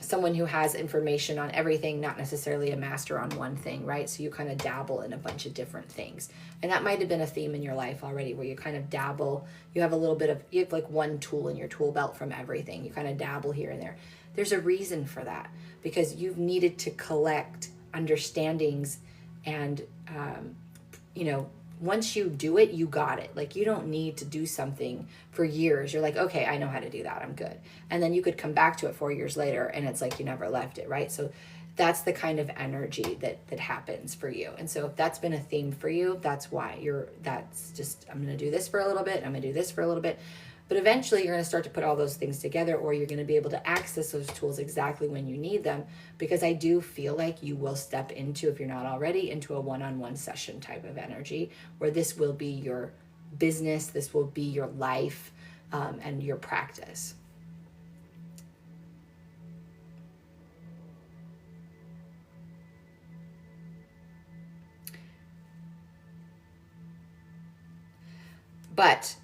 someone who has information on everything, not necessarily a master on one thing, right? So you kind of dabble in a bunch of different things. And that might have been a theme in your life already where you kind of dabble. You have a little bit of, you have like one tool in your tool belt from everything. You kind of dabble here and there. There's a reason for that because you've needed to collect understandings and, once you do it, you got it. Like you don't need to do something for years. You're like, okay, I know how to do that. I'm good. And then you could come back to it 4 years later and it's like you never left it, right? So that's the kind of energy that happens for you. And so if that's been a theme for you, that's why that's just, I'm going to do this for a little bit. I'm going to do this for a little bit. But eventually you're going to start to put all those things together, or you're going to be able to access those tools exactly when you need them, because I do feel like you will step into, if you're not already, into a one-on-one session type of energy where this will be your business, this will be your life, and your practice. But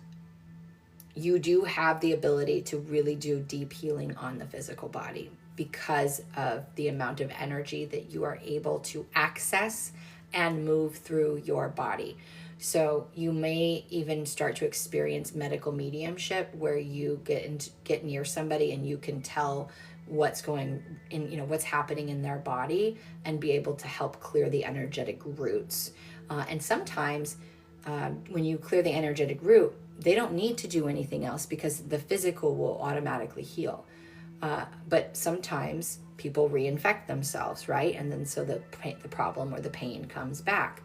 you do have the ability to really do deep healing on the physical body because of the amount of energy that you are able to access and move through your body. So you may even start to experience medical mediumship where you get near somebody and you can tell what's going in, what's happening in their body and be able to help clear the energetic roots. And sometimes when you clear the energetic root, they don't need to do anything else because the physical will automatically heal. But sometimes people reinfect themselves, right? And then so the problem or the pain comes back.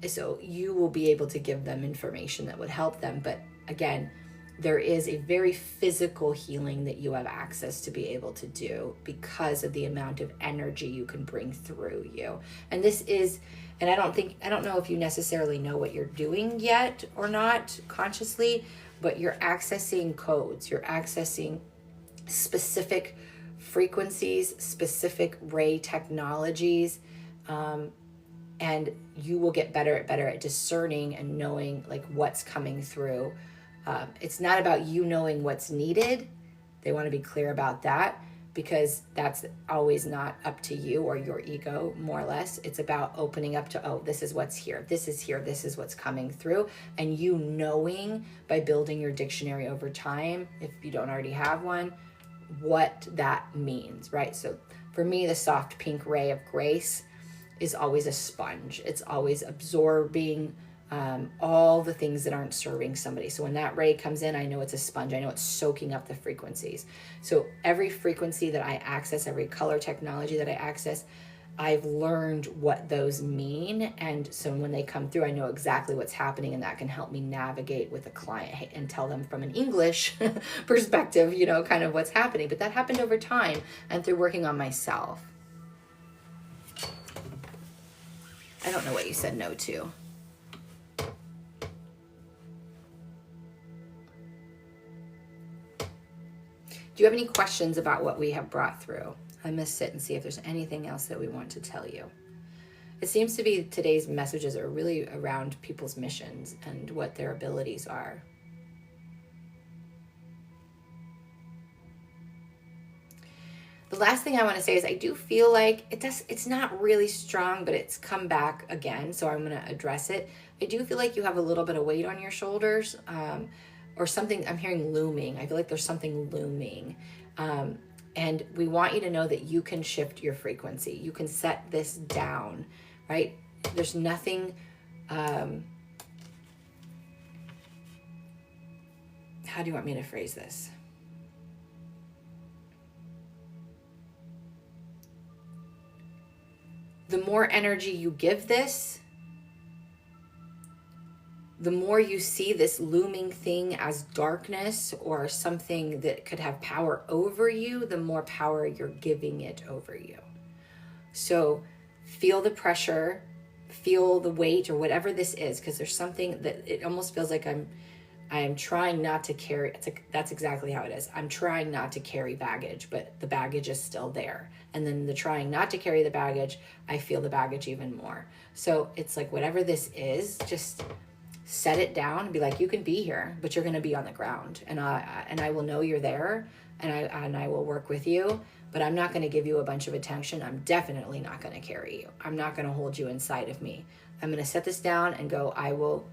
So you will be able to give them information that would help them. But again, there is a very physical healing that you have access to be able to do because of the amount of energy you can bring through you. And this is, and I don't know if you necessarily know what you're doing yet or not consciously, but you're accessing codes, you're accessing specific frequencies, specific ray technologies, and you will get better at discerning and knowing like what's coming through. It's not about you knowing what's needed. They want to be clear about that because that's always not up to you or your ego, more or less. It's about opening up to, oh, this is what's here. This is here. This is what's coming through. And you knowing by building your dictionary over time, if you don't already have one, what that means, right? So for me, the soft pink ray of grace is always a sponge. It's always absorbing all the things that aren't serving somebody. So when that ray comes in, I know it's a sponge. I know it's soaking up the frequencies. So every frequency that I access, every color technology that I access, I've learned what those mean. And so when they come through, I know exactly what's happening, and that can help me navigate with a client and tell them from an English perspective, kind of what's happening. But that happened over time and through working on myself. I don't know what you said no to. Do you have any questions about what we have brought through? I'm going to sit and see if there's anything else that we want to tell you. It seems to be today's messages are really around people's missions and what their abilities are. The last thing I want to say is I do feel like it's not really strong, but it's come back again, so I'm going to address it. I do feel like you have a little bit of weight on your shoulders, or something. I'm hearing looming. I feel like there's something looming. And we want you to know that you can shift your frequency. You can set this down, right? There's nothing, how do you want me to phrase this? The more energy you give this, the more you see this looming thing as darkness or something that could have power over you, the more power you're giving it over you. So feel the pressure, feel the weight or whatever this is, because there's something that it almost feels like I'm trying not to carry. That's exactly how it is. I'm trying not to carry baggage, but the baggage is still there. And then the trying not to carry the baggage, I feel the baggage even more. So it's like, whatever this is, just set it down and be like, you can be here, but you're going to be on the ground, and I will know you're there, and I will work with you, but I'm not going to give you a bunch of attention. I'm definitely not going to carry you. I'm not going to hold you inside of me. I'm going to set this down and go, I will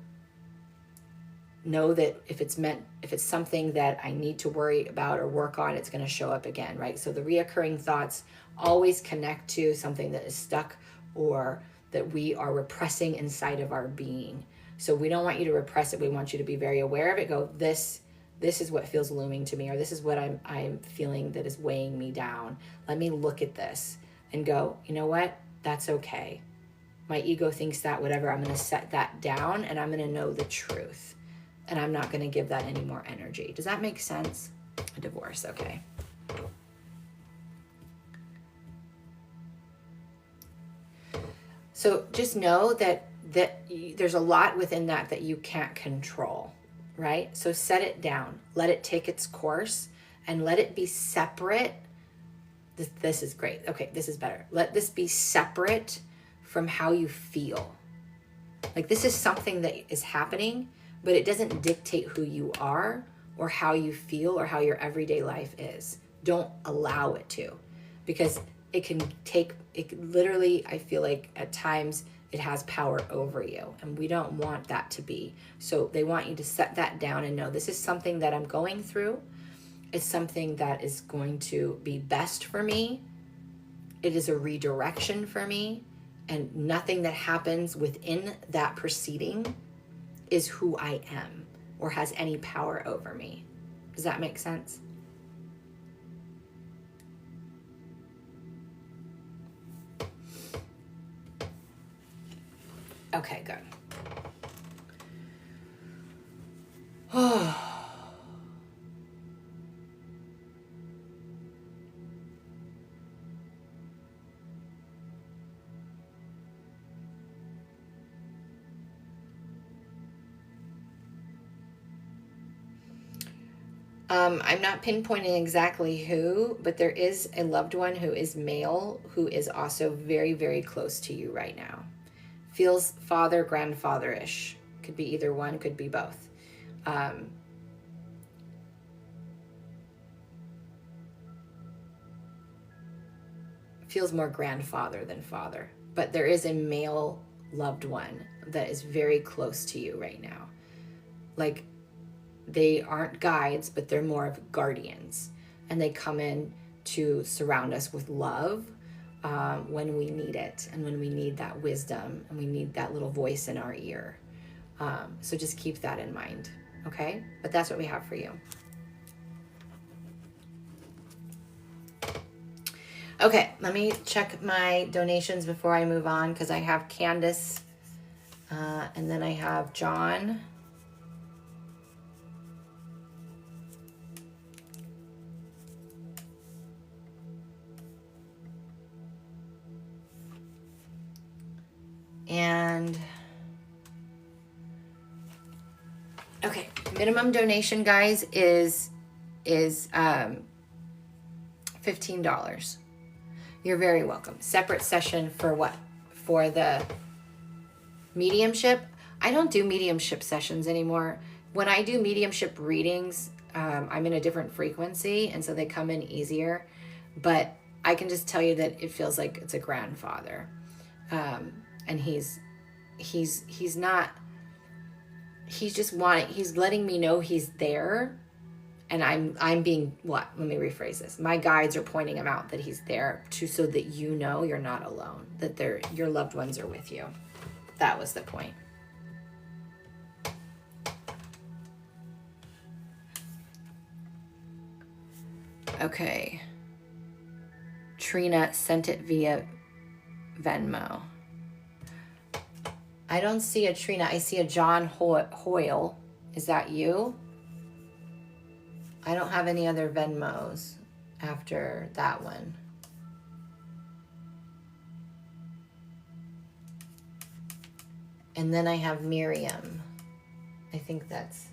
know that if it's something that I need to worry about or work on, it's going to show up again, right? So the reoccurring thoughts always connect to something that is stuck or that we are repressing inside of our being. So we don't want you to repress it. We want you to be very aware of it. Go, this is what feels looming to me, or this is what I'm feeling that is weighing me down. Let me look at this and go, you know what? That's okay. My ego thinks that, whatever. I'm going to set that down, and I'm going to know the truth. And I'm not going to give that any more energy. Does that make sense? A divorce, okay. So just know that there's a lot within that you can't control, right? So set it down. Let it take its course and let it be separate. This is great. Okay, this is better. Let this be separate from how you feel. Like, this is something that is happening, but it doesn't dictate who you are or how you feel or how your everyday life is. Don't allow it to, because it can literally, I feel like at times it has power over you, and we don't want that to be. So they want you to set that down and know, this is something that I'm going through. It's something that is going to be best for me. It is a redirection for me, and nothing that happens within that proceeding is who I am or has any power over me. Does that make sense? Okay, good. I'm not pinpointing exactly who, but there is a loved one who is male who is also very, very close to you right now. Feels father, grandfather-ish. Could be either one, could be both. Feels more grandfather than father. But there is a male loved one that is very close to you right now. Like, they aren't guides, but they're more of guardians. And they come in to surround us with love when we need it, and when we need that wisdom, and we need that little voice in our ear. So just keep that in mind, okay? But that's what we have for you. Okay, let me check my donations before I move on, because I have Candace, and then I have John. And okay, minimum donation, guys, is $15. You're very welcome. Separate session for what? For the mediumship. I don't do mediumship sessions anymore. When I do mediumship readings, I'm in a different frequency, and so they come in easier. But I can just tell you that it feels like it's a grandfather. And he's just he's letting me know he's there, and I'm being, what? Let me rephrase this. My guides are pointing him out that he's there so that you know you're not alone, that your loved ones are with you. That was the point. Okay. Trina sent it via Venmo. I don't see a Trina. I see a John Hoyle. Is that you? I don't have any other Venmos after that one. And then I have Miriam. I think that's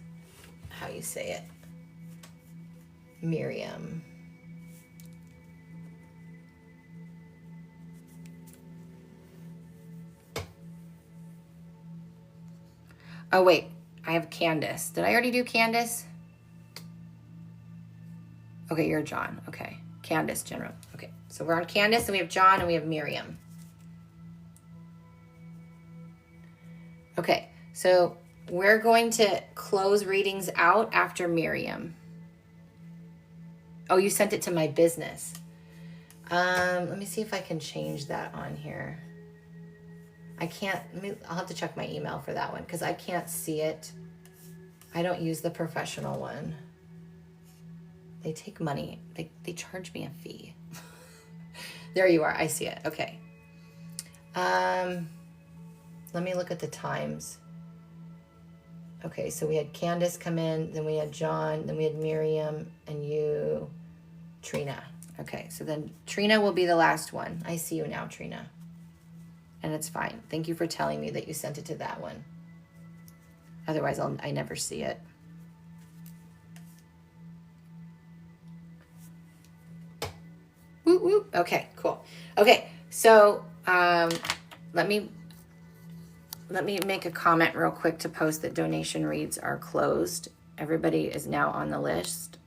how you say it. Miriam. Oh, wait. I have Candace. Did I already do Candace? Okay, you're John. Okay. Candace, General. Okay. So we're on Candace, and we have John, and we have Miriam. Okay. So we're going to close readings out after Miriam. Oh, you sent it to my business. Let me see if I can change that on here. I can't, I'll have to check my email for that one because I can't see it. I don't use the professional one. They take money. They charge me a fee. There you are. I see it. Okay. Let me look at the times. Okay, so we had Candace come in, then we had John, then we had Miriam, and you, Trina. Okay, so then Trina will be the last one. I see you now, Trina. And it's fine. Thank you for telling me that you sent it to that one. Otherwise, I never see it. Woo woo. Okay, cool. Okay, so let me make a comment real quick to post that donation reads are closed. Everybody is now on the list.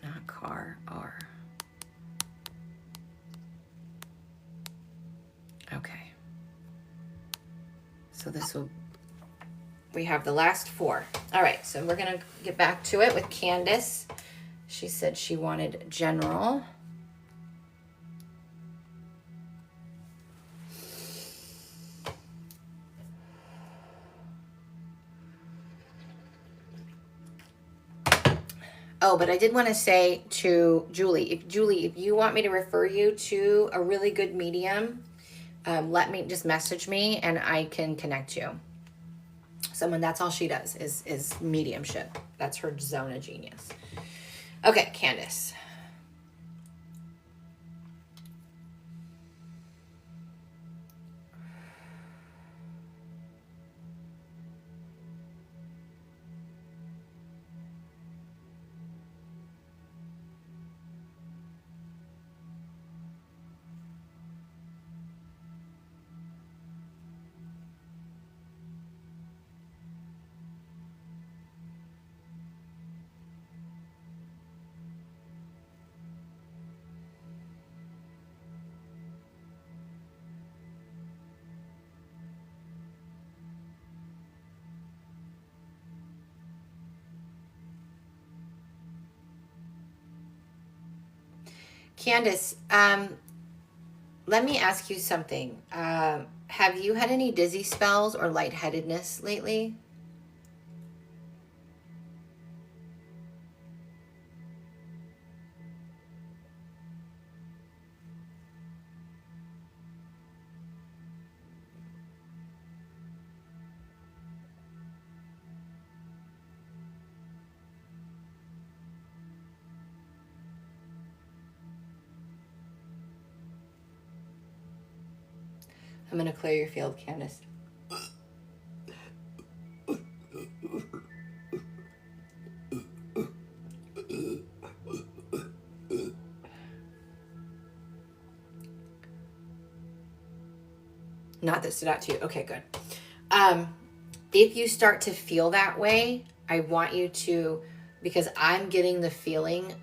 Not car, R. Okay. So we have the last 4. All right, so we're gonna get back to it with Candace. She said she wanted general. Oh, but I did want to say to Julie, if you want me to refer you to a really good medium, let me just message me and I can connect you. Someone, that's all she does is mediumship. That's her zone of genius. Okay, Candace. Candace, let me ask you something. Have you had any dizzy spells or lightheadedness lately? I'm going to clear your field, Candace. Not that stood out to you. Okay, good. If you start to feel that way, I want you to, because I'm getting the feeling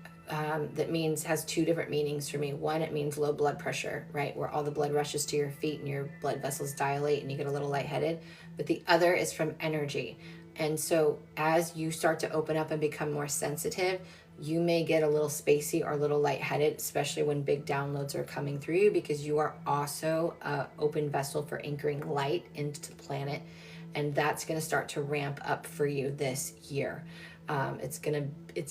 that has 2 different meanings for me. One, it means low blood pressure, right? Where all the blood rushes to your feet and your blood vessels dilate and you get a little lightheaded. But the other is from energy. And so as you start to open up and become more sensitive, you may get a little spacey or a little lightheaded, especially when big downloads are coming through you, because you are also an open vessel for anchoring light into the planet. And that's going to start to ramp up for you this year. It's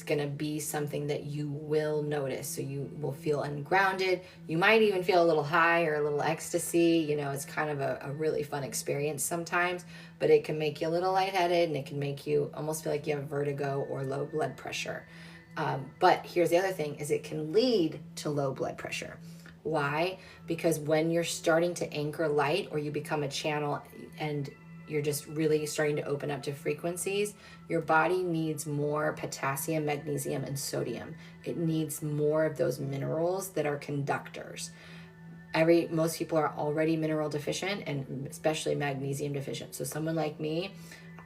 gonna be something that you will notice. So you will feel ungrounded. You might even feel a little high or a little ecstasy. You know, it's kind of a really fun experience sometimes, but it can make you a little lightheaded and it can make you almost feel like you have vertigo or low blood pressure. But here's the other thing, is it can lead to low blood pressure. Why? Because when you're starting to anchor light, or you become a channel and you're just really starting to open up to frequencies, your body needs more potassium, magnesium, and sodium. It needs more of those minerals that are conductors. Most people are already mineral deficient, and especially magnesium deficient. So someone like me,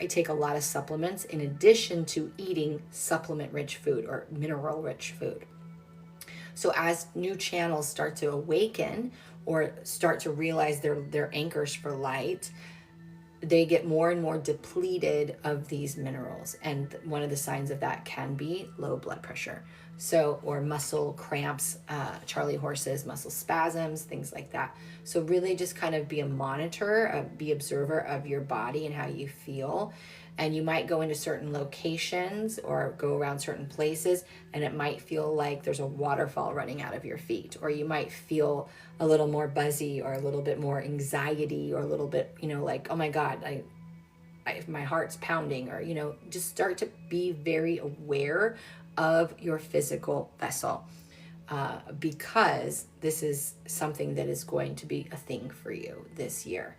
I take a lot of supplements in addition to eating supplement-rich food or mineral-rich food. So as new channels start to awaken or start to realize they're anchors for light, they get more and more depleted of these minerals. And one of the signs of that can be low blood pressure. So, or muscle cramps, Charlie horses, muscle spasms, things like that. So really just kind of be a monitor, be observer of your body and how you feel. And you might go into certain locations or go around certain places, and it might feel like there's a waterfall running out of your feet, or you might feel a little more buzzy or a little bit more anxiety, or a little bit, like, oh my God, my heart's pounding, or, just start to be very aware of your physical vessel, because this is something that is going to be a thing for you this year.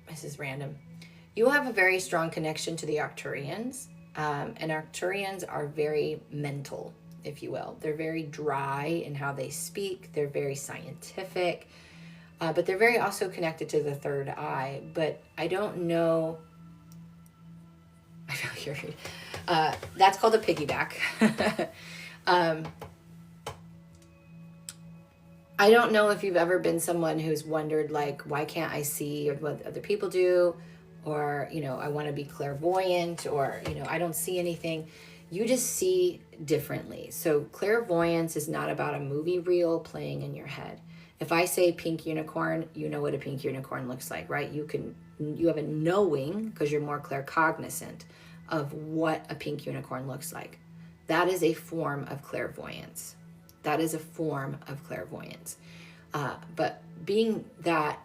This is random, you have a very strong connection to the Arcturians, and Arcturians are very mental, if you will. They're very dry in how they speak. They're very scientific, but they're very also connected to the third eye. But I don't know. I feel you're. That's called a piggyback. I don't know if you've ever been someone who's wondered, like, why can't I see what other people do? Or, I want to be clairvoyant, or, I don't see anything. You just see differently. So clairvoyance is not about a movie reel playing in your head. If I say pink unicorn, you know what a pink unicorn looks like, right? You have a knowing, because you're more claircognizant of what a pink unicorn looks like. That is a form of clairvoyance. But being that,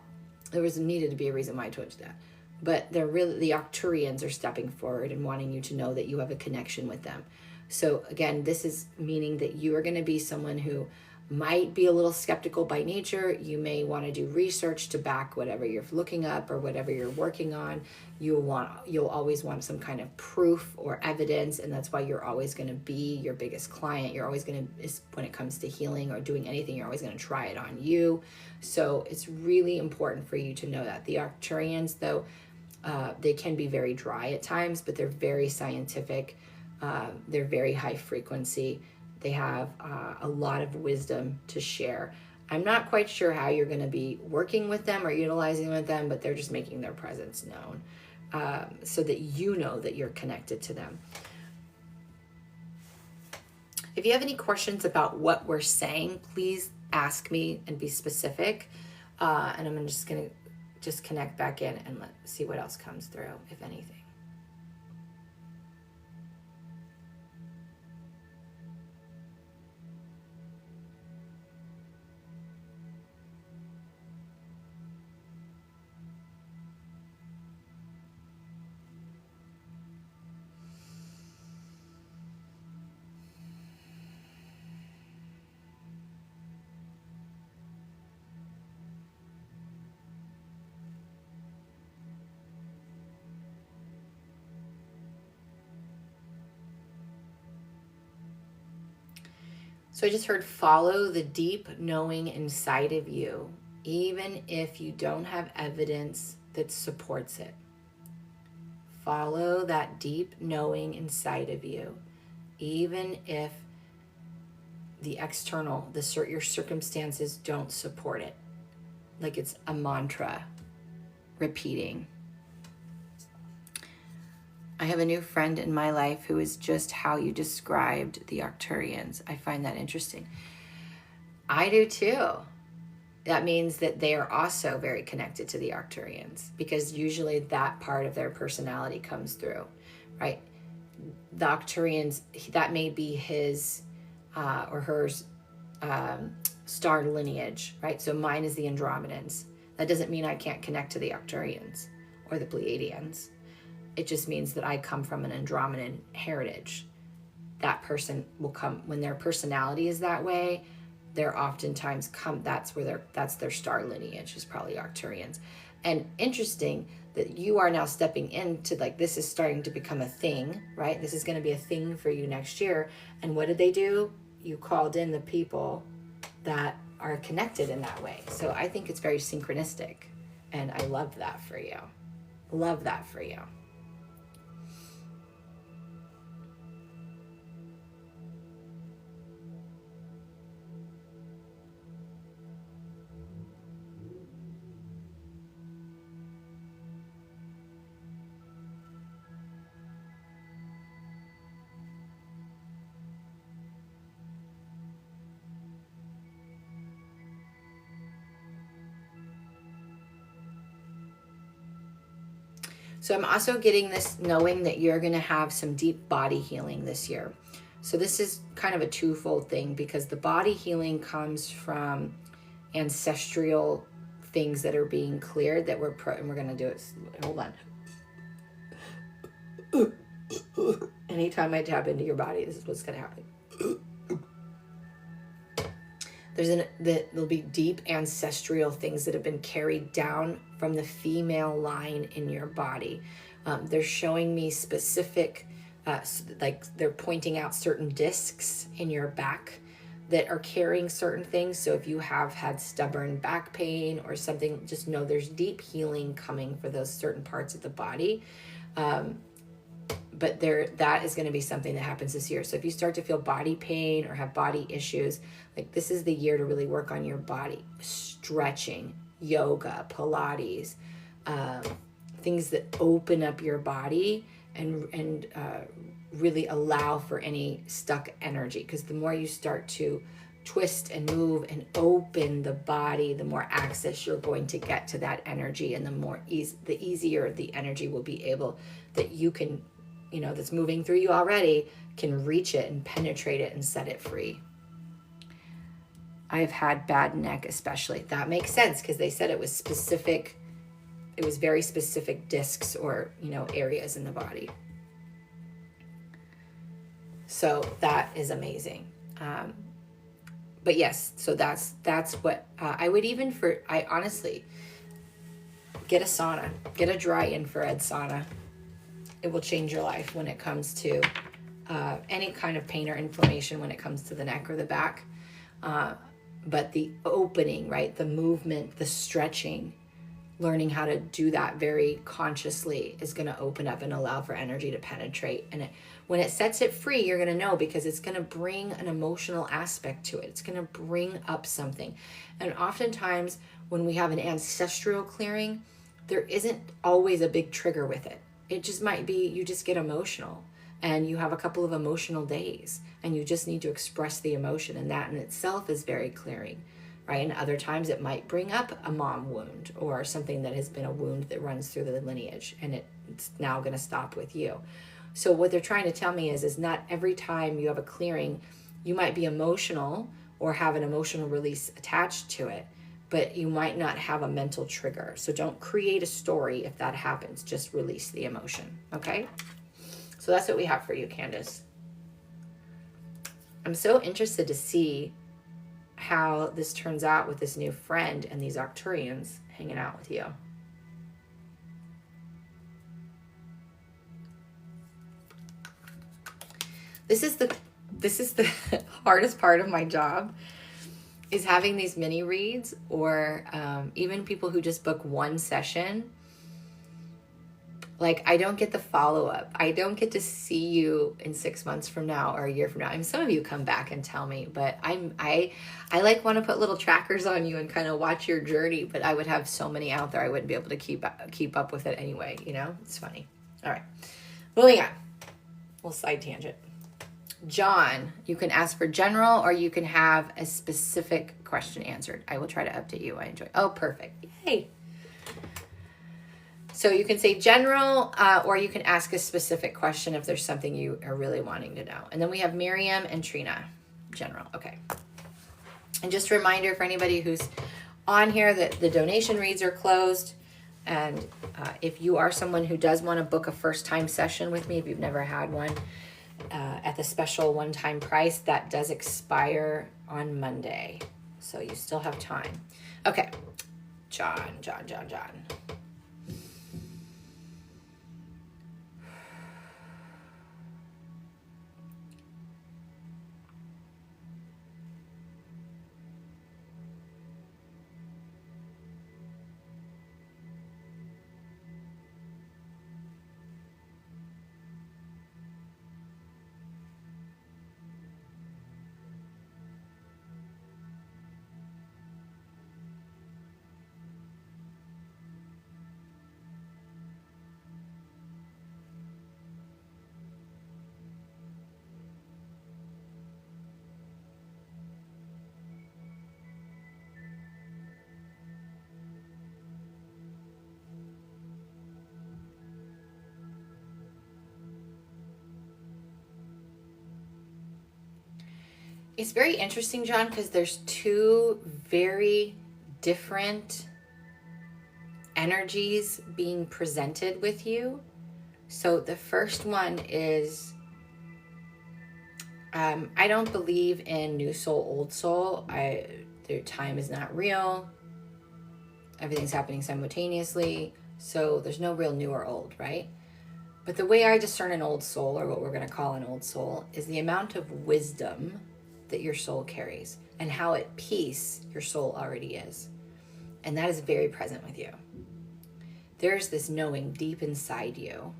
there needed to be a reason why I told you that. But the Arcturians are stepping forward and wanting you to know that you have a connection with them. So again, this is meaning that you are going to be someone who might be a little skeptical by nature. You may want to do research to back whatever you're looking up or whatever you're working on. You'll always want some kind of proof or evidence, and that's why you're always going to be your biggest client. You're always going to, when it comes to healing or doing anything, you're always going to try it on you. So it's really important for you to know that. The Arcturians, though, they can be very dry at times, but they're very scientific. They're very high frequency. They have a lot of wisdom to share. I'm not quite sure how you're going to be working with them or utilizing with them, but they're just making their presence known, so that you know that you're connected to them. If you have any questions about what we're saying, please ask me and be specific. And I'm just going to connect back in and let's see what else comes through, if anything. So I just heard, follow the deep knowing inside of you, even if you don't have evidence that supports it. Follow that deep knowing inside of you, even if the external, your circumstances don't support it. Like it's a mantra repeating. I have a new friend in my life who is just how you described the Arcturians. I find that interesting. I do too. That means that they are also very connected to the Arcturians, because usually that part of their personality comes through, right? The Arcturians, that may be his or hers star lineage, right? So mine is the Andromedans. That doesn't mean I can't connect to the Arcturians or the Pleiadians. It just means that I come from an Andromedan heritage. That person will come, when their personality is that way, they're oftentimes that's their star lineage, is probably Arcturians. And interesting that you are now stepping into, like, this is starting to become a thing, right? This is going to be a thing for you next year. And what did they do? You called in the people that are connected in that way. So I think it's very synchronistic. And I love that for you. Love that for you. So I'm also getting this knowing that you're going to have some deep body healing this year. So this is kind of a twofold thing, because the body healing comes from ancestral things that are being cleared that and we're going to do it. Hold on. Anytime I tap into your body, this is what's going to happen. There'll be deep ancestral things that have been carried down from the female line in your body. They're showing me specific, like they're pointing out certain discs in your back that are carrying certain things. So if you have had stubborn back pain or something, just know there's deep healing coming for those certain parts of the body. But that is going to be something that happens this year. So if you start to feel body pain or have body issues, like, this is the year to really work on your body. Stretching, yoga, Pilates, things that open up your body and really allow for any stuck energy. Because the more you start to twist and move and open the body, the more access you're going to get to that energy, and the easier the energy will be able, that you can, that's moving through you already, can reach it and penetrate it and set it free. I've had bad neck, especially. That makes sense, because they said it was specific. It was very specific discs or, areas in the body. So that is amazing. But yes, so that's what I would I honestly, get a sauna, get a dry infrared sauna. It will change your life when it comes to any kind of pain or inflammation when it comes to the neck or the back. But the opening, right? The movement, the stretching, learning how to do that very consciously is going to open up and allow for energy to penetrate. And when it sets it free, you're going to know, because it's going to bring an emotional aspect to it. It's going to bring up something. And oftentimes when we have an ancestral clearing, there isn't always a big trigger with it. It just might be you just get emotional and you have a couple of emotional days and you just need to express the emotion, and that in itself is very clearing, right? And other times it might bring up a mom wound or something that has been a wound that runs through the lineage, and it's now going to stop with you. So what they're trying to tell me is not every time you have a clearing, you might be emotional or have an emotional release attached to it, but you might not have a mental trigger. So don't create a story if that happens. Just release the emotion, okay? So that's what we have for you, Candace. I'm so interested to see how this turns out with this new friend and these Arcturians hanging out with you. This is the hardest part of my job, is having these mini reads, or even people who just book one session. Like, I don't get the follow-up. I don't get to see you in 6 months from now or a year from now. I mean, some of you come back and tell me, but I like want to put little trackers on you and kind of watch your journey, but I would have so many out there I wouldn't be able to keep up with it anyway, It's funny. All right. Moving on. Little side tangent. John, you can ask for general or you can have a specific question answered. I will try to update you. I enjoy. Oh, perfect. Yay. So you can say general, or you can ask a specific question if there's something you are really wanting to know. And then we have Miriam and Trina. General. Okay. And just a reminder for anybody who's on here that the donation reads are closed. And if you are someone who does want to book a first-time session with me, if you've never had one, at the special one-time price, that does expire on Monday. So you still have time. Okay, John. It's very interesting, John, because there's two very different energies being presented with you. So the first one is, I don't believe in new soul, old soul. Their time is not real. Everything's happening simultaneously. So there's no real new or old, right? But the way I discern an old soul, or what we're going to call an old soul, is the amount of wisdom that your soul carries and how at peace your soul already is. And that is very present with you. There's this knowing deep inside you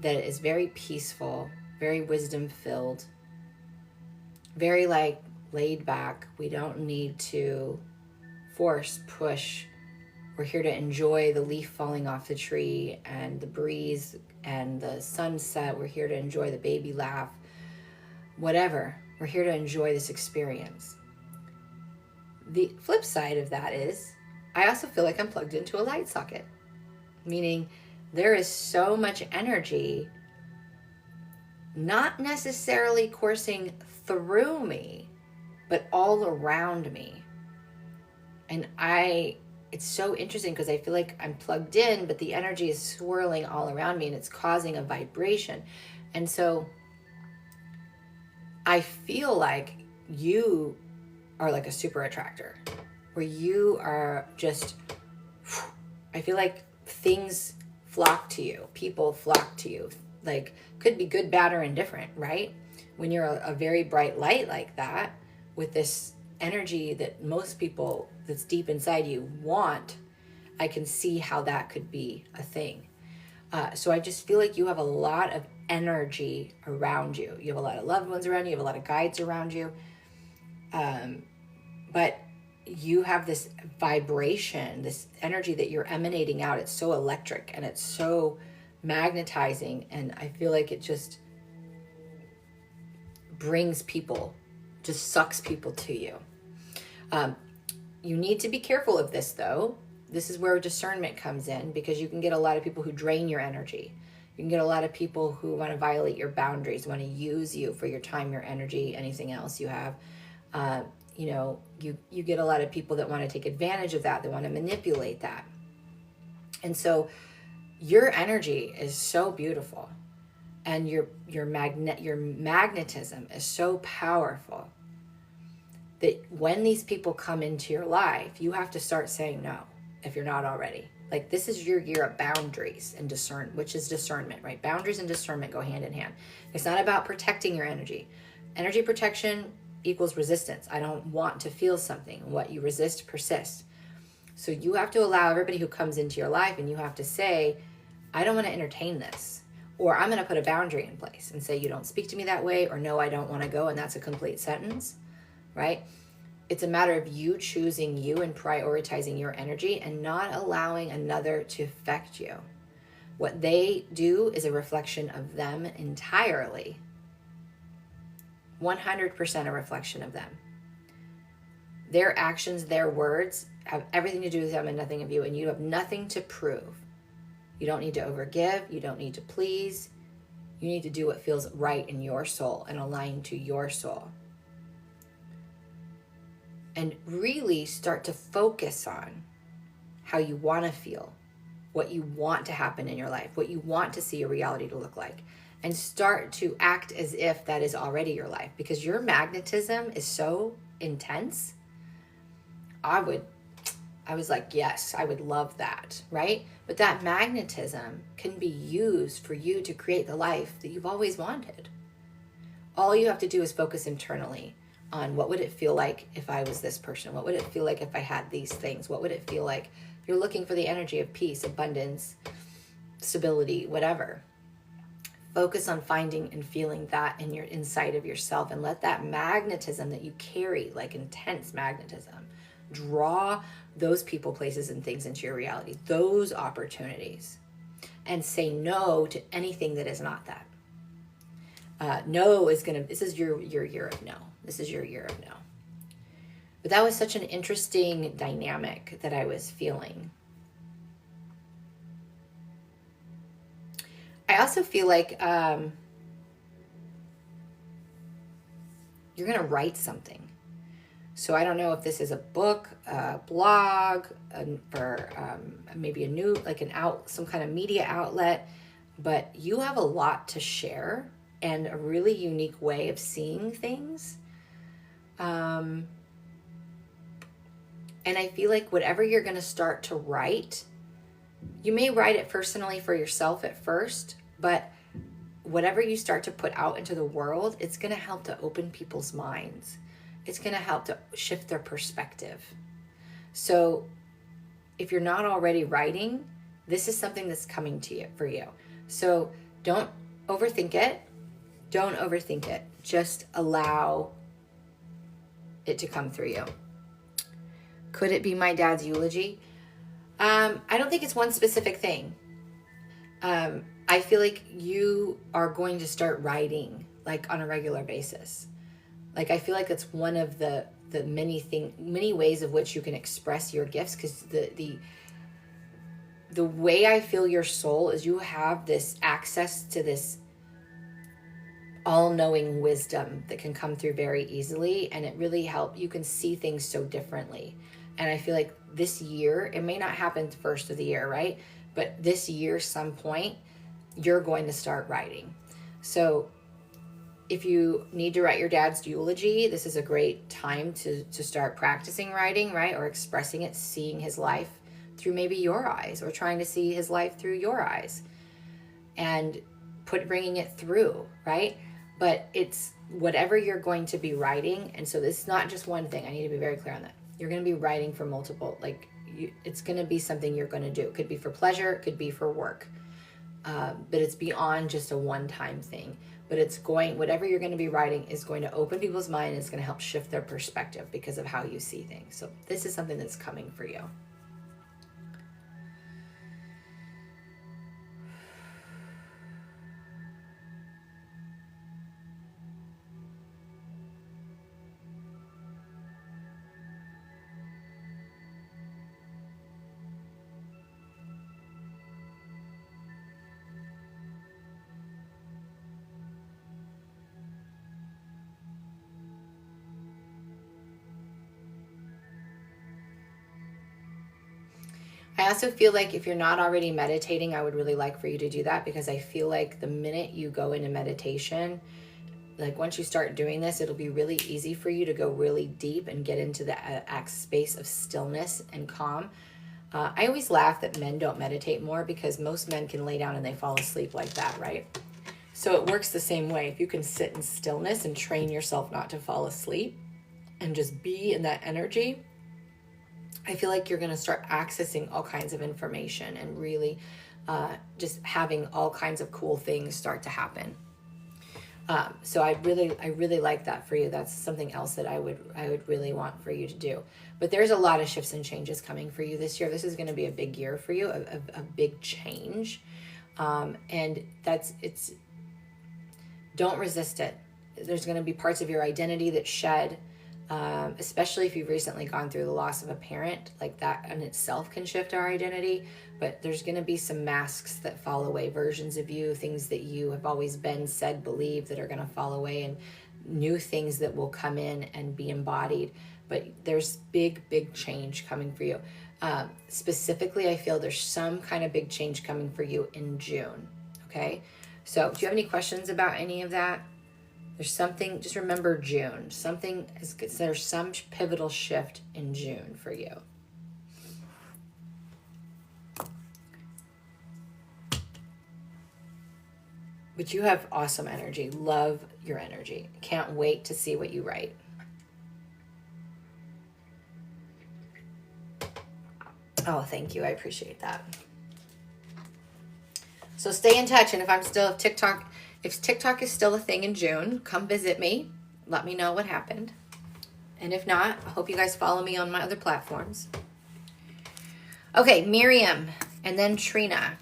that is very peaceful, very wisdom filled, very like laid back. We don't need to force, push. We're here to enjoy the leaf falling off the tree and the breeze and the sunset. We're here to enjoy the baby laugh. Whatever. We're here to enjoy this experience. The flip side of that is, I also feel like I'm plugged into a light socket, meaning there is so much energy not necessarily coursing through me, but all around me. And it's so interesting because I feel like I'm plugged in, but the energy is swirling all around me and it's causing a vibration. And so I feel like you are like a super attractor, where you are just, I feel like things flock to you, people flock to you, like could be good, bad, or indifferent, right? When you're a very bright light like that, with this energy that most people that's deep inside you want, I can see how that could be a thing. So I just feel like you have a lot of energy around you. You have a lot of loved ones around you. You have a lot of guides around you. But you have this vibration, this energy that you're emanating out. It's so electric and it's so magnetizing. And I feel like it just brings people, just sucks people to you. You need to be careful of this, though. This is where discernment comes in, because you can get a lot of people who drain your energy. You can get a lot of people who want to violate your boundaries, want to use you for your time, your energy, anything else you have. You get a lot of people that want to take advantage of that. They want to manipulate that. And so your energy is so beautiful, and your magnetism is so powerful that when these people come into your life, you have to start saying no if you're not already. Like, this is your year of boundaries and which is discernment, right? Boundaries and discernment go hand in hand. It's not about protecting your energy. Energy protection equals resistance. I don't want to feel something. What you resist persists. So you have to allow everybody who comes into your life, and you have to say, I don't want to entertain this. Or I'm going to put a boundary in place and say, you don't speak to me that way, or no, I don't want to go. And that's a complete sentence, right? It's a matter of you choosing you and prioritizing your energy and not allowing another to affect you. What they do is a reflection of them entirely. 100% a reflection of them. Their actions, their words have everything to do with them and nothing of you, and you have nothing to prove. You don't need to overgive. You don't need to please. You need to do what feels right in your soul and align to your soul. and really start to focus on how you want to feel, what you want to happen in your life, what you want to see your reality to look like, and start to act as if that is already your life, because your magnetism is so intense. I was like, yes, I would love that, right? But that magnetism can be used for you to create the life that you've always wanted. All you have to do is focus internally on what would it feel like if I was this person? What would it feel like if I had these things? What would it feel like? You're looking for the energy of peace, abundance, stability, whatever. Focus on finding and feeling that in your inside of yourself, and let that magnetism that you carry, like intense magnetism, draw those people, places, and things into your reality, those opportunities, and say no to anything that is not that. No is this is your year of no. This is your year of no. But that was such an interesting dynamic that I was feeling. I also feel like you're going to write something. So I don't know if this is a book, a blog, or maybe a new, like some kind of media outlet, but you have a lot to share and a really unique way of seeing things. And I feel like whatever you're going to start to write, you may write it personally for yourself at first, but whatever you start to put out into the world, it's going to help to open people's minds. It's going to help to shift their perspective. So if you're not already writing, this is something that's coming to you for you. So don't overthink it. Don't overthink it. Just allow it to come through you. Could it be my dad's eulogy? I don't think it's one specific thing. I feel like you are going to start writing like on a regular basis. Like I feel like it's one of the many ways of which you can express your gifts, because the way I feel your soul is you have this access to this all-knowing wisdom that can come through very easily, and it really helps. You can see things so differently. And I feel like this year, it may not happen the first of the year, right? But this year, some point, you're going to start writing. So if you need to write your dad's eulogy, this is a great time to start practicing writing, right? Or expressing it, seeing his life through maybe your eyes, or trying to see his life through your eyes, and bringing it through, right? But it's whatever you're going to be writing. And so this is not just one thing. I need to be very clear on that. You're going to be writing for multiple, it's going to be something you're going to do. It could be for pleasure, it could be for work. But it's beyond just a one-time thing. But whatever you're going to be writing is going to open people's mind, and it's going to help shift their perspective because of how you see things. So this is something that's coming for you. I also feel like if you're not already meditating, I would really like for you to do that, because I feel like the minute you go into meditation, like once you start doing this, it'll be really easy for you to go really deep and get into the space of stillness and calm. I always laugh that men don't meditate more, because most men can lay down and they fall asleep like that, right? So it works the same way. If you can sit in stillness and train yourself not to fall asleep and just be in that energy, I feel like you're going to start accessing all kinds of information and really just having all kinds of cool things start to happen. So I really like that for you. That's something else that I would really want for you to do. But there's a lot of shifts and changes coming for you this year. This is going to be a big year for you, a big change. And don't resist it. There's going to be parts of your identity that shed. Especially if you've recently gone through the loss of a parent, like that in itself can shift our identity. But there's going to be some masks that fall away, versions of you, things that you have always been, said, believed, that are going to fall away, and new things that will come in and be embodied. but there's big change coming for you. Specifically, I feel there's some kind of big change coming for you in June. Okay. So do you have any questions about any of that? There's something, just remember June. There's some pivotal shift in June for you. But you have awesome energy. Love your energy. Can't wait to see what you write. Oh, thank you. I appreciate that. So stay in touch. And if TikTok is still a thing in June, come visit me. Let me know what happened. And if not, I hope you guys follow me on my other platforms. Okay, Miriam, and then Trina.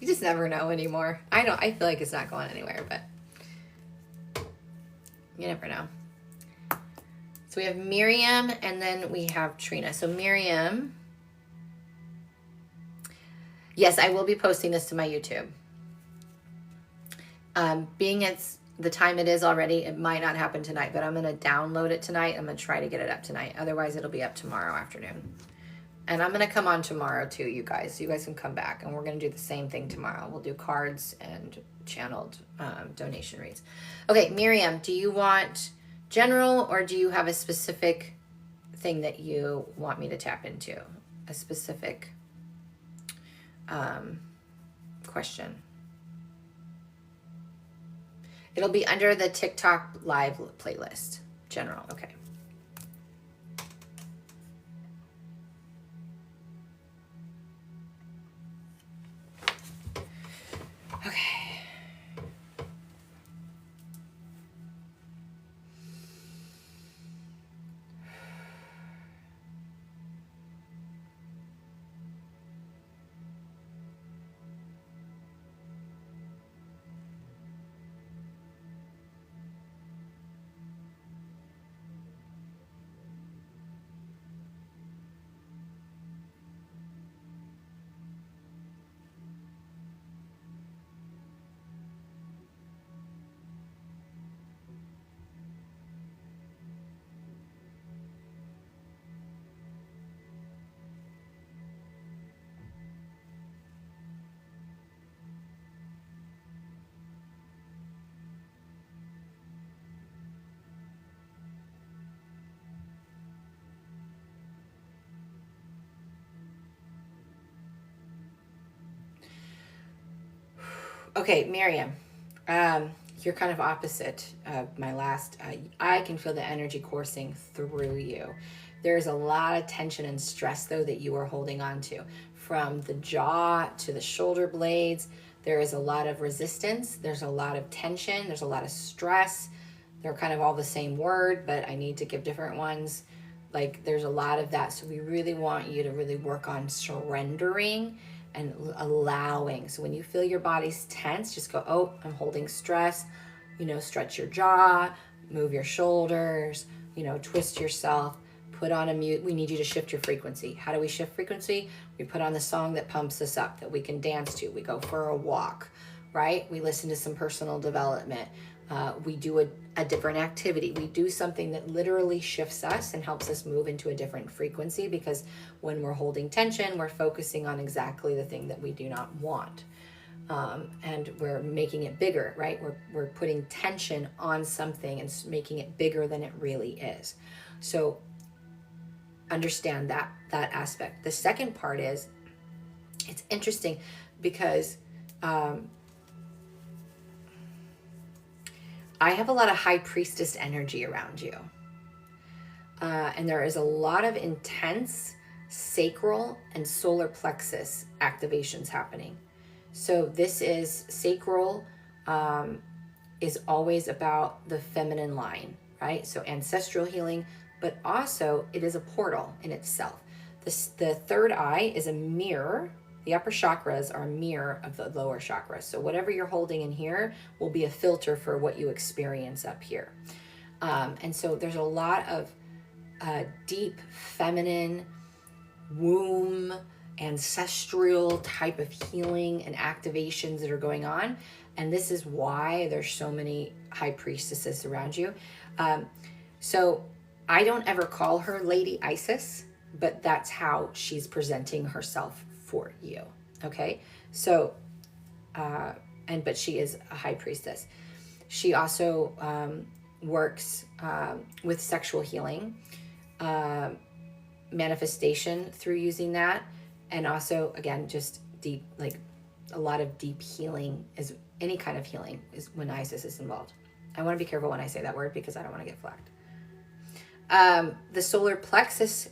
You just never know anymore. I feel like it's not going anywhere, but you never know. So we have Miriam, and then we have Trina. So Miriam, yes, I will be posting this to my YouTube. Being it's the time it is already, it might not happen tonight, but I'm going to download it tonight. I'm going to try to get it up tonight. Otherwise, it'll be up tomorrow afternoon. And I'm going to come on tomorrow too, you guys. You guys can come back, and we're going to do the same thing tomorrow. We'll do cards and channeled donation reads. Okay, Miriam, do you want general, or do you have a specific thing that you want me to tap into? A specific question? It'll be under the TikTok live playlist. General, okay. Okay. Okay, Miriam, you're kind of opposite of my last. I can feel the energy coursing through you. There's a lot of tension and stress, though, that you are holding on to. From the jaw to the shoulder blades, there is a lot of resistance. There's a lot of tension. There's a lot of stress. They're kind of all the same word, but I need to give different ones. Like, there's a lot of that. So we really want you to really work on surrendering and allowing. So when you feel your body's tense, just go, oh, I'm holding stress. Stretch your jaw, move your shoulders, twist yourself, put on a mute. We need you to shift your frequency. How do we shift frequency? We put on the song that pumps us up, that we can dance to. We go for a walk, right? We listen to some personal development. We do a different activity. We do something that literally shifts us and helps us move into a different frequency, because when we're holding tension, we're focusing on exactly the thing that we do not want. And we're making it bigger, right? We're putting tension on something and making it bigger than it really is. So understand that aspect. The second part is, it's interesting because I have a lot of high priestess energy around you. And there is a lot of intense sacral and solar plexus activations happening. So this is sacral, is always about the feminine line, right? So ancestral healing, but also it is a portal in itself. The third eye is a mirror. The upper chakras are a mirror of the lower chakras. So whatever you're holding in here will be a filter for what you experience up here. And so there's a lot of deep feminine, womb, ancestral type of healing and activations that are going on. And this is why there's so many high priestesses around you. So I don't ever call her Lady Isis, but that's how she's presenting herself for you. Okay. So, but she is a high priestess. She also works with sexual healing, manifestation through using that. And also, again, just deep, like a lot of deep healing is any kind of healing is when Isis is involved. I want to be careful when I say that word because I don't want to get flagged. The solar plexus,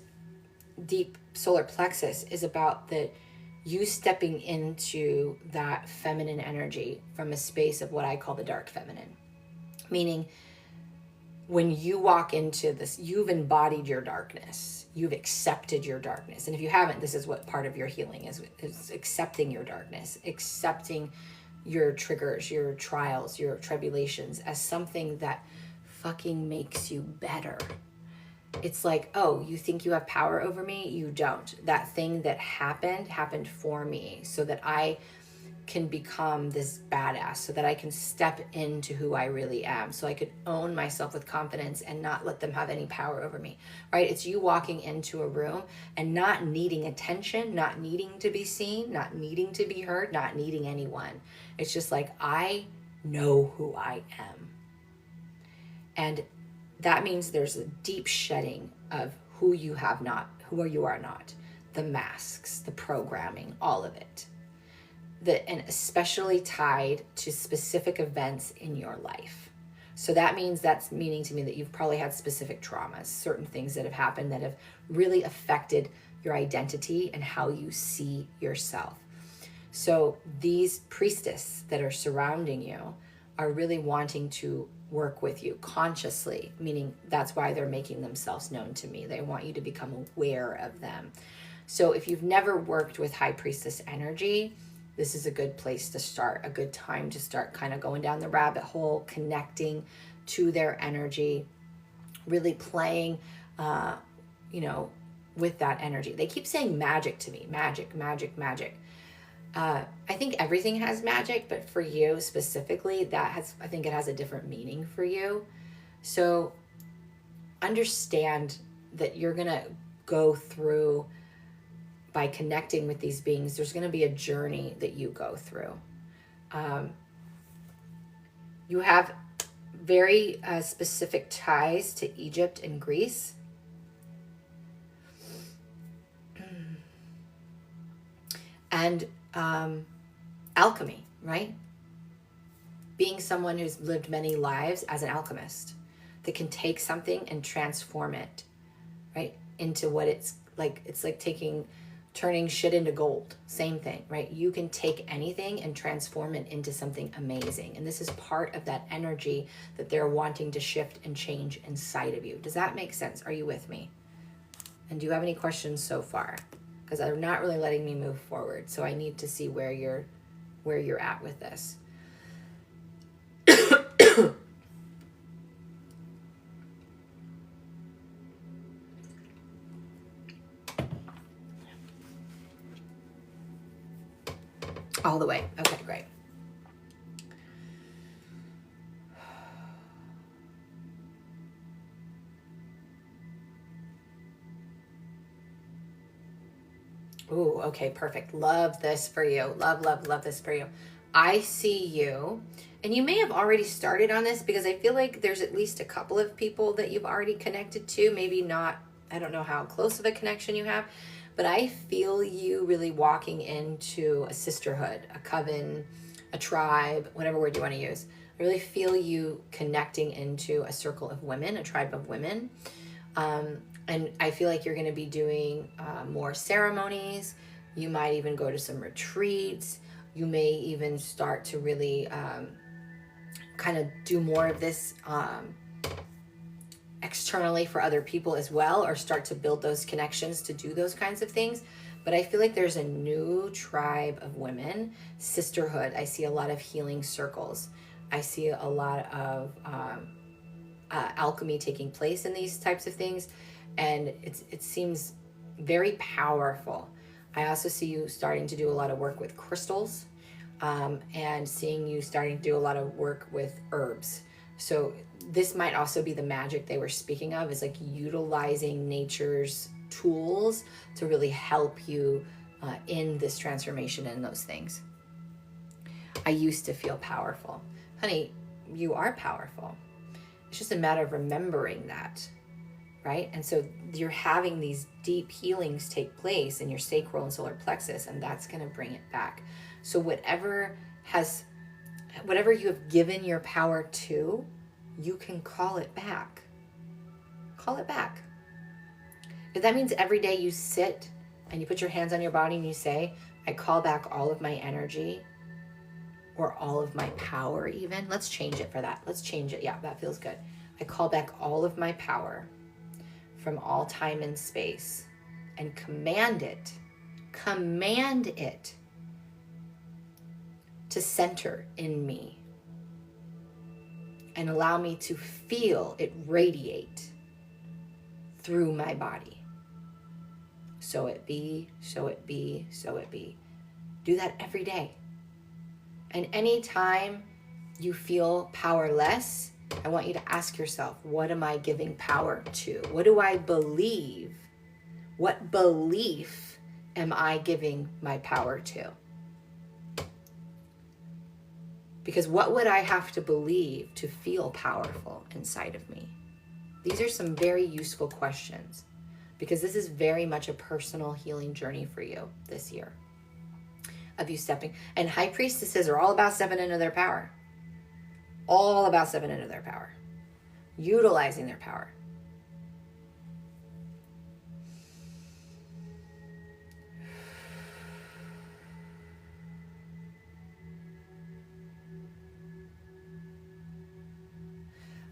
deep solar plexus, is about you stepping into that feminine energy from a space of what I call the dark feminine. Meaning, when you walk into this, you've embodied your darkness. You've accepted your darkness. And if you haven't, this is what part of your healing is accepting your darkness, accepting your triggers, your trials, your tribulations as something that fucking makes you better. It's like, oh, you think you have power over me? You don't. That thing that happened for me so that I can become this badass, so that I can step into who I really am, so I could own myself with confidence and not let them have any power over me, right? It's you walking into a room and not needing attention, not needing to be seen, not needing to be heard, not needing anyone. It's just like, I know who I am. And that means there's a deep shedding of who you are not, the masks, the programming, all of it. And especially tied to specific events in your life. So that's meaning to me that you've probably had specific traumas, certain things that have happened that have really affected your identity and how you see yourself. So these priestesses that are surrounding you are really wanting to work with you consciously, meaning that's why they're making themselves known to me. They want you to become aware of them. So if you've never worked with high priestess energy, this is a good place to start, a good time to start kind of going down the rabbit hole, connecting to their energy, really playing, with that energy. They keep saying magic to me, magic, magic, magic. I think everything has magic, but for you specifically, I think it has a different meaning for you. So understand that you're going to go through, by connecting with these beings, there's going to be a journey that you go through. You have very specific ties to Egypt and Greece. And alchemy, right? Being someone who's lived many lives as an alchemist that can take something and transform it, right, into what it's like turning shit into gold. Same thing, right? You can take anything and transform it into something amazing. And this is part of that energy that they're wanting to shift and change inside of you. Does that make sense? Are you with me? And do you have any questions so far? Because they're not really letting me move forward. So I need to see where you're at with this. All the way. Okay, great. Ooh, okay, perfect. Love this for you. Love, love, love this for you. I see you, and you may have already started on this because I feel like there's at least a couple of people that you've already connected to. Maybe not, I don't know how close of a connection you have, but I feel you really walking into a sisterhood, a coven, a tribe, whatever word you want to use. I really feel you connecting into a circle of women, a tribe of women. And I feel like you're going to be doing more ceremonies. You might even go to some retreats. You may even start to really kind of do more of this externally for other people as well, or start to build those connections to do those kinds of things. But I feel like there's a new tribe of women, sisterhood. I see a lot of healing circles. I see a lot of alchemy taking place in these types of things. And it seems very powerful. I also see you starting to do a lot of work with crystals, and seeing you starting to do a lot of work with herbs. So this might also be the magic they were speaking of, is like utilizing nature's tools to really help you in this transformation and those things. I used to feel powerful. Honey, you are powerful. It's just a matter of remembering that, right? And so you're having these deep healings take place in your sacral and solar plexus, and that's going to bring it back. So whatever you have given your power to, you can call it back. Call it back. If that means every day you sit and you put your hands on your body and you say, I call back all of my energy or all of my power even. Let's change it for that. Let's change it. Yeah, that feels good. I call back all of my power from all time and space and command it to center in me and allow me to feel it radiate through my body. So it be, so it be, so it be. Do that every day. And anytime you feel powerless, I want you to ask yourself, what am I giving power to? What do I believe? What belief am I giving my power to? Because what would I have to believe to feel powerful inside of me? These are some very useful questions, because this is very much a personal healing journey for you this year. Of you stepping, and high priestesses are all about stepping into their power. All about stepping into their power. Utilizing their power.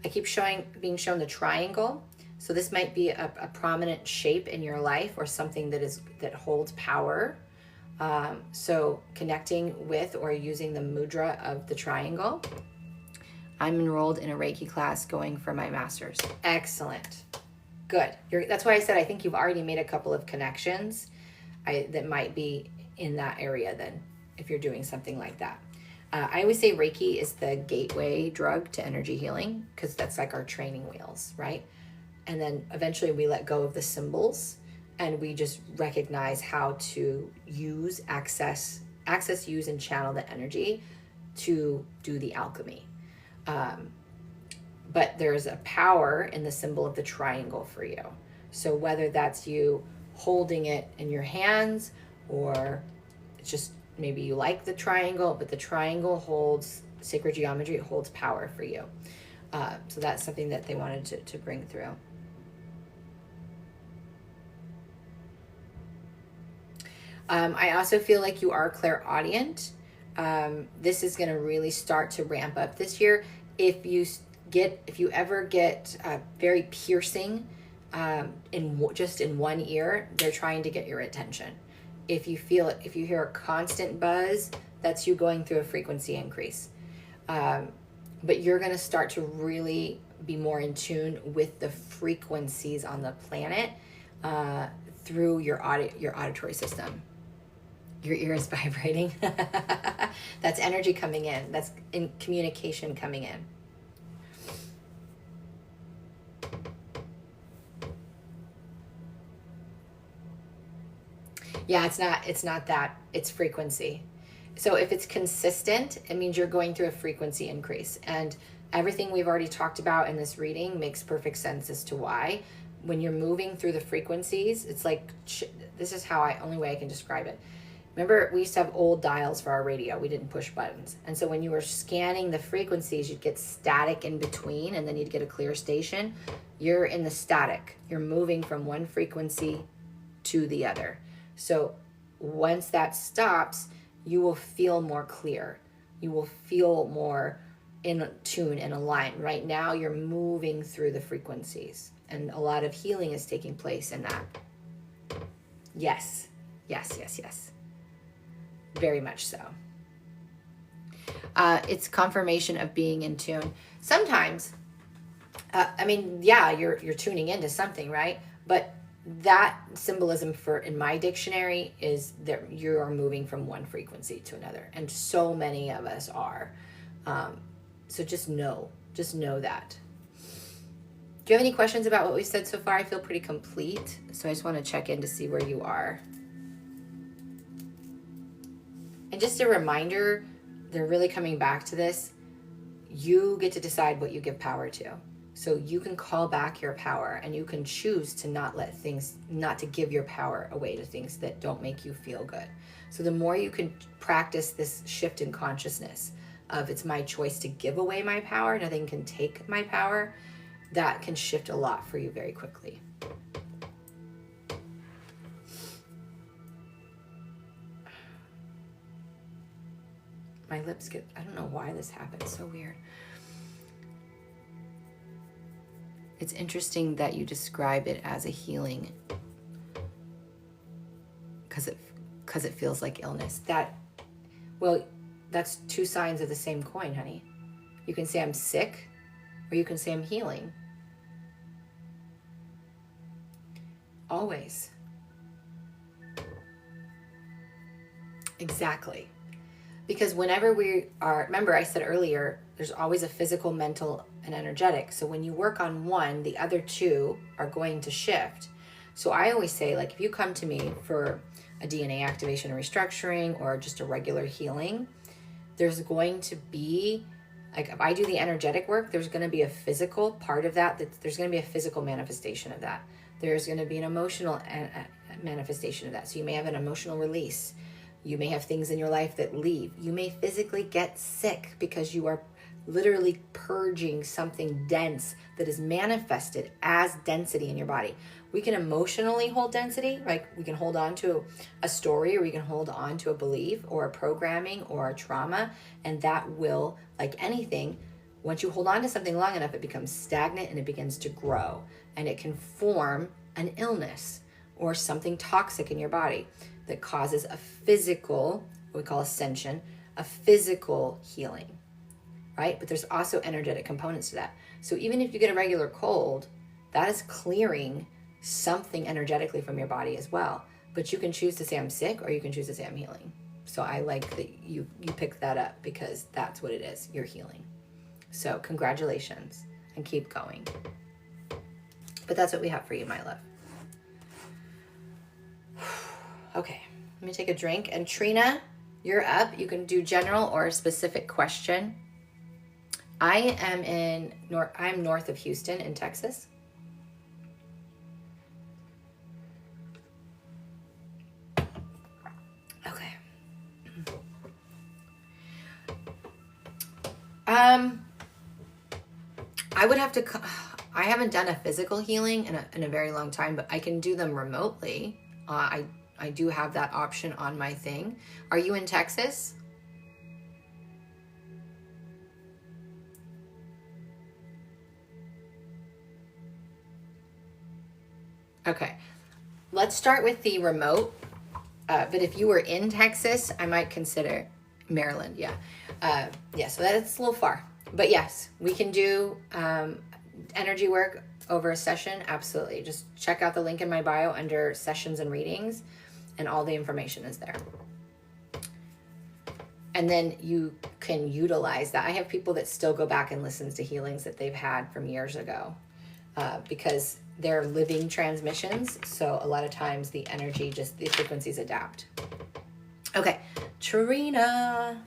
I keep being shown the triangle. So this might be a prominent shape in your life, or something that holds power. So connecting with or using the mudra of the triangle. I'm enrolled in a Reiki class going for my master's. Excellent. Good. That's why I said I think you've already made a couple of connections that might be in that area then, if you're doing something like that. I always say Reiki is the gateway drug to energy healing, because that's like our training wheels, right? And then eventually we let go of the symbols and we just recognize how to access, use, and channel the energy to do the alchemy. But there's a power in the symbol of the triangle for you. So whether that's you holding it in your hands, or it's just maybe you like the triangle, but the triangle holds sacred geometry, it holds power for you. So that's something that they wanted to bring through. I also feel like you are clairaudient. This is going to really start to ramp up this year. If you ever get very piercing in one ear, they're trying to get your attention. If you hear a constant buzz, that's you going through a frequency increase. But you're going to start to really be more in tune with the frequencies on the planet through your auditory system. Your ear is vibrating. That's energy coming in. That's in communication coming in. Yeah, it's not that. It's frequency. So if it's consistent, it means you're going through a frequency increase. And everything we've already talked about in this reading makes perfect sense as to why. When you're moving through the frequencies, it's like, this is only way I can describe it. Remember, we used to have old dials for our radio. We didn't push buttons. And so when you were scanning the frequencies, you'd get static in between, and then you'd get a clear station. You're in the static. You're moving from one frequency to the other. So once that stops, you will feel more clear. You will feel more in tune and aligned. Right now, you're moving through the frequencies, and a lot of healing is taking place in that. Yes, yes, yes, yes. Very much so. It's confirmation of being in tune. Sometimes, you're tuning into something, right? But that symbolism in my dictionary is that you are moving from one frequency to another. And so many of us are. So just know that. Do you have any questions about what we've said so far? I feel pretty complete, so I just want to check in to see where you are. And just a reminder, they're really coming back to this. You get to decide what you give power to. So you can call back your power, and you can choose to not to give your power away to things that don't make you feel good. So the more you can practice this shift in consciousness of it's my choice to give away my power, nothing can take my power, that can shift a lot for you very quickly. My lips get, I don't know why this happens, so weird. It's interesting that you describe it as a healing, because it feels like illness. That's two sides of the same coin, honey. You can say I'm sick, or you can say I'm healing. Always. Exactly. Because whenever we are, remember I said earlier, there's always a physical, mental, and energetic. So when you work on one, the other two are going to shift. So I always say, like, if you come to me for a DNA activation and restructuring or just a regular healing, there's going to be, like, if I do the energetic work, there's going to be a physical part of that. There's going to be a physical manifestation of that. There's going to be an emotional manifestation of that. So you may have an emotional release. You may have things in your life that leave. You may physically get sick because you are literally purging something dense that is manifested as density in your body. We can emotionally hold density, right? We can hold on to a story, or we can hold on to a belief or a programming or a trauma, and that will, like anything, once you hold on to something long enough, it becomes stagnant and it begins to grow, and it can form an illness or something toxic in your body that causes a physical, what we call ascension, a physical healing, right? But there's also energetic components to that. So even if you get a regular cold, that is clearing something energetically from your body as well. But you can choose to say I'm sick, or you can choose to say I'm healing. So I like that you picked that up, because that's what it is. You're healing. So congratulations, and keep going. But that's what we have for you, my love. Okay, let me take a drink. And Trina, you're up. You can do general or a specific question. I'm north of Houston in Texas. Okay. I would have to, I haven't done a physical healing in a very long time, but I can do them remotely. I do have that option on my thing. Are you in Texas? Okay, let's start with the remote. But if you were in Texas, I might consider Maryland. Yeah. So that's a little far. But yes, we can do energy work over a session. Absolutely. Just check out the link in my bio under sessions and readings, and all the information is there. And then you can utilize that. I have people that still go back and listen to healings that they've had from years ago, because they're living transmissions. So a lot of times the energy, just the frequencies adapt. Okay, Trina.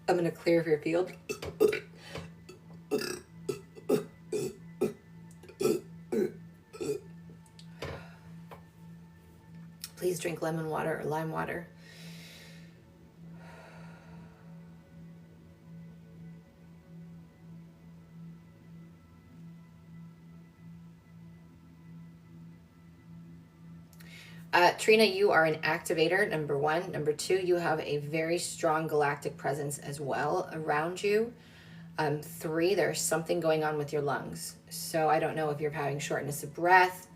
I'm going to clear your field. Please drink lemon water or lime water. Trina, you are an activator, number one. Number two, you have a very strong galactic presence as well around you. Three, there's something going on with your lungs. So I don't know if you're having shortness of breath,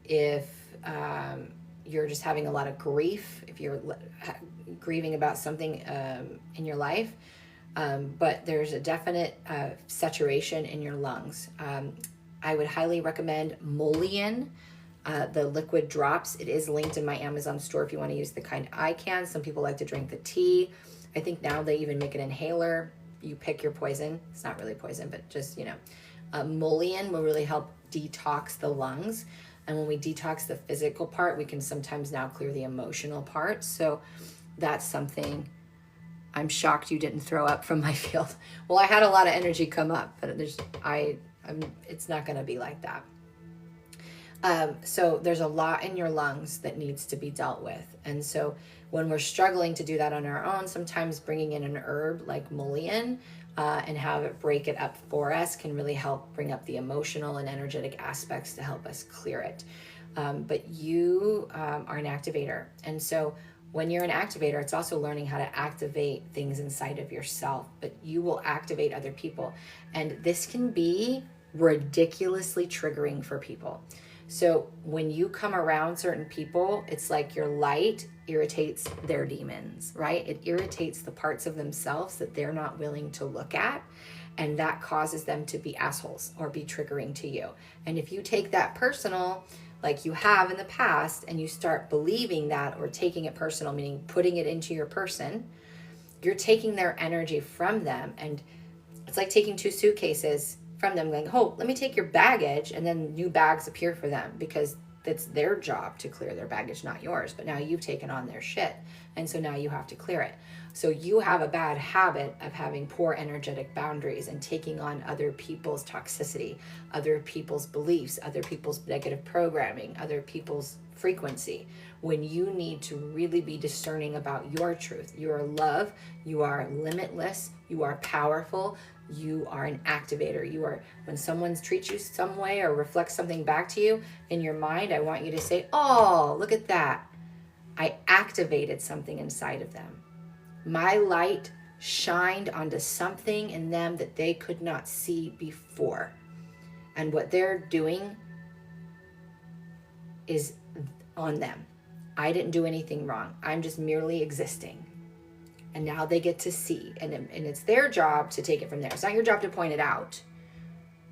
if you're just having a lot of grief, if you're grieving about something in your life. But there's a definite saturation in your lungs. I would highly recommend Molian, the liquid drops. It is linked in my Amazon store if you want to use the kind I can. Some people like to drink the tea. I think now they even make an inhaler. You pick your poison. It's not really poison, but just, Molian will really help detox the lungs. And when we detox the physical part, we can sometimes now clear the emotional part. So that's something. I'm shocked you didn't throw up from my field. Well, I had a lot of energy come up, but it's not going to be like that. So there's a lot in your lungs that needs to be dealt with. And so when we're struggling to do that on our own, sometimes bringing in an herb like Molian and have it break it up for us can really help bring up the emotional and energetic aspects to help us clear it. But you are an activator. And so when you're an activator, it's also learning how to activate things inside of yourself, but you will activate other people. And this can be ridiculously triggering for people. So when you come around certain people, it's like your light irritates their demons, right? It irritates the parts of themselves that they're not willing to look at. And that causes them to be assholes or be triggering to you. And if you take that personal, like you have in the past, and you start believing that or taking it personal, meaning putting it into your person, you're taking their energy from them. And it's like taking two suitcases from them, going, oh, let me take your baggage, and then new bags appear for them because it's their job to clear their baggage, not yours. But now you've taken on their shit, and so now you have to clear it. So you have a bad habit of having poor energetic boundaries and taking on other people's toxicity, other people's beliefs, other people's negative programming, other people's frequency, when you need to really be discerning about your truth. You are love, you are limitless, you are powerful, you are an activator. You are, when someone treats you some way or reflects something back to you in your mind, I want you to say, oh, look at that. I activated something inside of them. My light shined onto something in them that they could not see before. And what they're doing is on them. I didn't do anything wrong. I'm just merely existing. And now they get to see. And it's their job to take it from there. It's not your job to point it out,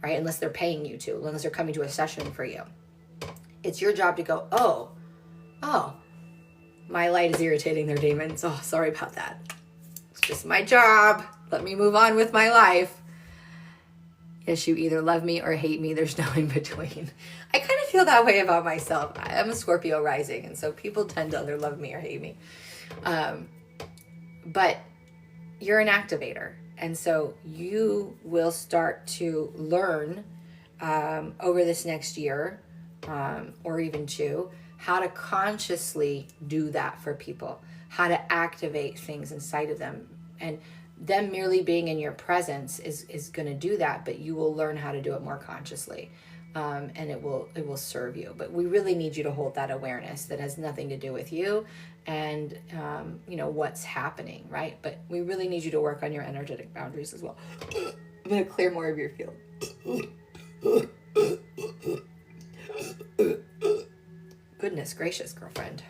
right? Unless they're paying you to, unless they're coming to a session for you. It's your job to go, oh, my light is irritating their demons. Oh, sorry about that. It's just my job. Let me move on with my life. Yes, you either love me or hate me. There's no in between. I kind of feel that way about myself. I'm a Scorpio rising, and so people tend to either love me or hate me. But you're an activator. And so you will start to learn over this next year or even two, how to consciously do that for people, how to activate things inside of them. And them merely being in your presence is going to do that, but you will learn how to do it more consciously. And it will serve you. But we really need you to hold that awareness that has nothing to do with you and, what's happening, right? But we really need you to work on your energetic boundaries as well. I'm going to clear more of your field. Goodness gracious, girlfriend.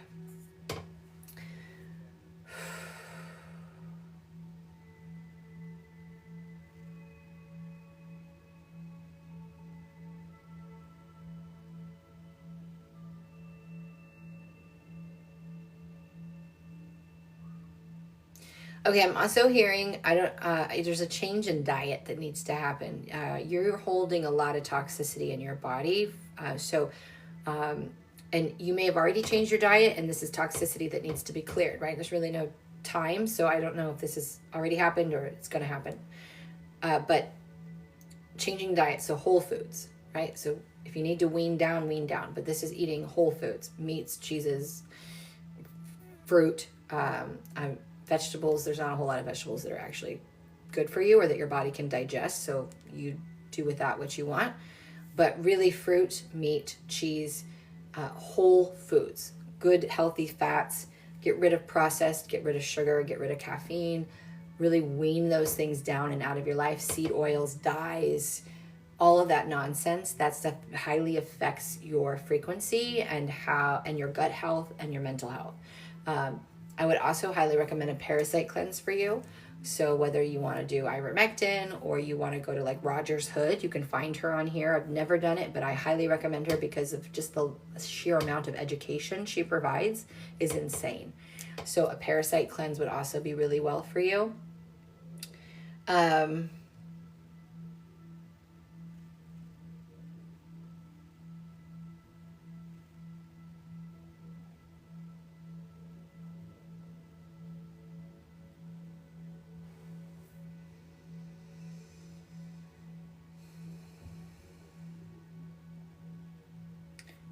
Okay, I'm also hearing, there's a change in diet that needs to happen. You're holding a lot of toxicity in your body. And you may have already changed your diet, and this is toxicity that needs to be cleared, right? There's really no time, so I don't know if this has already happened or it's going to happen. But changing diet, so whole foods, right? So if you need to wean down, but this is eating whole foods, meats, cheeses, fruit, vegetables. There's not a whole lot of vegetables that are actually good for you or that your body can digest, so you do with that what you want. But really fruit, meat, cheese, whole foods, good, healthy fats, get rid of processed, get rid of sugar, get rid of caffeine, really wean those things down and out of your life. Seed oils, dyes, all of that nonsense, that stuff highly affects your frequency and your gut health and your mental health. I would also highly recommend a parasite cleanse for you. So whether you want to do ivermectin or you want to go to like Rogers Hood, you can find her on here. I've never done it, but I highly recommend her because of just the sheer amount of education she provides is insane. So a parasite cleanse would also be really well for you.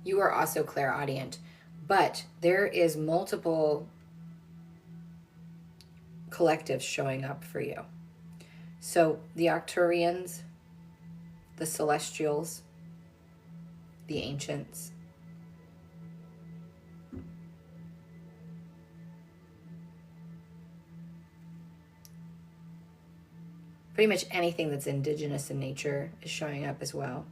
You are also clairaudient, but there is multiple collectives showing up for you. So the Arcturians, the Celestials, the Ancients, pretty much anything that's indigenous in nature is showing up as well.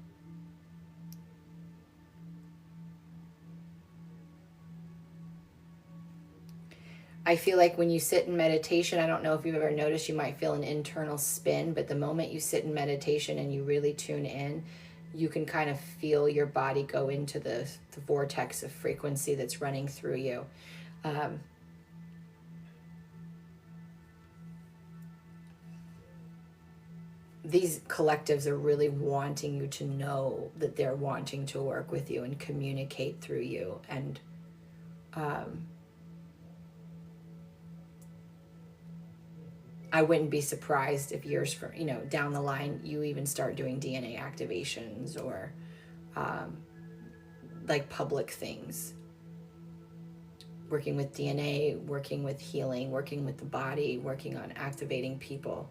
I feel like when you sit in meditation, I don't know if you've ever noticed, you might feel an internal spin, but the moment you sit in meditation and you really tune in, you can kind of feel your body go into the vortex of frequency that's running through you. These collectives are really wanting you to know that they're wanting to work with you and communicate through you. And I wouldn't be surprised if years from, down the line, you even start doing DNA activations or like public things. Working with DNA, working with healing, working with the body, working on activating people.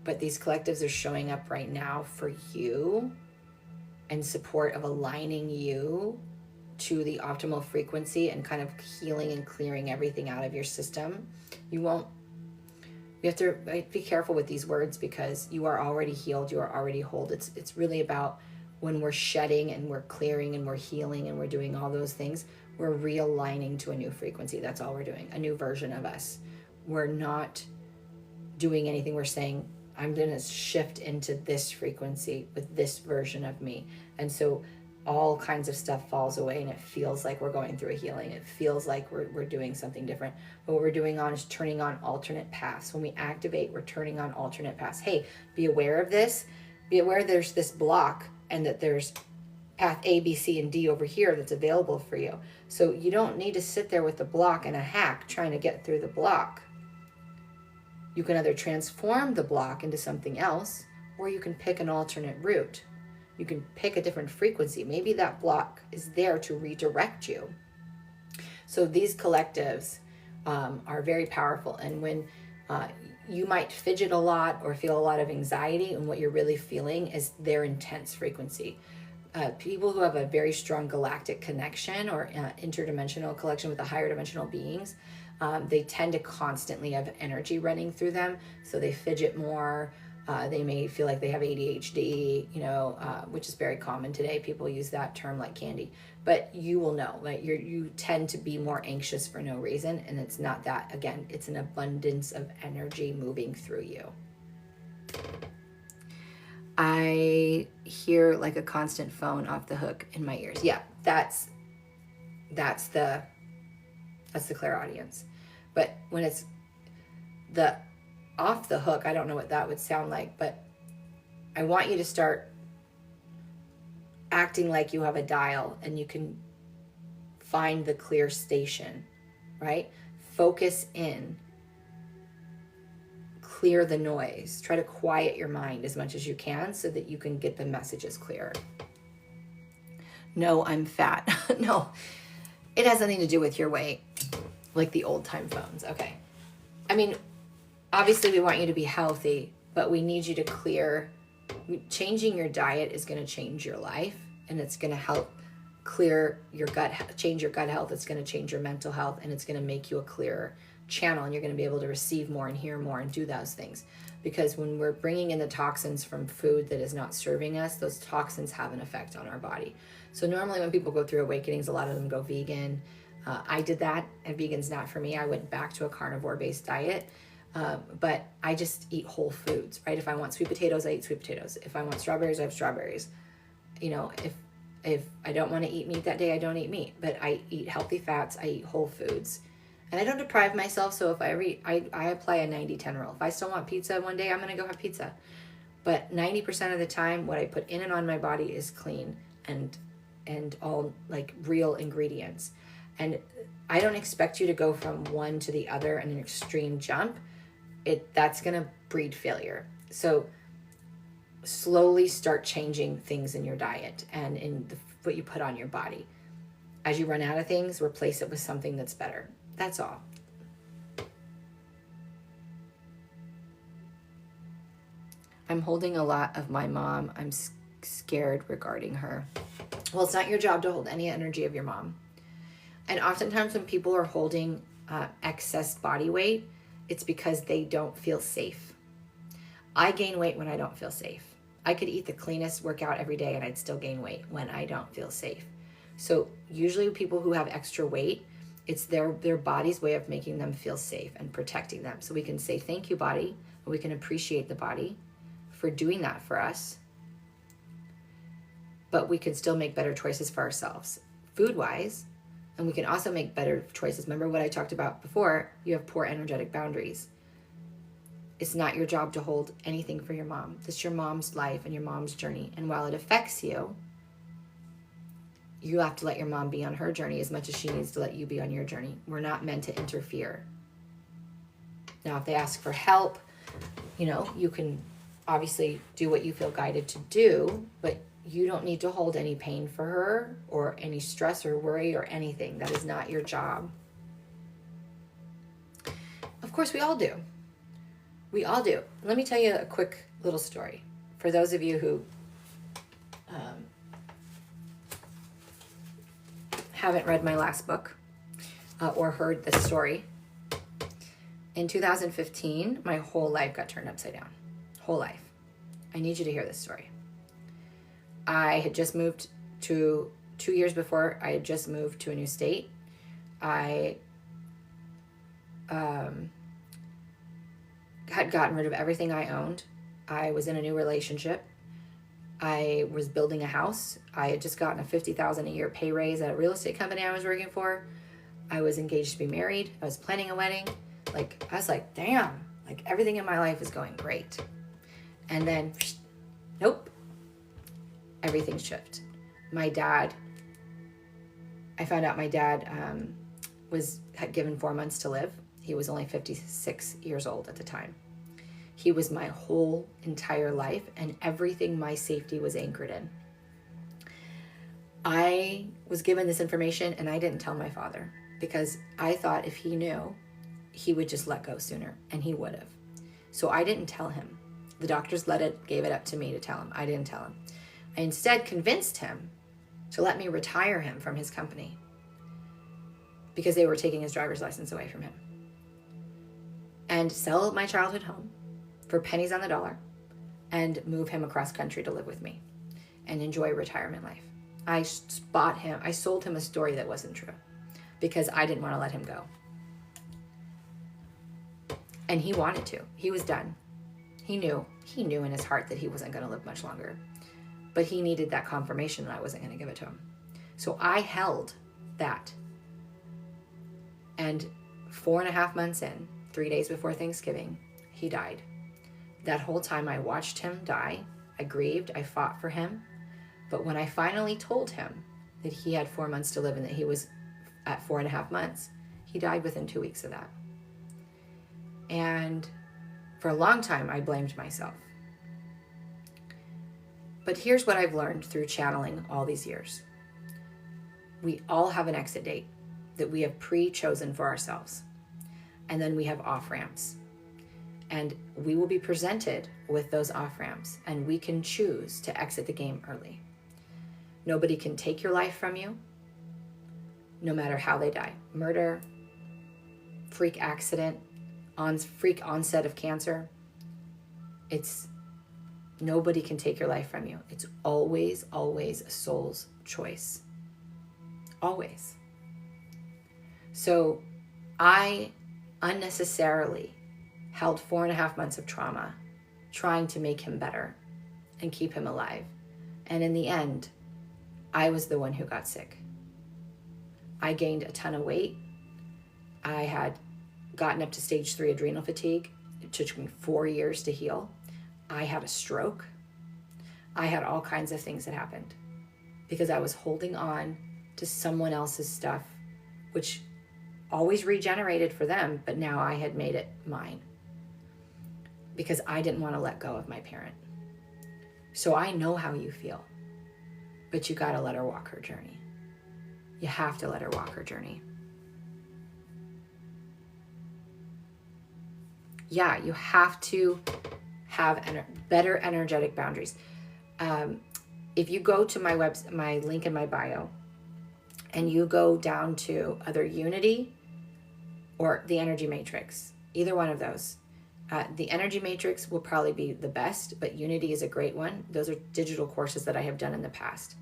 But these collectives are showing up right now for you in support of aligning you to the optimal frequency and kind of healing and clearing everything out of your system. You have to be careful with these words because you are already healed, you are already whole. It's really about when we're shedding and we're clearing and we're healing and we're doing all those things, we're realigning to a new frequency. That's all we're doing, a new version of us. We're not doing anything. We're saying, I'm going to shift into this frequency with this version of me. And so all kinds of stuff falls away and it feels like we're going through a healing. It feels like we're doing something different. But what we're doing is turning on alternate paths. When we activate, we're turning on alternate paths. Hey, be aware of this. Be aware there's this block and that there's path A, B, C, and D over here that's available for you. So you don't need to sit there with the block and a hack trying to get through the block. You can either transform the block into something else, or you can pick an alternate route. You can pick a different frequency. Maybe that block is there to redirect you. So these collectives are very powerful. And when you might fidget a lot or feel a lot of anxiety, and what you're really feeling is their intense frequency. People who have a very strong galactic connection or interdimensional connection with the higher dimensional beings, they tend to constantly have energy running through them. So they fidget more. They may feel like they have ADHD, which is very common today. People use that term like candy. But you will know, like you tend to be more anxious for no reason. And it's not that. Again, it's an abundance of energy moving through you. I hear like a constant phone off the hook in my ears. Yeah, that's the clairaudience. But when it's the off the hook, I don't know what that would sound like, but I want you to start acting like you have a dial and you can find the clear station, right? Focus in. Clear the noise. Try to quiet your mind as much as you can so that you can get the messages clearer. No, I'm fat. No, it has nothing to do with your weight, like the old time phones. Okay. I mean, obviously we want you to be healthy, but we need you to clear. Changing your diet is going to change your life, and it's going to help clear your gut, change your gut health. It's going to change your mental health, and it's going to make you a clearer channel, and you're going to be able to receive more and hear more and do those things. Because when we're bringing in the toxins from food that is not serving us, those toxins have an effect on our body. So normally when people go through awakenings, a lot of them go vegan. I did that, and vegan's not for me. I went back to a carnivore-based diet, but I just eat whole foods, right? If I want sweet potatoes, I eat sweet potatoes. If I want strawberries, I have strawberries. You know, if I don't want to eat meat that day, I don't eat meat, but I eat healthy fats, I eat whole foods. And I don't deprive myself, so if I apply a 90-10 rule. If I still want pizza one day, I'm going to go have pizza. But 90% of the time, what I put in and on my body is clean and all like real ingredients. And I don't expect you to go from one to the other in an extreme jump. That's going to breed failure. So slowly start changing things in your diet and in what you put on your body. As you run out of things, replace it with something that's better. That's all. I'm holding a lot of my mom. I'm scared regarding her. Well, it's not your job to hold any energy of your mom. And oftentimes when people are holding excess body weight, it's because they don't feel safe. I gain weight when I don't feel safe. I could eat the cleanest workout every day and I'd still gain weight when I don't feel safe. So usually people who have extra weight, it's their body's way of making them feel safe and protecting them. So we can say, thank you, body. And we can appreciate the body for doing that for us. But we can still make better choices for ourselves, food-wise. And we can also make better choices. Remember what I talked about before? You have poor energetic boundaries. It's not your job to hold anything for your mom. It's your mom's life and your mom's journey. And while it affects you, you have to let your mom be on her journey as much as she needs to let you be on your journey. We're not meant to interfere. Now, if they ask for help, you know, you can obviously do what you feel guided to do, but you don't need to hold any pain for her or any stress or worry or anything. That is not your job. Of course, we all do. We all do. Let me tell you a quick little story. For those of you who haven't read my last book or heard the story, in 2015, my whole life got turned upside down. Whole life. I need you to hear this story. I had just moved to 2 years before, I had just moved to a new state. I had gotten rid of everything I owned. I was in a new relationship. I was building a house. I had just gotten a $50,000 a year pay raise at a real estate company I was working for. I was engaged to be married. I was planning a wedding. Like, I was like, damn, like everything in my life is going great. And then, nope, everything shifted. My dad, I found out my dad had given 4 months to live. He was only 56 years old at the time. He was my whole entire life and everything my safety was anchored in. I was given this information and I didn't tell my father because I thought if he knew, he would just let go sooner, and he would have. So I didn't tell him. The doctors gave it up to me to tell him. I didn't tell him. I instead convinced him to let me retire him from his company because they were taking his driver's license away from him, and sell my childhood home for pennies on the dollar and move him across country to live with me and enjoy retirement life. I sold him a story that wasn't true because I didn't want to let him go. And he wanted to. He was done. He knew in his heart that he wasn't going to live much longer. But he needed that confirmation that I wasn't going to give it to him. So I held that. And 4.5 months in, 3 days before Thanksgiving, he died. That whole time I watched him die. I grieved. I fought for him. But when I finally told him that he had 4 months to live and that he was at 4.5 months, he died within 2 weeks of that. And for a long time, I blamed myself. But here's what I've learned through channeling all these years. We all have an exit date that we have pre-chosen for ourselves. And then we have off-ramps. And we will be presented with those off-ramps. And we can choose to exit the game early. Nobody can take your life from you, no matter how they die. Murder, freak accident, freak onset of cancer. Nobody can take your life from you. It's always, always a soul's choice. Always. So I unnecessarily held 4.5 months of trauma trying to make him better and keep him alive. And in the end, I was the one who got sick. I gained a ton of weight. I had gotten up to stage 3 adrenal fatigue. It took me 4 years to heal. I had a stroke. I had all kinds of things that happened because I was holding on to someone else's stuff, which always regenerated for them, but now I had made it mine because I didn't want to let go of my parent. So I know how you feel, but you got to let her walk her journey. You have to let her walk her journey. Yeah, you have to have better energetic boundaries. If you go to my link in my bio, and you go down to either Unity or the Energy Matrix, either one of those. The Energy Matrix will probably be the best, but Unity is a great one. Those are digital courses that I have done in the past.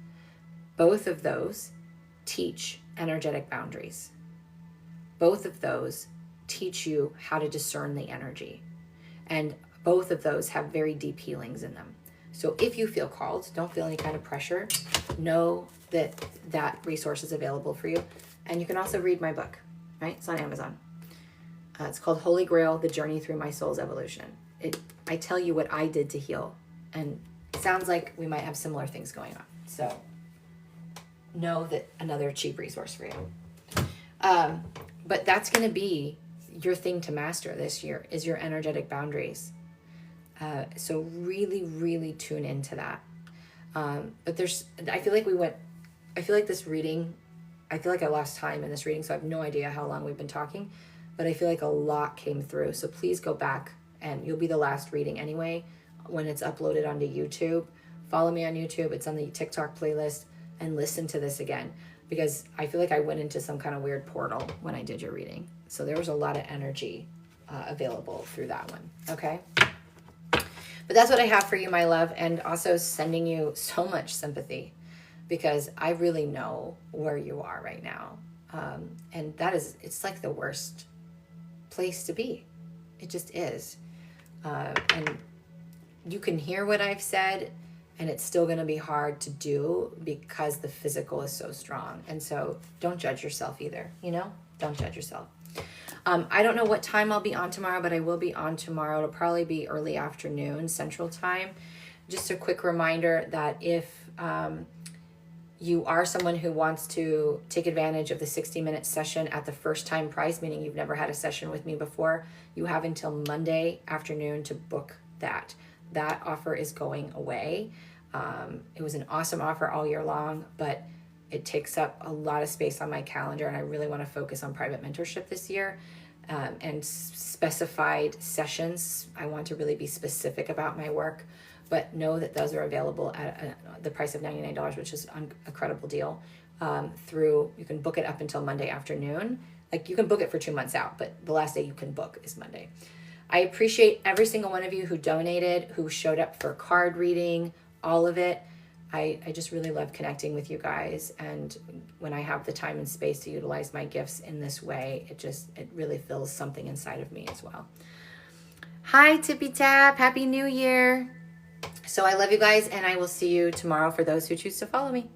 Both of those teach energetic boundaries. Both of those teach you how to discern the energy. And both of those have very deep healings in them. So if you feel called, don't feel any kind of pressure. Know that resource is available for you. And you can also read my book, right? It's on Amazon. It's called Holy Grail, The Journey Through My Soul's Evolution. I tell you what I did to heal. And it sounds like we might have similar things going on. So know that another cheap resource for you. But that's going to be your thing to master this year, is your energetic boundaries. So really, really tune into that. But I feel like this reading, I feel like I lost time in this reading, so I have no idea how long we've been talking, but I feel like a lot came through. So please go back, and you'll be the last reading anyway when it's uploaded onto YouTube. Follow me on YouTube. It's on the TikTok playlist, and listen to this again, because I feel like I went into some kind of weird portal when I did your reading. So there was a lot of energy available through that one. Okay. But that's what I have for you, my love, and also sending you so much sympathy, because I really know where you are right now. And it's like the worst place to be. It just is. And you can hear what I've said, and it's still going to be hard to do because the physical is so strong. And so don't judge yourself either, Don't judge yourself. I don't know what time I'll be on tomorrow, but I will be on tomorrow. It'll probably be early afternoon Central Time. Just a quick reminder that if you are someone who wants to take advantage of the 60-minute session at the first time price, meaning you've never had a session with me before, you have until Monday afternoon to book that. That offer is going away. It was an awesome offer all year long, but it takes up a lot of space on my calendar, and I really want to focus on private mentorship this year and specified sessions. I want to really be specific about my work, but know that those are available at the price of $99, which is an incredible deal. You can book it up until Monday afternoon. Like, you can book it for 2 months out, but the last day you can book is Monday. I appreciate every single one of you who donated, who showed up for card reading, all of it. I just really love connecting with you guys, and when I have the time and space to utilize my gifts in this way, it really fills something inside of me as well. Hi, Tippy Tap. Happy New Year. So I love you guys, and I will see you tomorrow for those who choose to follow me. Bye.